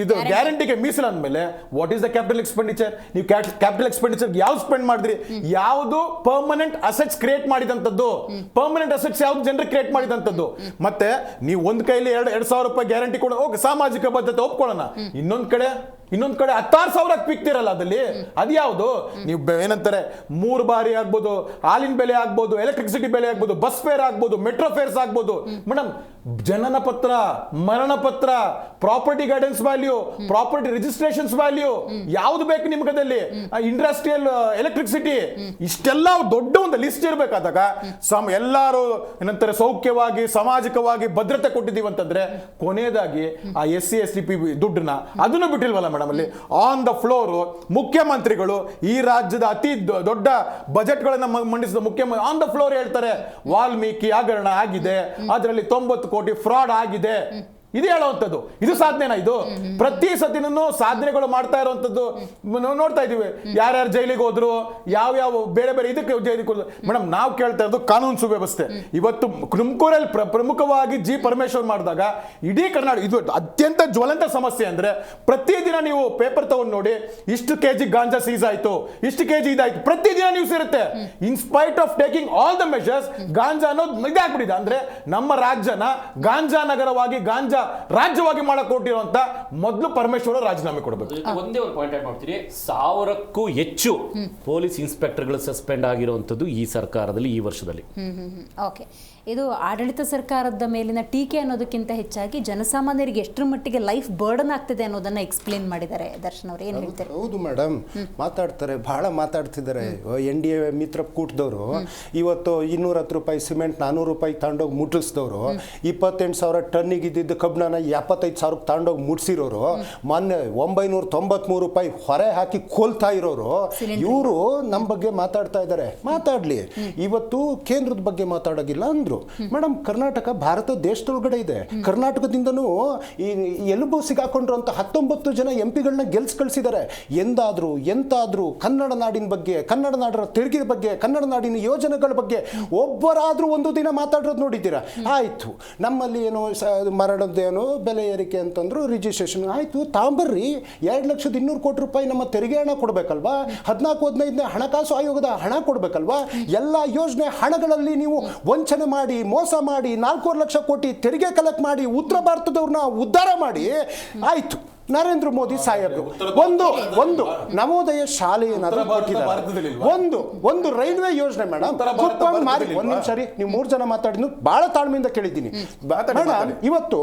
ಇದು ಗ್ಯಾರಂಟಿಗೆ ಮೀಸಲು ಅಂದ್ಮೇಲೆ what is the capital expenditure? ನೀವು ಕ್ಯಾಪಿಟಲ್ ಎಕ್ಸ್ಪೆಂಡಿಚರ್ ಯಾವ್ದು ಸ್ಪೆಂಡ್ ಮಾಡಿದ್ರಿ? ಯಾವುದು ಪರ್ಮನೆಂಟ್ ಅಸೆಟ್ಸ್ ಕ್ರಿಯೇಟ್ ಮಾಡಿದಂತದ್ದು? ಪರ್ಮನೆಂಟ್ ಅಸೆಟ್ಸ್ ಯಾವ್ದು ಜನರಿಗೆ ಕ್ರಿಯೇಟ್ ಮಾಡಿದಂತದ್ದು? ಮತ್ತೆ ನೀವು ಒಂದ್ ಕೈಲಿ 2,000 ರೂಪಾಯಿ ಗ್ಯಾರಂಟಿ ಕೊಡ, ಸಾಮಾಜಿಕ ಬದ್ಧತೆ ಒಪ್ಕೊಳ್ಳೋಣ, ಇನ್ನೊಂದ್ ಕಡೆ 16,000 ಬಿಕ್ತಿರಲ್ಲ ಅದಲ್ಲಿ, ಅದ್ಯಾವುದು? ನೀವು ಏನಂತಾರೆ 3 ಬಾರಿ ಆಗ್ಬೋದು, ಹಾಲಿನ ಬೆಲೆ ಆಗ್ಬೋದು, ಎಲೆಕ್ಟ್ರಿಸಿಟಿ ಬೆಲೆ ಆಗ್ಬೋದು, ಬಸ್ ಫೇರ್ ಆಗ್ಬೋದು, ಮೆಟ್ರೋ ಫೇರ್ಸ್ ಆಗ್ಬೋದು. ಮೇಡಮ್, ಜನನ ಪತ್ರ, ಮರಣ ಪತ್ರ, property guidance value, property registrations value, ಯಾವ್ದು ಬೇಕು ನಿಮ್ಗದಲ್ಲಿ, ಇಂಡಸ್ಟ್ರಿಯಲ್ ಎಲೆಕ್ಟ್ರಿಸಿಟಿ, ಇಷ್ಟೆಲ್ಲ ದೊಡ್ಡ ಒಂದು ಲಿಸ್ಟ್ ಇರಬೇಕಾದಾಗ ಎಲ್ಲರೂ ಏನಂತಾರೆ ಸೌಖ್ಯವಾಗಿ ಸಾಮಾಜಿಕವಾಗಿ ಭದ್ರತೆ ಕೊಟ್ಟಿದ್ದೀವಿ ಅಂತಂದ್ರೆ, ಕೊನೆಯದಾಗಿ ಆ SC ST ದುಡ್ಡನ್ನ ಅದನ್ನು ಬಿಟ್ಟಿಲ್ವಲ್ಲ ಮೇಡಮ್? ಅಲ್ಲಿ ಆನ್ ದ ಫ್ಲೋರ್ ಮುಖ್ಯಮಂತ್ರಿಗಳು ಈ ರಾಜ್ಯದ ಅತಿ ದೊಡ್ಡ ಬಜೆಟ್ಗಳನ್ನ ಮಂಡಿಸಿದ ಮುಖ್ಯಮಂತ್ರಿ ಆನ್ ದ ಫ್ಲೋರ್ ಹೇಳ್ತಾರೆ ವಾಲ್ಮೀಕಿ ಹಗರಣ ಆಗಿದೆ, ಅದರಲ್ಲಿ 90 ಕೋಟಿ ಫ್ರಾಡ್ ಆಗಿದೆ. ಇದು ಹೇಳುವಂಥದ್ದು, ಇದು ಸಾಧನೆನಾ? ಇದು ಪ್ರತಿ ಸತಿನೂ ಸಾಧನೆಗಳು ಮಾಡ್ತಾ ಇರುವಂತದ್ದು ನೋಡ್ತಾ ಇದೀವಿ. ಯಾರ್ಯಾರು ಜೈಲಿಗೆ ಹೋದ್ರು, ಯಾವ ಬೇರೆ ಬೇರೆ ಇದಕ್ಕೆ ಜೈಲಿಗೆ ಹೋದ್ರು. ಮೇಡಮ್, ನಾವು ಕೇಳ್ತಾ ಇರೋದು ಕಾನೂನು ಸುವ್ಯವಸ್ಥೆ. ಇವತ್ತು ತುಮಕೂರಲ್ಲಿ ಪ್ರಮುಖವಾಗಿ ಜಿ ಪರಮೇಶ್ವರ್ ಮಾಡಿದಾಗ ಇಡೀ ಕರ್ನಾಟಕ ಇದು ಅತ್ಯಂತ ಜ್ವಲಂತ ಸಮಸ್ಯೆ. ಅಂದ್ರೆ ಪ್ರತಿದಿನ ನೀವು ಪೇಪರ್ ತಗೊಂಡು ನೋಡಿ, ಇಷ್ಟು ಕೆಜಿ ಗಾಂಜಾ ಸೀಸ್ ಆಯ್ತು, ಇಷ್ಟು ಕೆಜಿ ಇದಾಯ್ತು, ಪ್ರತಿದಿನ ನ್ಯೂಸ್ ಇರುತ್ತೆ. In spite of taking all the measures, ganja ಅನ್ನೋದು ಇದಾಗ್ಬಿಟ್ಟಿದೆ. ಅಂದ್ರೆ ನಮ್ಮ ರಾಜ್ಯನ ಗಾಂಜಾ ನಗರವಾಗಿ, ಗಾಂಜಾ ರಾಜ್ಯವಾಗಿ ಮಾಡಕ್ ಕೊಟ್ಟಿರುವಂತ ಮೊದಲು ಪರಮೇಶ್ವರ ರಾಜೀನಾಮೆ ಕೊಡಬೇಕು. ಒಂದೇ ಒಂದು ಪಾಯಿಂಟ್ ಆಡ್ ಮಾಡ್ತೀನಿ, 1000ಕ್ಕೂ ಹೆಚ್ಚು ಪೊಲೀಸ್ ಇನ್ಸ್ಪೆಕ್ಟರ್ಗಳು ಸಸ್ಪೆಂಡ್ ಆಗಿರುವಂತದ್ದು ಈ ಸರ್ಕಾರದಲ್ಲಿ, ಈ ವರ್ಷದಲ್ಲಿ. ಓಕೆ, ಇದು ಆಡಳಿತ ಸರ್ಕಾರದ ಮೇಲಿನ ಟೀಕೆ ಅನ್ನೋದಕ್ಕಿಂತ ಹೆಚ್ಚಾಗಿ ಜನಸಾಮಾನ್ಯರಿಗೆ ಎಷ್ಟರ ಮಟ್ಟಿಗೆ ಲೈಫ್ ಬರ್ಡನ್ ಆಗ್ತಿದೆ ಅನ್ನೋದನ್ನ ಎಕ್ಸ್ಪ್ಲೇನ್ ಮಾಡಿದ್ದಾರೆ. ದರ್ಶನ್ ಅವ್ರು ಏನು ಹೇಳ್ತಾರೆ? ಹೌದು ಮೇಡಮ್, ಮಾತಾಡ್ತಾರೆ, ಬಹಳ ಮಾತಾಡ್ತಿದ್ದಾರೆ. NDA ಮಿತ್ರ ಕೂಟದವರು ಇವತ್ತು 210 ರೂಪಾಯಿ ಸಿಮೆಂಟ್ 400 ರೂಪಾಯಿ ತಗೊಂಡೋಗಿ ಮುಟ್ಟಿಸಿದವರು, 28,000 ಟನ್ನಿಗೆ ಇದ್ದಿದ್ದು ಕಬ್ಬಣನ 75,000 ತಗೊಂಡೋಗಿ ಮುಟ್ಸಿರೋರು, ಮೊನ್ನೆ 993 ರೂಪಾಯಿ ಹೊರೆ ಹಾಕಿ ಕೋಲ್ತಾ ಇರೋರು, ಇವರು ನಮ್ಮ ಬಗ್ಗೆ ಮಾತಾಡ್ತಾ ಇದ್ದಾರೆ. ಮಾತಾಡ್ಲಿ, ಇವತ್ತು ಕೇಂದ್ರದ ಬಗ್ಗೆ ಮಾತಾಡೋಗಿಲ್ಲ ಅಂದ್ರು. ಮೇಡಮ್, ಕರ್ನಾಟಕ ಭಾರತ ದೇಶದೊಳಗಡೆ ಇದೆ. ಕರ್ನಾಟಕದಿಂದನೂ ಈ ಎಲುಬು ಸಿಗಾಕೊಂಡಿರುವಂತ 19 ಜನ MP ಗಳನ್ನ ಗೆಲ್ಸ್ ಕಳಿಸಿದ್ದಾರೆ. ಎಂತಾದ್ರೂ ಕನ್ನಡ ನಾಡಿನ ಬಗ್ಗೆ, ಕನ್ನಡ ನಾಡರ ತೆರಿಗೆ ಬಗ್ಗೆ, ಕನ್ನಡ ನಾಡಿನ ಯೋಜನೆಗಳ ಬಗ್ಗೆ ಒಬ್ಬರಾದ್ರೂ ಒಂದು ದಿನ ಮಾತಾಡೋದು ನೋಡಿದ್ದೀರಾ? ಆಯ್ತು, ನಮ್ಮಲ್ಲಿ ಏನೋ ಮರಣದ್ದೇನೋ ಬೆಲೆ ಏರಿಕೆ ಅಂತಂದ್ರು, ರಿಜಿಸ್ಟ್ರೇಷನ್ ಆಯ್ತು, ತಾಂಬರ್ರಿ 2,200,000 ಕೋಟಿ ರೂಪಾಯಿ ನಮ್ಮ ತೆರಿಗೆ ಹಣ ಕೊಡ್ಬೇಕಲ್ವಾ? 14-15ನೇ ಹಣಕಾಸು ಆಯೋಗದ ಹಣ ಕೊಡ್ಬೇಕಲ್ವಾ? ಎಲ್ಲ ಯೋಜನೆ ಹಣಗಳಲ್ಲಿ ನೀವು ವಂಚನೆ ಮಾಡಿ, ಮೋಸ ಮಾಡಿ, 4 ಲಕ್ಷ ಕೋಟಿ ತೆರಿಗೆ ಕಲೆಕ್ಟ್ ಮಾಡಿ, ಉತ್ತರ ಭಾರತದವ್ರನ್ನ ಉದ್ಧಾರ ಮಾಡಿ. ಆಯ್ತು, ನರೇಂದ್ರ ಮೋದಿ ಸಾಹೇಬರು ಒಂದು ನವೋದಯ ಶಾಲೆ ಏನಾದ್ರು ಕೊಟ್ಟಿದ್ದಾರೆ, ಒಂದು ರೈಲ್ವೆ ಯೋಜನೆ. ಮೇಡಮ್, ಒಂದ್ ಸರಿ ನೀವು 3 ಜನ ಮಾತಾಡಿದ್ರು, ಬಹಳ ತಾಳ್ಮೆಯಿಂದ ಕೇಳಿದ್ದೀನಿ ಮೇಡಮ್. ಇವತ್ತು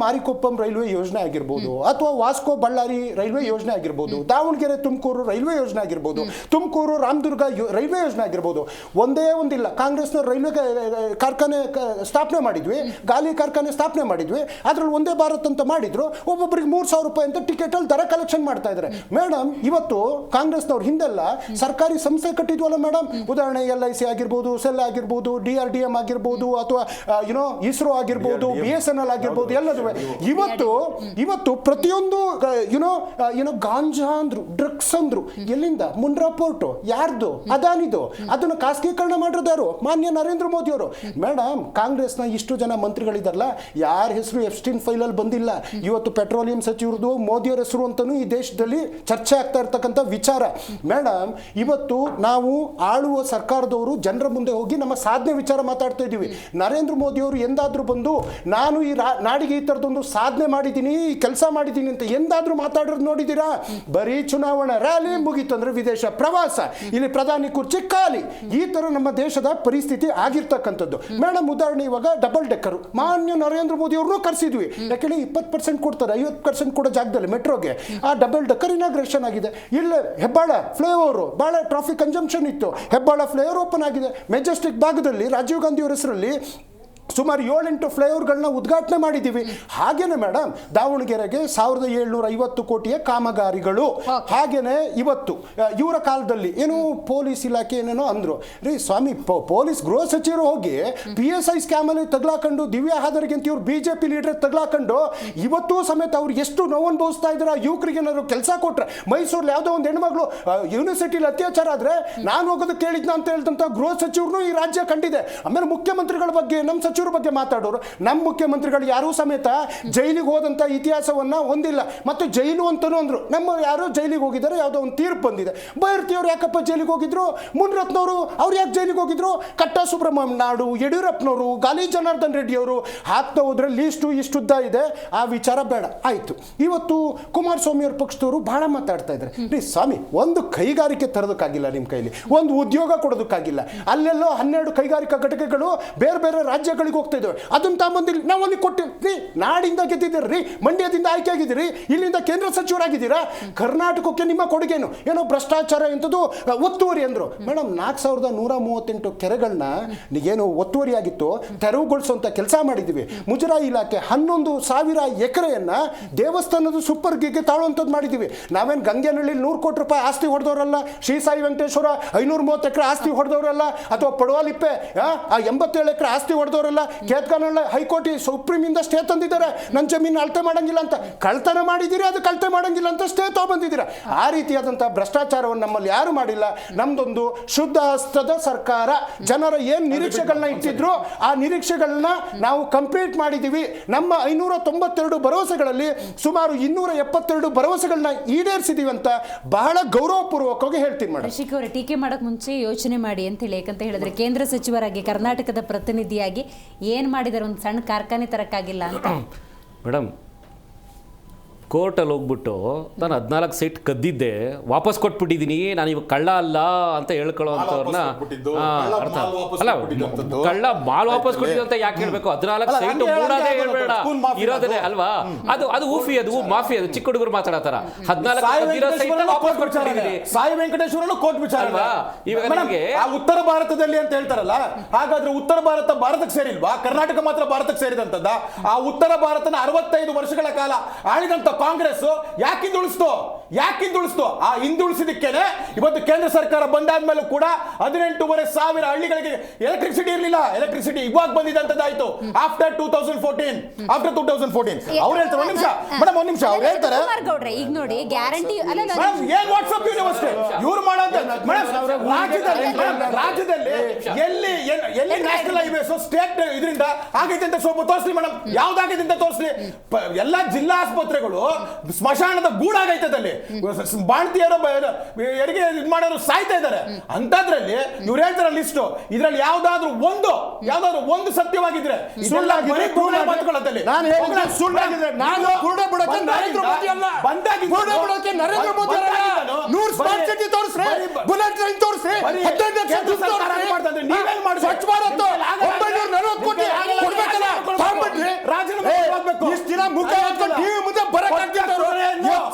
ಮಾರಿಕೊಪ್ಪಂ ರೈಲ್ವೆ ಯೋಜನೆ ಆಗಿರ್ಬೋದು, ಅಥವಾ ವಾಸ್ಕೋ ಬಳ್ಳಾರಿ ರೈಲ್ವೆ ಯೋಜನೆ ಆಗಿರ್ಬೋದು, ದಾವಣಗೆರೆ ತುಮಕೂರು ರೈಲ್ವೆ ಯೋಜನೆ ಆಗಿರ್ಬೋದು, ತುಮಕೂರು ರಾಮದುರ್ಗ ರೈಲ್ವೆ ಯೋಜನೆ ಆಗಿರ್ಬೋದು, ಒಂದೇ ಒಂದಿಲ್ಲ. ಕಾಂಗ್ರೆಸ್ನ ರೈಲ್ವೆ ಕಾರ್ಖಾನೆ ಸ್ಥಾಪನೆ ಮಾಡಿದ್ವಿ, ಗಾಲಿ ಕಾರ್ಖಾನೆ ಸ್ಥಾಪನೆ ಮಾಡಿದ್ವಿ, ಅದ್ರಲ್ಲಿ ಒಂದೇ ಭಾರತ್ ಅಂತ ಮಾಡಿದ್ರು. ಒಬ್ಬೊಬ್ಬರಿಗೆ 3,000 ರೂಪಾಯಿ ಅಂತ ಟಿಕೆಟ್ ಅಲ್ಲಿ ದರ ಕಲೆಕ್ಷನ್ ಮಾಡ್ತಾ ಇದ್ದಾರೆ. ಮೇಡಮ್, ಇವತ್ತು ಕಾಂಗ್ರೆಸ್ನವ್ರು ಹಿಂದೆಲ್ಲ ಸರ್ಕಾರಿ ಸಂಸ್ಥೆ ಕಟ್ಟಿದ್ವಲ್ಲ ಮೇಡಮ್, ಉದಾಹರಣೆ LIC ಆಗಿರ್ಬೋದು, ಸೆಲ್ ಆಗಿರ್ಬೋದು, DRDM ಆಗಿರ್ಬೋದು, ಅಥವಾ ಇಸ್ರೋ ಆಗಿರ್ಬೋದು, BSNL ಆಗಿರ್ಬೋದು, ಎಲ್ಲದೂ ಇವತ್ತು ಪ್ರತಿಯೊಂದು ಗಾಂಜಾ ಅಂದ್ರು, ಡ್ರಗ್ಸ್ ಅಂದ್ರು, ಎಲ್ಲಿಂದ? ಮುಂಡ್ರಾ ಪೋರ್ಟ್ ಯಾರ್ದು? ಅದಾನಿದು. ಅದನ್ನು ಖಾಸಗೀಕರಣ ಮಾಡಿರೋದು ಯಾರು? ಮಾನ್ಯ ನರೇಂದ್ರ ಮೋದಿ ಅವರು. ಮೇಡಮ್, ಕಾಂಗ್ರೆಸ್ನ ಇಷ್ಟು ಜನ ಮಂತ್ರಿಗಳಿದಾರಲ್ಲ, ಯಾರ ಹೆಸರು ಎಫ್ಸ್ಟೀನ್ ಫೈಲಲ್ಲಿ ಬಂದಿಲ್ಲ. ಇವತ್ತು ಪೆಟ್ರೋಲಿಯಂ ಸಚಿವರದು, ಮೋದಿಯವರ ಹೆಸರು ಅಂತಲೂ ಈ ದೇಶದಲ್ಲಿ ಚರ್ಚೆ ಆಗ್ತಾ ಇರ್ತಕ್ಕಂಥ ವಿಚಾರ. ಮೇಡಮ್, ಇವತ್ತು ನಾವು ಆಳುವ ಸರ್ಕಾರದವರು ಜನರ ಮುಂದೆ ಹೋಗಿ ನಮ್ಮ ಸಾಧನೆ ವಿಚಾರ ಮಾತಾಡ್ತಾ ಇದ್ದೀವಿ. ನರೇಂದ್ರ ಮೋದಿ ಅವರು ಎಂದಾದ್ರೂ ಬಂದು ನಾನು ಈ ನಾಡಿಗೆ ಈ ಥರದೊಂದು ಸಾಧನೆ ಮಾಡಿದ್ದೀನಿ, ಈ ಕೆಲಸ ಮಾಡಿದ್ದೀನಿ ಅಂತ ಎಂದಾದ್ರೂ ಮಾತಾಡೋದು ನೋಡಿದ್ದೀರಾ? ಬರೀ ಚುನಾವಣಾ ರ್ಯಾಲಿ ಮುಗೀತಂದ್ರೆ ವಿದೇಶ ಪ್ರವಾಸ, ಇಲ್ಲಿ ಪ್ರಧಾನಿ ಕುರ್ಚಿ ಖಾಲಿ. ಈ ತರ ನಮ್ಮ ದೇಶದ ಪರಿಸ್ಥಿತಿ ಆಗಿರ್ತಕ್ಕಂಥದ್ದು. ಮೇಡಮ್, ಉದಾಹರಣೆ ಇವಾಗ ಡಬಲ್ ಡೆಕ್ಕರ್ ಮಾನ್ಯ ನರೇಂದ್ರ ಮೋದಿ ಅವ್ರನ್ನೂ ಕರೆಸಿದ್ವಿ. ಯಾಕೆಂದ್ರೆ 20% ಕೊಡ್ತಾರೆ, 50% ಕೊಡೋ ಜಾಗದಲ್ಲಿ ಮೆಟ್ರೋಗೆ ಆ ಡಬಲ್ ಡೆಕ್ಕರ್ ಇನಾಗ್ರೇಷನ್ ಆಗಿದೆ. ಇಲ್ಲ ಹೆಬ್ಬಾಳ ಫ್ಲೈಓವರ್ ಬಹಳ ಟ್ರಾಫಿಕ್ ಕಂಜಂಪ್ಷನ್ ಇತ್ತು, ಹೆಬ್ಬಾಳ ಫ್ಲೈಓವರ್ ಓಪನ್ ಆಗಿದೆ. ಮೆಜೆಸ್ಟಿಕ್ ಭಾಗದಲ್ಲಿ ರಾಜೀವ್ ಗಾಂಧಿ ಅವರ ಹೆಸರಲ್ಲಿ ಸುಮಾರು 7-8 ಫ್ಲೈಓವರ್ಗಳನ್ನ ಉದ್ಘಾಟನೆ ಮಾಡಿದ್ದೀವಿ. ಹಾಗೇನೆ ಮೇಡಮ್ ದಾವಣಗೆರೆಗೆ 1750 ಕೋಟಿಯ ಕಾಮಗಾರಿಗಳು. ಹಾಗೇನೆ ಇವತ್ತು ಇವರ ಕಾಲದಲ್ಲಿ ಏನು ಪೊಲೀಸ್ ಇಲಾಖೆ ಏನೇನೋ ಅಂದ್ರು ರೀ ಸ್ವಾಮಿ, ಪೊಲೀಸ್ ಗೃಹ ಸಚಿವರು ಹೋಗಿ PSI ಸ್ಕ್ಯಾಮಲ್ಲಿ ತಗ್ಲಾಕೊಂಡು ದಿವ್ಯಾ ಹಾದರ್ಗೆ ಅಂತ ಇವ್ರು BJP ಲೀಡರ್ ತಗ್ಲಾಕೊಂಡು ಇವತ್ತು ಸಮೇತ ಅವ್ರು ಎಷ್ಟು ನೋವು ಅನುಭವಿಸ್ತಾ ಇದ್ದಾರೆ. ಯುವಕರಿಗೆ ಏನಾದ್ರು ಕೆಲಸ ಕೊಟ್ರೆ, ಮೈಸೂರಲ್ಲಿ ಯಾವುದೋ ಒಂದು ಹೆಣ್ಮಗಳು ಯೂನಿವರ್ಸಿಟಿಲಿ ಅತ್ಯಾಚಾರ ಆದ್ರೆ ನಾನು ಹೋಗೋದು ಕೇಳಿದ್ನ ಅಂತ ಹೇಳಿದಂತ ಗೃಹ ಸಚಿವರು ಈ ರಾಜ್ಯ ಕಂಡಿದೆ. ಆಮೇಲೆ ಮುಖ್ಯಮಂತ್ರಿಗಳ ಬಗ್ಗೆ, ನಮ್ಮ ಸಚಿವರು ಬಗ್ಗೆ ಮಾತಾಡೋರು, ನಮ್ಮ ಮುಖ್ಯಮಂತ್ರಿಗಳು ಯಾರೂ ಸಮೇತ ಜೈಲಿಗೆ ಹೋದಂತ ಇತಿಹಾಸವನ್ನ ಹೊಂದಿಲ್ಲ. ಮತ್ತು ಜೈಲು ಅಂತಾನು ಅಂದ್ರು, ನಮ್ಮ ಯಾರೋ ಜೈಲಿಗೆ ಹೋಗಿದ್ದಾರೆ, ಯಾವುದೋ ಒಂದು ತೀರ್ಪು ಬಂದಿದೆ. ಬೈರ್ತಿ ಅವ್ರು ಯಾಕಪ್ಪ ಜೈಲಿಗೆ ಹೋಗಿದ್ರು, ಮುನಿರತ್ನವರು ಅವ್ರು ಯಾಕೆ ಜೈಲಿಗೆ ಹೋಗಿದ್ರು, ಕಟ್ಟ ಸುಬ್ರಹ್ಮಣ್ಯ ನಾಯ್ಡು, ಯಡಿಯೂರಪ್ಪನವರು, ಗಾಲಿ ಜನಾರ್ದನ್ ರೆಡ್ಡಿ ಅವರು ಹಾಕ್ತಾ ಹೋದ್ರೆ ಲೀಸ್ಟು ಇಷ್ಟುದ್ದ ಇದೆ. ಆ ವಿಚಾರ ಬೇಡ ಆಯ್ತು. ಇವತ್ತು ಕುಮಾರಸ್ವಾಮಿ ಅವ್ರ ಪಕ್ಷದವರು ಬಹಳ ಮಾತಾಡ್ತಾ ಇದ್ದಾರೆ. ರೀ ಸ್ವಾಮಿ, ಒಂದು ಕೈಗಾರಿಕೆ ತರೋದಕ್ಕಾಗಿಲ್ಲ ನಿಮ್ಮ ಕೈಲಿ, ಒಂದು ಉದ್ಯೋಗ ಕೊಡೋದಕ್ಕಾಗಿಲ್ಲ. ಅಲ್ಲೆಲ್ಲೋ 12 ಕೈಗಾರಿಕಾ ಘಟಕಗಳು ಬೇರೆ ಬೇರೆ ರಾಜ್ಯಗಳಿಗೆ ಹೋಗ್ತಾ ಇದ್ದಾವೆ. ಅದನ್ನ ತಗೊಂಬಂದಿಲ್ಲ, ನಾವು ಅಲ್ಲಿ ಕೊಟ್ಟಿರ್ತೀವಿ. ನಾಡಿಂದ ಗೆದ್ದಿದ್ದೀರಿ, ಮಂಡ್ಯದಿಂದ ಆಯ್ಕೆ ಆಗಿದ್ದೀರಿ, ಇಲ್ಲಿಂದ ಕೇಂದ್ರ ಸಚಿವರಾಗಿದ್ದೀರಾ. ಕರ್ನಾಟಕಕ್ಕೆ ನಿಮ್ಮ ಕೊಡುಗೆನು ಏನೋ ಭ್ರಷ್ಟಾಚಾರ ಎಂಥದ್ದು ಒತ್ತುವರಿ ಅಂದ್ರು. ಮೇಡಮ್ 4138 ಕೆರೆಗಳನ್ನ ಏನು ಒತ್ತುವರಿ ಆಗಿತ್ತು ತೆರವುಗೊಳಿಸುವಂತ ಕೆಲಸ ಮಾಡಿದ್ದೀವಿ. ಮುಜರಾಯಿ ಇಲಾಖೆ 11,000 ಎಕರೆಯನ್ನ ದೇವಸ್ಥಾನದ ಸುಪ್ಪರ್ಗಿಗೆ ತಾಳುವಂಥದ್ದು ಮಾಡಿದ್ದೀವಿ. ನಾವೇನು ಗಂಗೆನಹಳ್ಳಿ 100 ಕೋಟಿ ರೂಪಾಯಿ ಆಸ್ತಿ ಹೊಡೆದವರಲ್ಲ, ಶ್ರೀ ಸಾಯಿ ವೆಂಕಟೇಶ್ವರ 530 ಎಕರೆ ಆಸ್ತಿ ಹೊಡೆದವರಲ್ಲ, ಅಥವಾ ಪಡವಾಲಿಪ್ಪೆ 87 ಎಕರೆ ಆಸ್ತಿ ಹೊಡೆದವರಲ್ಲ. ಕೇತ್ಕನಹಳ್ಳಿ ಹೈಕೋರ್ಟ್ ಸುಪ್ರೀಮಿಂದ ಸ್ಟೇ ತಂದಿದ್ದಾರೆ, ನನ್ನ ಜಮೀನು ಅಳತೆ ಮಾಡಂಗಿಲ್ಲ ಅಂತ. ಕಳ್ತನ ಮಾಡಿದ್ದೀರಿ, ಅದು ಕಳತೆ ಮಾಡಂಗಿಲ್ಲ ಅಂತ ಸ್ಟೇ ತಗೊಂಡ್ಬಂದಿದ್ದೀರಾ. ಆ ರೀತಿಯಾದಂತಹ ಭ್ರಷ್ಟಾಚಾರವನ್ನು ನಮ್ಮಲ್ಲಿ ಯಾರು ಮಾಡಿಲ್ಲ. ನಮ್ದೊಂದು ಶುದ್ಧ ಹಸ್ತದ ಸರ್ಕಾರ. ಜನರ ಏನ್ ನಿರೀಕ್ಷೆಗಳನ್ನ ಇಟ್ಟಿದ್ರು ಆ ನಿರೀಕ್ಷೆಗಳನ್ನ ನಾವು ಕಂಪ್ಲೀಟ್ ಮಾಡಿದ್ದೀವಿ. ನಮ್ಮ 592 ಭರವಸೆಗಳಲ್ಲಿ ಸುಮಾರು 272 ಭರವಸೆಗಳನ್ನ ಈಡೇರಿಸಿದೀವಿ ಅಂತ ಬಹಳ ಗೌರವಪೂರ್ವಕವಾಗಿ ಹೇಳ್ತೀನಿ ಮೇಡಮ್. ರಿಷಿಕ್ ಅವರೇ, ಟೀಕೆ ಮಾಡಕ್ ಮುಂಚೆ ಯೋಚನೆ ಮಾಡಿ ಅಂತ ಹೇಳಿ. ಯಾಕಂತ ಹೇಳಿದ್ರೆ ಕೇಂದ್ರ ಸಚಿವರಾಗಿ ಕರ್ನಾಟಕದ ಪ್ರತಿನಿಧಿಯಾಗಿ ಏನ್ ಮಾಡಿದಾರೆ, ಒಂದು ಸಣ್ಣ ಕಾರ್ಖಾನೆ ತರಕ್ಕಾಗಿಲ್ಲ ಅಂತ. ಮೇಡಮ್, ಕೋರ್ಟಲ್ಲಿ ಹೋಗ್ಬಿಟ್ಟು ನಾನು 14 ಸೀಟ್ ಕದ್ದಿದ್ದೆ, ವಾಪಸ್ ಕೊಟ್ಬಿಟ್ಟಿದ್ದೀನಿ, ನಾನು ಇವಾಗ ಕಳ್ಳ ಅಲ್ಲ ಅಂತ ಹೇಳ್ಕೊಳ್ಳೋ ಅಂಥವ್ರನ್ನ ಅರ್ಥ ಅಲ್ಲ. ಕಳ್ಳ ಮಾಲ್ ವಾಪಸ್ ಕೊಟ್ಟಿದ್ದು ಅಂತ ಯಾಕೆ ಹೇಳ್ಬೇಕು? 14 ಸೀಟ್ ಮೂಡಾದೇ ಹೇಳ್ಬೇಡ, ಇರೋದೇ ಅಲ್ವಾ? ಅದು ಊಫಿ, ಅದು ಮಾಫಿ, ಅದು ಚಿಕ್ಕ ಹುಡುಗರು ಮಾತಾಡತ್ತಾರ. 14 ವಾಪಸ್ ಕೊಟ್ಟಿದ್ದೀನಿ. ಸಾಯಿ ವೆಂಕಟೇಶ್ವರನು ಕೋರ್ಟ್ ವಿಚಾರ ಅಲ್ವಾ? ಇವಾಗ ನಮಗೆ ಉತ್ತರ ಭಾರತದಲ್ಲಿ ಅಂತ ಹೇಳ್ತಾರಲ್ಲ, ಹಾಗಾದ್ರೆ ಉತ್ತರ ಭಾರತ ಭಾರತಕ್ಕೆ ಸೇರಿಲ್ವಾ? ಕರ್ನಾಟಕ ಮಾತ್ರ ಭಾರತಕ್ಕೆ ಸೇರಿದಂತದ್ದ? ಆ ಉತ್ತರ ಭಾರತನ 65 ವರ್ಷಗಳ ಕಾಲ ಆಳಿದಂತ ಕಾಂಗ್ರೆಸ್ ಯಾಕೆ ಹಿಂದುಳಿಸ್ತು? ಆ ಹಿಂದುಳಿಸಿದಕ್ಕೇನೆ ಇವತ್ತು ಕೇಂದ್ರ ಸರ್ಕಾರ ಬಂದಾದ್ಮೇಲೂ ಕೂಡ 18,500 ಹಳ್ಳಿಗಳಿಗೆ ಎಲೆಕ್ಟ್ರಿಸಿಟಿ ಇರಲಿಲ್ಲ. ಎಲೆಕ್ಟ್ರಿಸಿಟಿ ಇವಾಗ ಬಂದಿದಂತದ್ದಾಯ್ತು ಆಫ್ಟರ್ 2014. ಅವ್ರು ಹೇಳ್ತಾರೆ, ಒಂದ್ ನಿಮಿಷ ಮೇಡಮ್, ಒಂದ್ ನಿಮಿಷ ಅವ್ರು ಹೇಳ್ತಾರೆ. ಈಗ ನೋಡಿ ಗ್ಯಾರಂಟಿ ಏನ್ ವಾಟ್ಸ್ಆಪ್ ಯೂನಿವರ್ಸಿಟಿ ಇವ್ರು ಮಾಡೋದು ರಾಜ್ಯದಲ್ಲಿ ಎಲ್ಲಿ ನ್ಯಾಷನಲ್ ಹೈವೇಸ್ ಸ್ಟೇಟ್ ಇದರಿಂದ ಆಗೈತೆ ಅಂತ ಸ್ವಲ್ಪ ತೋರಿಸ್ಲಿ ಮೇಡಮ್. ಯಾವ್ದಾಗೈತೆ ಅಂತ ತೋರಿಸ್ಲಿ. ಎಲ್ಲಾ ಜಿಲ್ಲಾ ಆಸ್ಪತ್ರೆಗಳು ಸ್ಮಶಾನದ ಗೂಡಾಗೈತದಲ್ಲಿ ಬಾಣ್ತಿಯರು ಹೆರಿಗೆ ಇದು ಮಾಡೋರು ಸಾಯ್ತಾ ಇದ್ದಾರೆ. ಅಂತದ್ರಲ್ಲಿ ಇವ್ರು ಹೇಳ್ತಾರ ಲಿಸ್ಟ್, ಇದ್ರಲ್ಲಿ ಯಾವ್ದಾದ್ರು ಒಂದು ಸತ್ಯವಾಗಿದ್ರೆ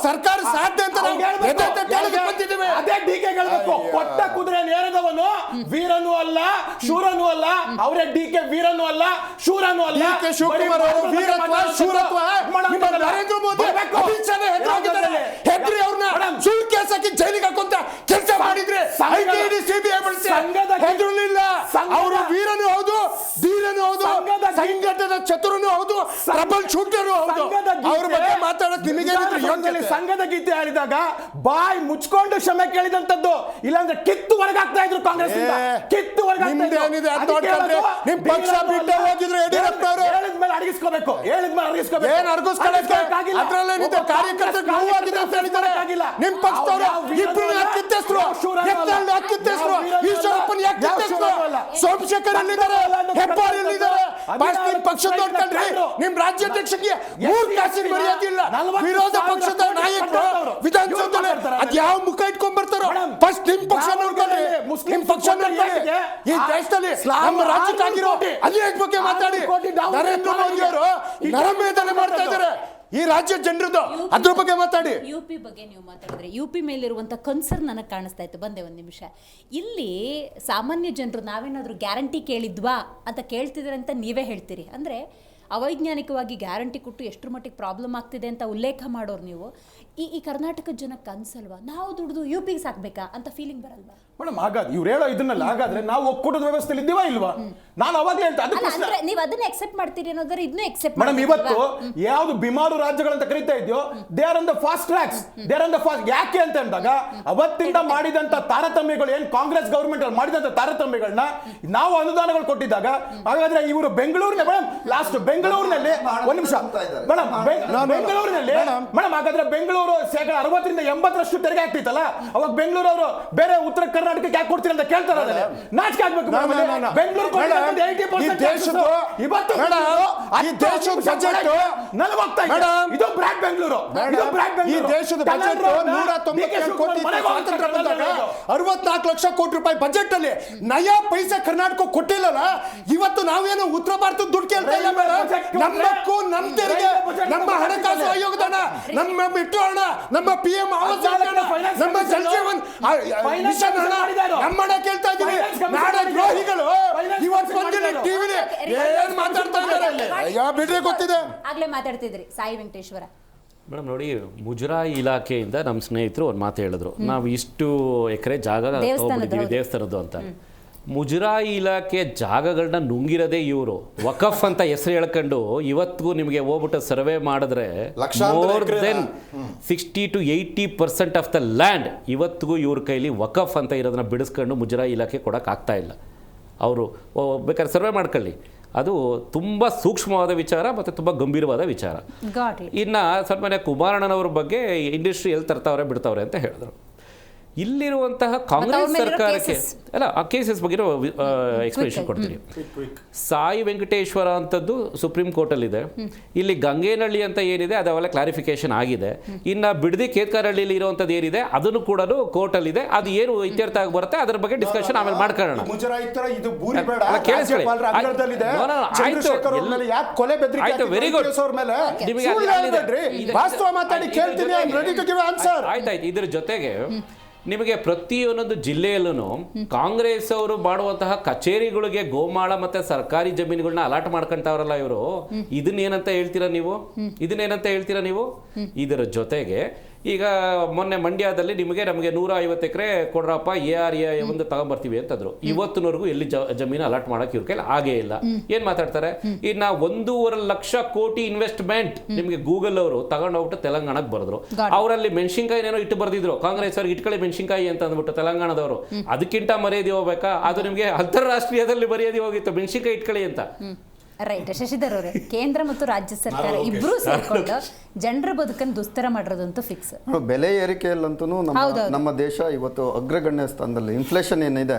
ಸರ್ಕಾರ ಸಾಧ್ಯ ಅಂತ ಅದೇ ಡಿಕೆ ಹೇಳಬೇಕು. ಕೊಟ್ಟ ಕುದುರೆ ನೇರದವನು ವೀರನೂ ಅಲ್ಲ, ಶೂರನೂ ಅಲ್ಲ. ಅವರೇ ಡಿಕೆ ವೀರನೂ ಅಲ್ಲ, ಶೂರನೂ ಅಲ್ಲ. ಶಿವಕುಮಾರ್ ಅವರು ವೀರತ್ವ ಶೂರತ್ವ ನರೇಂದ್ರ ಮೋದಿ ಹೆದ್ರಿ ಅವ್ರನ್ನ ಸುಳ್ಳು ಕೇಸ್ ಹಾಕಿ ಜೈಲಿಗೆ ಹಾಕುವಂತ ಕೆಲಸ ಮಾಡಿದ್ರೆ ಸಿಬಿಐ ಹೆದರಲಿಲ್ಲ. ಅವರು ವೀರನೂ ಹೌದು, ಧೀರನೂ ಹೌದು, ಸಂಘಟದ ಚತುರನೂ ಹೌದು, ಪ್ರಬಲ್ ಶೂಟರು ಹೌದು. ಅವ್ರ ಬಗ್ಗೆ ಮಾತಾಡೋದು ನಿಮಗೆ ಸಂಘದ ಗೀತೆ ಹೇಳಿದಾಗ ಬಾಯಿ ಮುಚ್ಕೊಂಡು ಕ್ಷಮೆ ಕೇಳಿದಂತದ್ದು, ಇಲ್ಲಾಂದ್ರೆ ಕಿತ್ತು ಹೊರಗಾಗ್ತಾ ಇದ್ರು ಕಾಂಗ್ರೆಸ್. ಕಿತ್ತು ನಿಮ್ ಪಕ್ಷ ಬಿಟ್ಟು ಹೋಗಿದ್ರು ಯಡಿಯೂರಪ್ಪ ಅವರು. ಹೇಳಿದ್ಮೇಲೆ ಅಡಗಿಸ್ಕೋಬೇಕು, ಏನ್ ಅರ್ಗಿಸ್ಕೊಳ್ಳೋಕೆ ಅದ್ರಲ್ಲೇನಿದೆ ಕಾರ್ಯಕರ್ತರು ನೋವಾಗಿದೆ ಅಂತ ಹೇಳಿದ್ದಾರೆ. ನಿಮ್ ಪಕ್ಷದವರು ಇಬ್ಬರು ಕಿತ್ತೆಸ್ರು, ಈಶ್ವರಪ್ಪನ್ ಯಾಕೆ ಕಿತ್ತೆಸ್ರು, ಸೋಮಶೇಖರ್ ಎಲ್ಲಿದ್ದಾರೆ, ಹೆಬ್ಬಾರ್ ಎಲ್ಲಿದ್ದಾರೆ, ನಿಮ್ ಪಕ್ಷ ನೋಡ್ಕೊಂಡ್ರಿ. ನಿಮ್ ರಾಜ್ಯಾಧ್ಯಕ್ಷಕ್ಕೆ 3 ಕಾಸಿನ ಮರ್ಯಾದಿಲ್ಲ. ವಿರೋಧ ಪಕ್ಷದ ನಾಯಕರು ವಿಧಾನಸೌಧದಲ್ಲಿ ಅದ್ ಯಾವ ಮುಖ ಇಟ್ಕೊಂಡ್ ಬರ್ತಾರೋ ಫಸ್ಟ್ ನಿಮ್ ಪಕ್ಷ ನೋಡ್ಕೊಂಡ್ರಿ. ನಿಮ್ ಪಕ್ಷ ನೋಡ್ಕೊಳ್ಳಿ. ಈ ದೇಶದಲ್ಲಿ ನಮ್ಮ ರಾಜ್ಯಕ್ಕಾಗಿರೋ ಅನ್ಯಾಯದ ಬಗ್ಗೆ ಮಾತಾಡಿ ನರೇಂದ್ರ ಮೋದಿ ಅವರು ನರಮೇಧನೆ ಮಾಡ್ತಾ ಇದ್ದಾರೆ. ಈ ರಾಜ್ಯ ಜನರದ್ದು, ಅದ್ರ ಬಗ್ಗೆ ಮಾತಾಡಿ. UP ಬಗ್ಗೆ ನೀವು ಮಾತಾಡಿದ್ರೆ UP ಮೇಲಿರುವಂಥ ಕನ್ಸರ್ನ್ ನನಗೆ ಕಾಣಿಸ್ತಾ ಇತ್ತು. ಬಂದೆ ಒಂದು ನಿಮಿಷ. ಇಲ್ಲಿ ಸಾಮಾನ್ಯ ಜನರು ನಾವೇನಾದರೂ ಗ್ಯಾರಂಟಿ ಕೇಳಿದ್ವಾ ಅಂತ ಕೇಳ್ತಿದ್ರೆ ಅಂತ ನೀವೇ ಹೇಳ್ತೀರಿ. ಅಂದರೆ ಅವೈಜ್ಞಾನಿಕವಾಗಿ ಗ್ಯಾರಂಟಿ ಕೊಟ್ಟು ಎಷ್ಟರ ಮಟ್ಟಿಗೆ ಪ್ರಾಬ್ಲಮ್ ಆಗ್ತಿದೆ ಅಂತ ಉಲ್ಲೇಖ ಮಾಡೋರು ನೀವು. ಈ ಕರ್ನಾಟಕದ ಜನಕ್ಕೆ ಅನ್ಸಲ್ವಾ ನಾವು ದುಡ್ದು UPಗೆ ಸಾಕ್ಬೇಕಾ ಅಂತ ಫೀಲಿಂಗ್ ಬರಲ್ವಾ ಮೇಡಮ್? ಹಾಗಾದ್ರೆ ಇವ್ರು ಹೇಳೋ ಇದನ್ನೆಲ್ಲ ಹಾಗಾದ್ರೆ ನಾವು ಒಕ್ಕೂಟದ ವ್ಯವಸ್ಥೆಯಲ್ಲಿ ಇದ್ದೀವಾ ಇಲ್ವಾ? ನಾನು ಅವಾಗಲೇ ಹೇಳ್ತಾ ನೀವು ಅದನ್ನ ಎಕ್ಸೆಪ್ಟ್ ಮಾಡ್ತೀರಿ ಅನ್ನೋದ್ರೆ ಇದನ್ನು ಎಕ್ಸೆಪ್ಟ್ ಮೇಡಮ್. ಇವತ್ತು ಯಾವ್ದು ಬಿಮಾರು ರಾಜ್ಯಗಳಂತ ಕರೀತಾ ಇದೆಯೋ they are on the fast tracks, they are on the fast. ಯಾಕೆ ಅಂತ ಅಂದಾಗ ಅವತ್ತಿಂದ ಮಾಡಿದಂತ ತಾರತಮ್ಯಗಳು, ಏನ್ ಕಾಂಗ್ರೆಸ್ ಗವರ್ಮೆಂಟ್ ಅಲ್ಲಿ ಮಾಡಿದಂತ ತಾರತಮ್ಯಗಳನ್ನ ನಾವು ಅನುದಾನಗಳು ಕೊಟ್ಟಿದ್ದಾಗ, ಹಾಗಾದ್ರೆ ಇವರು ಬೆಂಗಳೂರಿನ ಮೇಡಮ್ ಲಾಸ್ಟ್ ಬೆಂಗಳೂರಿನಲ್ಲಿ ಒಂದು ನಿಮಿಷ ಮೇಡಮ್, ಬೆಂಗಳೂರಿನಲ್ಲಿ ಮೇಡಮ್ ಹಾಗಾದ್ರೆ ಬೆಂಗಳೂರು 60% ರಿಂದ 80% ತೆರಿಗೆ ಆಗ್ತಿತ್ತಲ್ಲ, ಅವಾಗ ಬೆಂಗಳೂರು ಅವರು ಬೇರೆ ಉತ್ತರ ಕರ್ನಾಟಕಕ್ಕೆ ಯಾಕೆ ಕೊಡ್ತೀರಿ ಅಂತ ಕೇಳ್ತಾರೆ. ನಾಚಿಕೆ ಆಗ್ಬೇಕು. ಬೆಂಗಳೂರು ಇದು ಬ್ರ್ಯಾಕ್ ಬೆಂಗಳೂರು. ಈ ದೇಶದ ಬಜೆಟ್ 197 ಕೋಟಿ ಸ್ವಾತಂತ್ರ್ಯ ಬಂದಾಗ 64 ಲಕ್ಷ ಕೋಟಿ ರೂಪಾಯಿ ಬಜೆಟ್ ಅಲ್ಲಿ ನಯಾ ಪೈಸೆ ಕರ್ನಾಟಕ ಕೊಟ್ಟಿಲ್ಲಲ್ಲ. ಇವತ್ತು ನಾವೇನು ಉತ್ತರ ಭಾರತದ ದುಡ್ಡು ಕೇಳ್ತಾ ಇಲ್ಲ ಮೇಡಮ್. ನಮ್ಮಕ್ಕೂ ನಮ್ಮ ತೆರಿಗೆ, ನಮ್ಮ ಹಣಕಾಸು ಆಯೋಗದ ಹಣ, ನಮ್ಮ ಮೆಟ್ರೋ ಹಣ, ನಮ್ಮ PM ಆವಾಸ್ ಯೋಜನೆ, ನಮ್ಮ ಜಲ್ ಜೀವನ್ ಮಿಷನ್ ಹಣ, ನಮ್ಮ ಹಣ ಕೇಳ್ತಾ ಇದೀವಿ. ನಾಡ ದ್ರೋಹಿಗಳು ಇವತ್ತು ಬಂದಿಲ್ಲ ಟಿವಿಲಿ ಏನ್ ಮಾತಾಡ್ತಾ ಇದ್ದಾರೆ. ಅಯ್ಯೋ ಬಿಡ್ರಿ, ಗೊತ್ತಿದೆ. ಆಗ್ಲೇ ಮಾತಾಡ್ತಿದ್ರಿ ಸಾಯಿ ವೆಂಕಟೇಶ್ವರ ಮೇಡಮ್. ನೋಡಿ, ಮುಜರಾಯಿ ಇಲಾಖೆಯಿಂದ ನಮ್ಮ ಸ್ನೇಹಿತರು ಒಂದು ಮಾತು ಹೇಳಿದ್ರು, ನಾವು ಇಷ್ಟು ಎಕರೆ ಜಾಗ ತಗೊಂಡಿದ್ದೀವಿ ದೇವಸ್ಥಾನದ್ದು ಅಂತ. ಮುಜರಾಯಿ ಇಲಾಖೆ ಜಾಗಗಳನ್ನ ನುಂಗಿರೋದೇ ಇವರು. ವಕಫ್ ಅಂತ ಹೆಸರು ಹೇಳ್ಕೊಂಡು ಇವತ್ತಿಗೂ ನಿಮಗೆ ಹೋಗ್ಬಿಟ್ಟು ಸರ್ವೆ ಮಾಡಿದ್ರೆ more than 60 to 80% of the land ಇವತ್ತಿಗೂ ಇವ್ರ ಕೈಲಿ ವಕಫ್ ಅಂತ ಇರೋದನ್ನ ಬಿಡಿಸ್ಕೊಂಡು ಮುಜರಾಯಿ ಇಲಾಖೆ ಕೊಡೋಕೆ ಆಗ್ತಾ ಇಲ್ಲ. ಅವರು ಬೇಕಾದ್ರೆ ಸರ್ವೆ ಮಾಡ್ಕೊಳ್ಳಿ. ಅದು ತುಂಬ ಸೂಕ್ಷ್ಮವಾದ ವಿಚಾರ ಮತ್ತು ತುಂಬ ಗಂಭೀರವಾದ ವಿಚಾರ. ಇನ್ನು ಸ್ವಲ್ಪ ಕುಮಾರಣ್ಣನವ್ರ ಬಗ್ಗೆ ಇಂಡಸ್ಟ್ರಿ ಎಲ್ಲಿ ತರ್ತಾವ್ರೆ ಬಿಡ್ತಾವ್ರೆ ಅಂತ ಹೇಳಿದ್ರು. ಇಲ್ಲಿರುವಂತಹ ಕಾಂಗ್ರೆಸ್ ಸರ್ಕಾರಕ್ಕೆ ಅಲ್ಲ, ಆ ಕೇಸಸ್ ಬಗ್ಗೆ ಎಕ್ಸ್ಪ್ಲನೇಷನ್ ಕೊಡ್ತೀನಿ. ಸಾಯಿ ವೆಂಕಟೇಶ್ವರ ಅಂತದ್ದು ಸುಪ್ರೀಂ ಕೋರ್ಟಲ್ಲಿದೆ. ಇಲ್ಲಿ ಗಂಗೇನಹಳ್ಳಿ ಅಂತ ಏನಿದೆ ಅದೆಲ್ಲ ಕ್ಲಾರಿಫಿಕೇಶನ್ ಆಗಿದೆ. ಇನ್ನು ಬಿಡದಿ ಕೇತ್ಕಾರಹಳ್ಳಿಯಲ್ಲಿ ಇರುವಂಥದ್ದು ಏನಿದೆ ಅದನ್ನು ಕೂಡ ಕೋರ್ಟಲ್ಲಿದೆ. ಅದು ಏನು ಇತ್ಯರ್ಥ ಆಗಿ ಬರುತ್ತೆ ಅದರ ಬಗ್ಗೆ ಡಿಸ್ಕಷನ್ ಆಮೇಲೆ ಮಾಡ್ಕೊಳ್ಳೋಣ. ಆಯ್ತು, ವೆರಿ ಗುಡ್. ಆಯ್ತಾಯ್ತು. ಇದ್ರ ಜೊತೆಗೆ ನಿಮಗೆ ಪ್ರತಿಯೊಂದೊಂದು ಜಿಲ್ಲೆಯಲ್ಲೂ ಕಾಂಗ್ರೆಸ್ ಅವರು ಮಾಡುವಂತಹ ಕಚೇರಿಗಳಿಗೆ ಗೋಮಾಳ ಮತ್ತೆ ಸರ್ಕಾರಿ ಜಮೀನುಗಳನ್ನ ಅಲಾಟ್ ಮಾಡ್ಕೊಂತಾವ್ರಲ್ಲ ಇವರು. ಇದನ್ನೇನಂತ ಹೇಳ್ತೀರಾ ನೀವು? ಇದರ ಜೊತೆಗೆ ಈಗ ಮೊನ್ನೆ ಮಂಡ್ಯದಲ್ಲಿ ನಮಗೆ 150 ಎಕರೆ ಕೊಡ್ರಪ್ಪ, ARA ಒಂದು ತಗೊಂಡ್ಬರ್ತೀವಿ ಅಂತಂದ್ರು. ಇವತ್ತಿನವರೆಗೂ ಎಲ್ಲಿ ಜಮೀನು ಅಲಾಟ್ ಮಾಡಕ್ಕೆ ಇವ್ರ ಕೈಲಿ ಆಗೇ ಇಲ್ಲ. ಏನ್ ಮಾತಾಡ್ತಾರೆ? ಇನ್ನ 1.5 ಲಕ್ಷ ಕೋಟಿ ಇನ್ವೆಸ್ಟ್ಮೆಂಟ್ ನಿಮಗೆ ಗೂಗಲ್ ಅವರು ತಗೊಂಡೋಗ್ಬಿಟ್ಟು ತೆಲಂಗಾಣಕ್ಕೆ ಬರೆದ್ರು. ಅವರಲ್ಲಿ ಮೆಣಸಿನ್ಕಾಯಿ ಏನೋ ಇಟ್ಟು ಬರ್ದಿದ್ರು, ಕಾಂಗ್ರೆಸ್ ಅವ್ರಿಗೆ ಇಟ್ಕೊಳ್ಳಿ ಮೆಣಸಿನ್ಕಾಯಿ ಅಂತ ಅಂದ್ಬಿಟ್ಟು ತೆಲಂಗಾಣದವರು. ಅದಕ್ಕಿಂತ ಮರ್ಯಾದೆ ಹೋಗ್ಬೇಕಾ? ಅದು ನಿಮಗೆ ಅಂತಾರಾಷ್ಟ್ರೀಯದಲ್ಲಿ ಮರ್ಯಾದೆ ಹೋಗಿತ್ತು, ಮೆಣಸಿನ್ಕಾಯಿ ಇಟ್ಕೊಳ್ಳಿ ಅಂತ. ರೈಟ್. ಶಶಿಧರ್ ಅವರೇ, ಕೇಂದ್ರ ಮತ್ತು ರಾಜ್ಯ ಸರ್ಕಾರ ಇಬ್ಬರೂ ಸೇರ್ಕೊಂಡು ಜನರ ಬದುಕನ್ನು ದುಸ್ತರ ಮಾಡಿರೋದಂತೂ ಫಿಕ್ಸ್. ಬೆಲೆ ಏರಿಕೆಯಲ್ಲಂತೂ ನಮ್ಮ ದೇಶ ಇವತ್ತು ಅಗ್ರಗಣ್ಯ ಸ್ಥಾನದಲ್ಲಿ. ಇನ್ಫ್ಲೇಷನ್ ಏನಿದೆ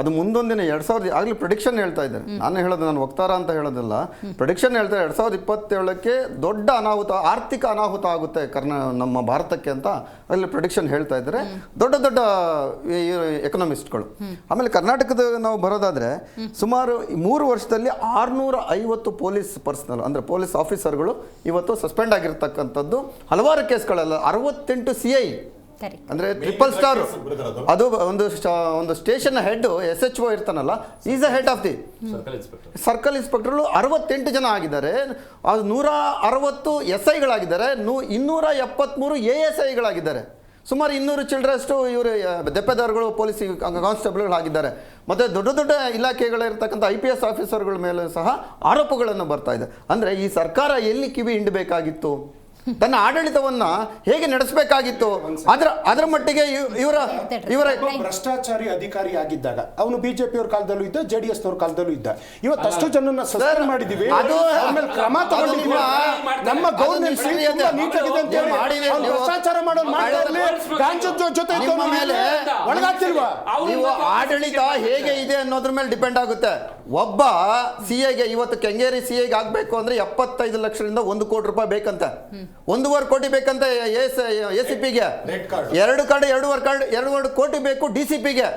ಅದು ಮುಂದೊಂದಿನ 2000 ಆಗಲಿ ಪ್ರೆಡಿಕ್ಷನ್ ಹೇಳ್ತಾ ಇದ್ದಾರೆ. ನಾನು ಹೇಳೋದು, ನಾನು ವಕ್ತಾರ ಅಂತ ಹೇಳೋದಿಲ್ಲ, ಪ್ರೆಡಿಕ್ಷನ್ ಹೇಳ್ತಾರೆ 2027ಕ್ಕೆ ದೊಡ್ಡ ಅನಾಹುತ, ಆರ್ಥಿಕ ಅನಾಹುತ ಆಗುತ್ತೆ ನಮ್ಮ ಭಾರತಕ್ಕೆ ಅಂತ ಅಲ್ಲಿ ಪ್ರೆಡಿಕ್ಷನ್ ಹೇಳ್ತಾ ಇದ್ದಾರೆ ದೊಡ್ಡ ದೊಡ್ಡ ಎಕನಾಮಿಸ್ಟ್ಗಳು. ಆಮೇಲೆ ಕರ್ನಾಟಕದ ನಾವು ಬರೋದಾದ್ರೆ ಸುಮಾರು 3 ವರ್ಷದಲ್ಲಿ 650 ಪೊಲೀಸ್ ಪರ್ಸನಲ್ ಅಂದರೆ ಪೊಲೀಸ್ ಆಫೀಸರ್ಗಳು ಇವತ್ತು ಸಸ್ಪೆಂಡ್ ಆಗಿರ್ತಕ್ಕಂಥದ್ದು. ಹಲವಾರು ಕೇಸ್ಗಳೆಲ್ಲ 68 CI ಅಂದರೆ ಟ್ರಿಪಲ್ ಸ್ಟಾರ್. ಅದು ಒಂದು ಸ್ಟೇಷನ್ ಹೆಡ್ SHO ಇರ್ತಾನಲ್ಲ, is the head of the circle ಇನ್ಸ್ಪೆಕ್ಟರ್ಗಳು 68 ಜನ ಆಗಿದ್ದಾರೆ. ಅದು 160 SIಗಳಾಗಿದ್ದಾರೆ, 273 ASIಗಳಾಗಿದ್ದಾರೆ. ಸುಮಾರು 200 ಚಿಲ್ಡ್ರಷ್ಟು ಇವರು ದೆಪ್ಪೆದಾರಗಳು ಪೊಲೀಸ್ ಕಾನ್ಸ್ಟೇಬಲ್ಗಳು ಆಗಿದ್ದಾರೆ. ಮತ್ತು ದೊಡ್ಡ ದೊಡ್ಡ ಇಲಾಖೆಗಳಿರ್ತಕ್ಕಂಥ IPS ಆಫೀಸರ್ಗಳ ಮೇಲೆ ಸಹ ಆರೋಪಗಳನ್ನು ಬರ್ತಾ ಇದೆ. ಅಂದರೆ ಈ ಸರ್ಕಾರ ಎಲ್ಲಿ ಕಿವಿ ಹಿಂಡಬೇಕಾಗಿತ್ತು, ತನ್ನ ಆಡಳಿತವನ್ನ ಹೇಗೆ ನಡೆಸಬೇಕಾಗಿತ್ತು, ಅದರ ಮಟ್ಟಿಗೆ ಇವರ ಭ್ರಷ್ಟಾಚಾರಿ ಅಧಿಕಾರಿ ಆಗಿದ್ದಾಗ ಅವನು BJP ಅವ್ರ ಕಾಲದಲ್ಲೂ ಇದ್ದ, JDS ಅವ್ರ ಕಾಲದಲ್ಲೂ ಇದ್ದ. ಇವತ್ತು ಅಷ್ಟು ಜನನ್ನ ಸಸ್ಪೆಂಡ್ ಮಾಡಿದೀವಿ, ಆಮೇಲೆ ಕ್ರಮ ತಗೊಂಡಿದ್ದೀವಿ. ನಮ್ಮ ಗೌರ್ಮೆಂಟ್ ನೀಟಾಗಿದೆ ಅಂತ ಹೇಳಿ ಭ್ರಷ್ಟಾಚಾರ ಮಾಡೋದು ಮಾಡ್ತಾ ಇರಲಿ, ಗಾಂಜದ ಜೊತೆ ಒಳಗಾಟ ಗೊತ್ತಾಗ್ತಿಲ್ವಾ? ನೀವು ಆಡಳಿತ ಹೇಗೆ ಇದೆ ಅನ್ನೋದ್ರ ಮೇಲೆ ಡಿಪೆಂಡ್ ಆಗುತ್ತೆ. ಒಬ್ಬ CAಗೆ ಇವತ್ತು ಕೆಂಗೇರಿ CAಗೆ ಆಗ್ಬೇಕು ಅಂದ್ರೆ 75 ಲಕ್ಷದಿಂದ 1 ಕೋಟಿ ರೂಪಾಯಿ ಬೇಕಂತ, 1.5 ಕೋಟಿ ಬೇಕಂತ ACPಗೆ, 2 ಕಾರ್ಡ್ 2.5 ಕೋಟಿ ಬೇಕು DCPಗೆ.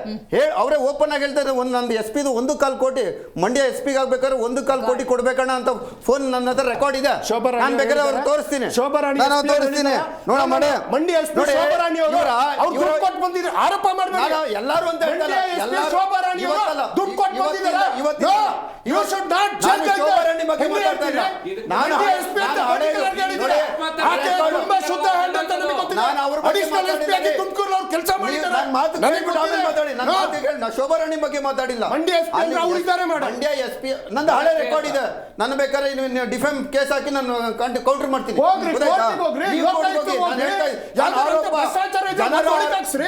ಅವರೇ ಓಪನ್ ಆಗಿ ಹೇಳ್ತಾರೆ, ನಂದು SP 1.25 ಕೋಟಿ, ಮಂಡ್ಯ SPಗೆ ಆಗ್ಬೇಕಾದ್ರೆ 1.25 ಕೋಟಿ ಕೊಡ್ಬೇಕಣ್ಣ ಅಂತ ಫೋನ್ ನನ್ನ ಹತ್ರ ರೆಕಾರ್ಡ್ ಇದೆ. ನಾನು ಬೇಕಾದ್ರೆ ಅವ್ರು ತೋರಿಸ್ತೀನಿ, ನಾನು ತೋರಿಸ್ತೀನಿ. ನೋಡ ಮಾಡಿ ಮಂಡ್ಯ SP ಶೋಭಾರಾಣಿ ಅವರು ದುಡ್ಡು ಕೊಟ್ಟು ಬಂದಿದ್ರು ಆರೋಪ ಮಾಡಬೇಡಿ. ಎಲ್ಲರೂ ಅಂತ ಹೇಳ್ತಾರೆ, ಶೋಭಾರಾಣಿ ಅವರು ದುಡ್ಡು ಕೊಟ್ಟು ಬಂದಿದ್ದಾರೆ. You should not judge Shobharani ಬಗ್ಗೆ ಮಾತಾಡ್ತಾ ಇಲ್ಲ. ನಾನು ತುಂಬಾ ಶುದ್ಧ ಹ್ಯಾಂಡ್ ಅಂತ ನನಗೆ ಗೊತ್ತಿಲ್ಲ. ಅಡಿಷನಲ್ SP ಆಗಿ ತುಮಕೂರು ಅವರು ಕೆಲಸ ಮಾಡಿದ್ದಾರೆ. ನಾನು ಶೋಭಾರಾಣಿ ಬಗ್ಗೆ ಮಾತಾಡಿಲ್ಲ. ಮಂಡ್ಯ SP ಅವರು ಇದ್ದಾರೆ ಮೇಡಮ್. ಮಂಡ್ಯ SP ನಂದು ಹಳೆ ರೆಕಾರ್ಡ್ ಇದೆ. ನಾನು ಬೇಕಾದ್ರೆ ಡಿಫೆಮ್ ಕೇಸ್ ಹಾಕಿ ನಾನು ಕೌಂಟರ್ ಮಾಡ್ತೀನಿ.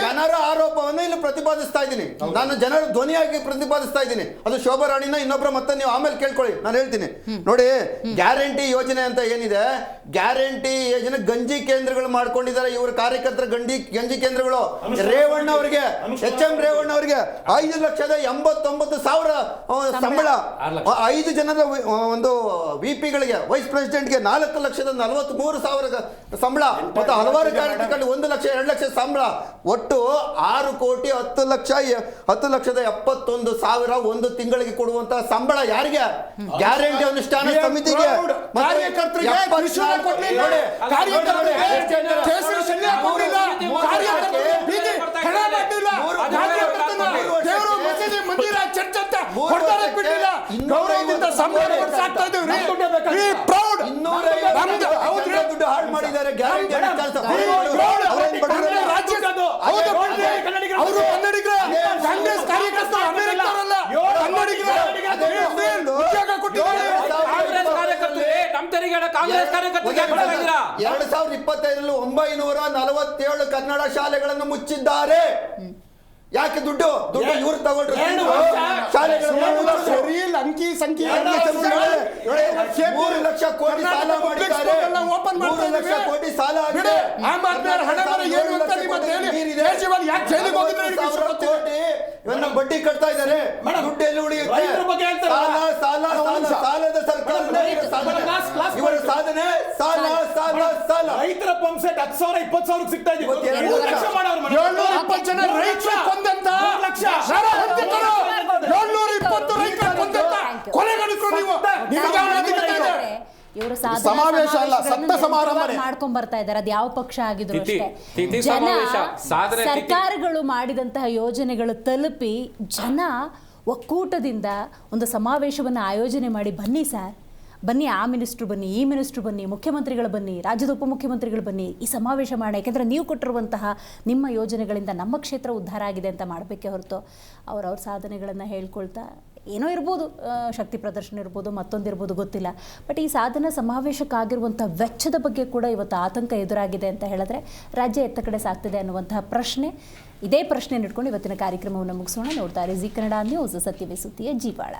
ಜನರ ಆರೋಪವನ್ನು ಇಲ್ಲಿ ಪ್ರತಿಪಾದಿಸ್ತಾ ಇದ್ದೀನಿ. ನಾನು ಜನರ ಧ್ವನಿಯಾಗಿ ಪ್ರತಿಪಾದಿಸ್ತಾ ಇದ್ದೀನಿ. ಅದು ಶೋಭಾರಾಣಿನ ಇನ್ನೊಬ್ಬರ ಮತ್ತೆ ನೀವು ಆಮೇಲೆ ಕೇಳ್ಕೊಳ್ಳಿ, ನಾನು ಹೇಳ್ತೀನಿ. ನೋಡಿ, ಗ್ಯಾರಂಟಿ ಯೋಜನೆ ಅಂತ ಏನಿದೆ, ಗ್ಯಾರಂಟಿ ಯೋಜನೆ ಗಂಜಿ ಕೇಂದ್ರಗಳು ಮಾಡ್ಕೊಂಡಿದ್ದಾರೆ ಇವರು ಕಾರ್ಯಕರ್ತರ. ಗಂಜಿ ಕೇಂದ್ರಗಳು ರೇವಣ್ಣ ಅವರಿಗೆ, HM ರೇವಣ್ಣ ಅವರಿಗೆ 5,89,000 ಸಂಬಳ, 5 ಜನದ ಒಂದು VPಗಳಿಗೆ, ವೈಸ್ ಪ್ರೆಸಿಡೆಂಟ್ಗೆ 4,43,000 ಸಂಬಳ, ಮತ್ತು ಹಲವಾರು ಕಾರ್ಯಕರ್ತರಿಗೆ 1 ಲಕ್ಷ 2 ಲಕ್ಷ ಸಂಬಳ, ಒಟ್ಟು 6,10,71,000 ಒಂದು ತಿಂಗಳಿಗೆ ಕೊಡುವಂತಹ ಸಂಬಳ ಯಾರಿಗೆ? ಗ್ಯಾರಂಟಿ ಅನುಷ್ಠಾನ ಸಮಿತಿಗೆ. ದುಡ್ಡು ಹಾಳು ಮಾಡಿದ್ದಾರೆ ಗ್ಯಾರಂಟಿ ಕಾಂಗ್ರೆಸ್ ಕಾರ್ಯಕರ್ತರಿಗೆ 2025 947 ಕನ್ನಡ ಶಾಲೆಗಳನ್ನು ಮುಚ್ಚಿದ್ದಾರೆ. ಯಾಕೆ? ದುಡ್ಡು ಇವ್ರು ತಗೊಂಡ್ರು. ಅಂಕಿ ಸಂಖ್ಯೆ 3 ಲಕ್ಷ ಕೋಟಿ ಸಾಲ ಮಾಡಿದ್ದಾರೆ. 3 ಲಕ್ಷ ಕೋಟಿ ಸಾಲ ಆಗಿದೆ. ಇವನ್ನ ಬಡ್ಡಿ ಕಟ್ತಾ ಇದ್ದಾರೆ. ದುಡ್ಡು ಎಲ್ಲಿ ಉಳಿಯುತ್ತೆ? ಸಾಲದ ಸರ್ಕಾರ ಇವರ ಸಾಧನೆ ಸಾಲ ಸಾಲ ಸಾಲ. ರೈತರ ಪಂಪ್ ಸೆಟ್ 10,000 20,000 ಸಿಗ್ತಾ ಇದೆ. 720 ಜನ ರೈತರು ಕೊಂದಂತ 720 ರೈತರು ಕೊಂದಂತ ಕೊಲೆಗಣಿಕರು ನೀವು. ಇವರು ಸಮಾವೇಶ ಅಲ್ಲ, ಸತ್ತ ಸಮಾರಂಭ ಮಾಡ್ಕೊಂಡ್ ಬರ್ತಾ ಇದ್ದಾರೆ. ಅದು ಯಾವ ಪಕ್ಷ ಆಗಿದ್ರು ಅಷ್ಟೇ. ಸರ್ಕಾರಗಳು ಮಾಡಿದಂತಹ ಯೋಜನೆಗಳು ತಲುಪಿ ಜನ ಒಕ್ಕೂಟದಿಂದ ಒಂದು ಸಮಾವೇಶವನ್ನು ಆಯೋಜನೆ ಮಾಡಿ, ಬನ್ನಿ ಸರ್, ಬನ್ನಿ, ಆ ಮಿನಿಸ್ಟ್ರು ಬನ್ನಿ, ಈ ಮಿನಿಸ್ಟ್ರು ಬನ್ನಿ, ಮುಖ್ಯಮಂತ್ರಿಗಳು ಬನ್ನಿ, ರಾಜ್ಯದ ಉಪಮುಖ್ಯಮಂತ್ರಿಗಳು ಬನ್ನಿ, ಈ ಸಮಾವೇಶ ಮಾಡೋಣ, ಯಾಕೆಂದರೆ ನೀವು ಕೊಟ್ಟಿರುವಂತಹ ನಿಮ್ಮ ಯೋಜನೆಗಳಿಂದ ನಮ್ಮ ಕ್ಷೇತ್ರ ಉದ್ಧಾರ ಆಗಿದೆ ಅಂತ ಮಾಡಬೇಕೇ ಹೊರತು ಅವ್ರವ್ರ ಸಾಧನೆಗಳನ್ನು ಹೇಳ್ಕೊಳ್ತಾ ಏನೋ ಇರ್ಬೋದು, ಶಕ್ತಿ ಪ್ರದರ್ಶನ ಇರ್ಬೋದು, ಮತ್ತೊಂದಿರ್ಬೋದು, ಗೊತ್ತಿಲ್ಲ. ಬಟ್ ಈ ಸಾಧನಾ ಸಮಾವೇಶಕ್ಕಾಗಿರುವಂಥ ವೆಚ್ಚದ ಬಗ್ಗೆ ಕೂಡ ಇವತ್ತು ಆತಂಕ ಎದುರಾಗಿದೆ ಅಂತ ಹೇಳಿದ್ರೆ ರಾಜ್ಯ ಎತ್ತ ಕಡೆ ಸಾಗ್ತಿದೆ ಅನ್ನುವಂತಹ ಪ್ರಶ್ನೆ. ಇದೇ ಪ್ರಶ್ನೆ ಇಟ್ಕೊಂಡು ಇವತ್ತಿನ ಕಾರ್ಯಕ್ರಮವನ್ನು ಮುಗಿಸೋಣ. ನೋಡ್ತಾರೆ ಜಿ ಕನ್ನಡ ನ್ಯೂಸ್, ಸತ್ಯವೇ ಸುದ್ದಿಯ ಜೀವಾಳ.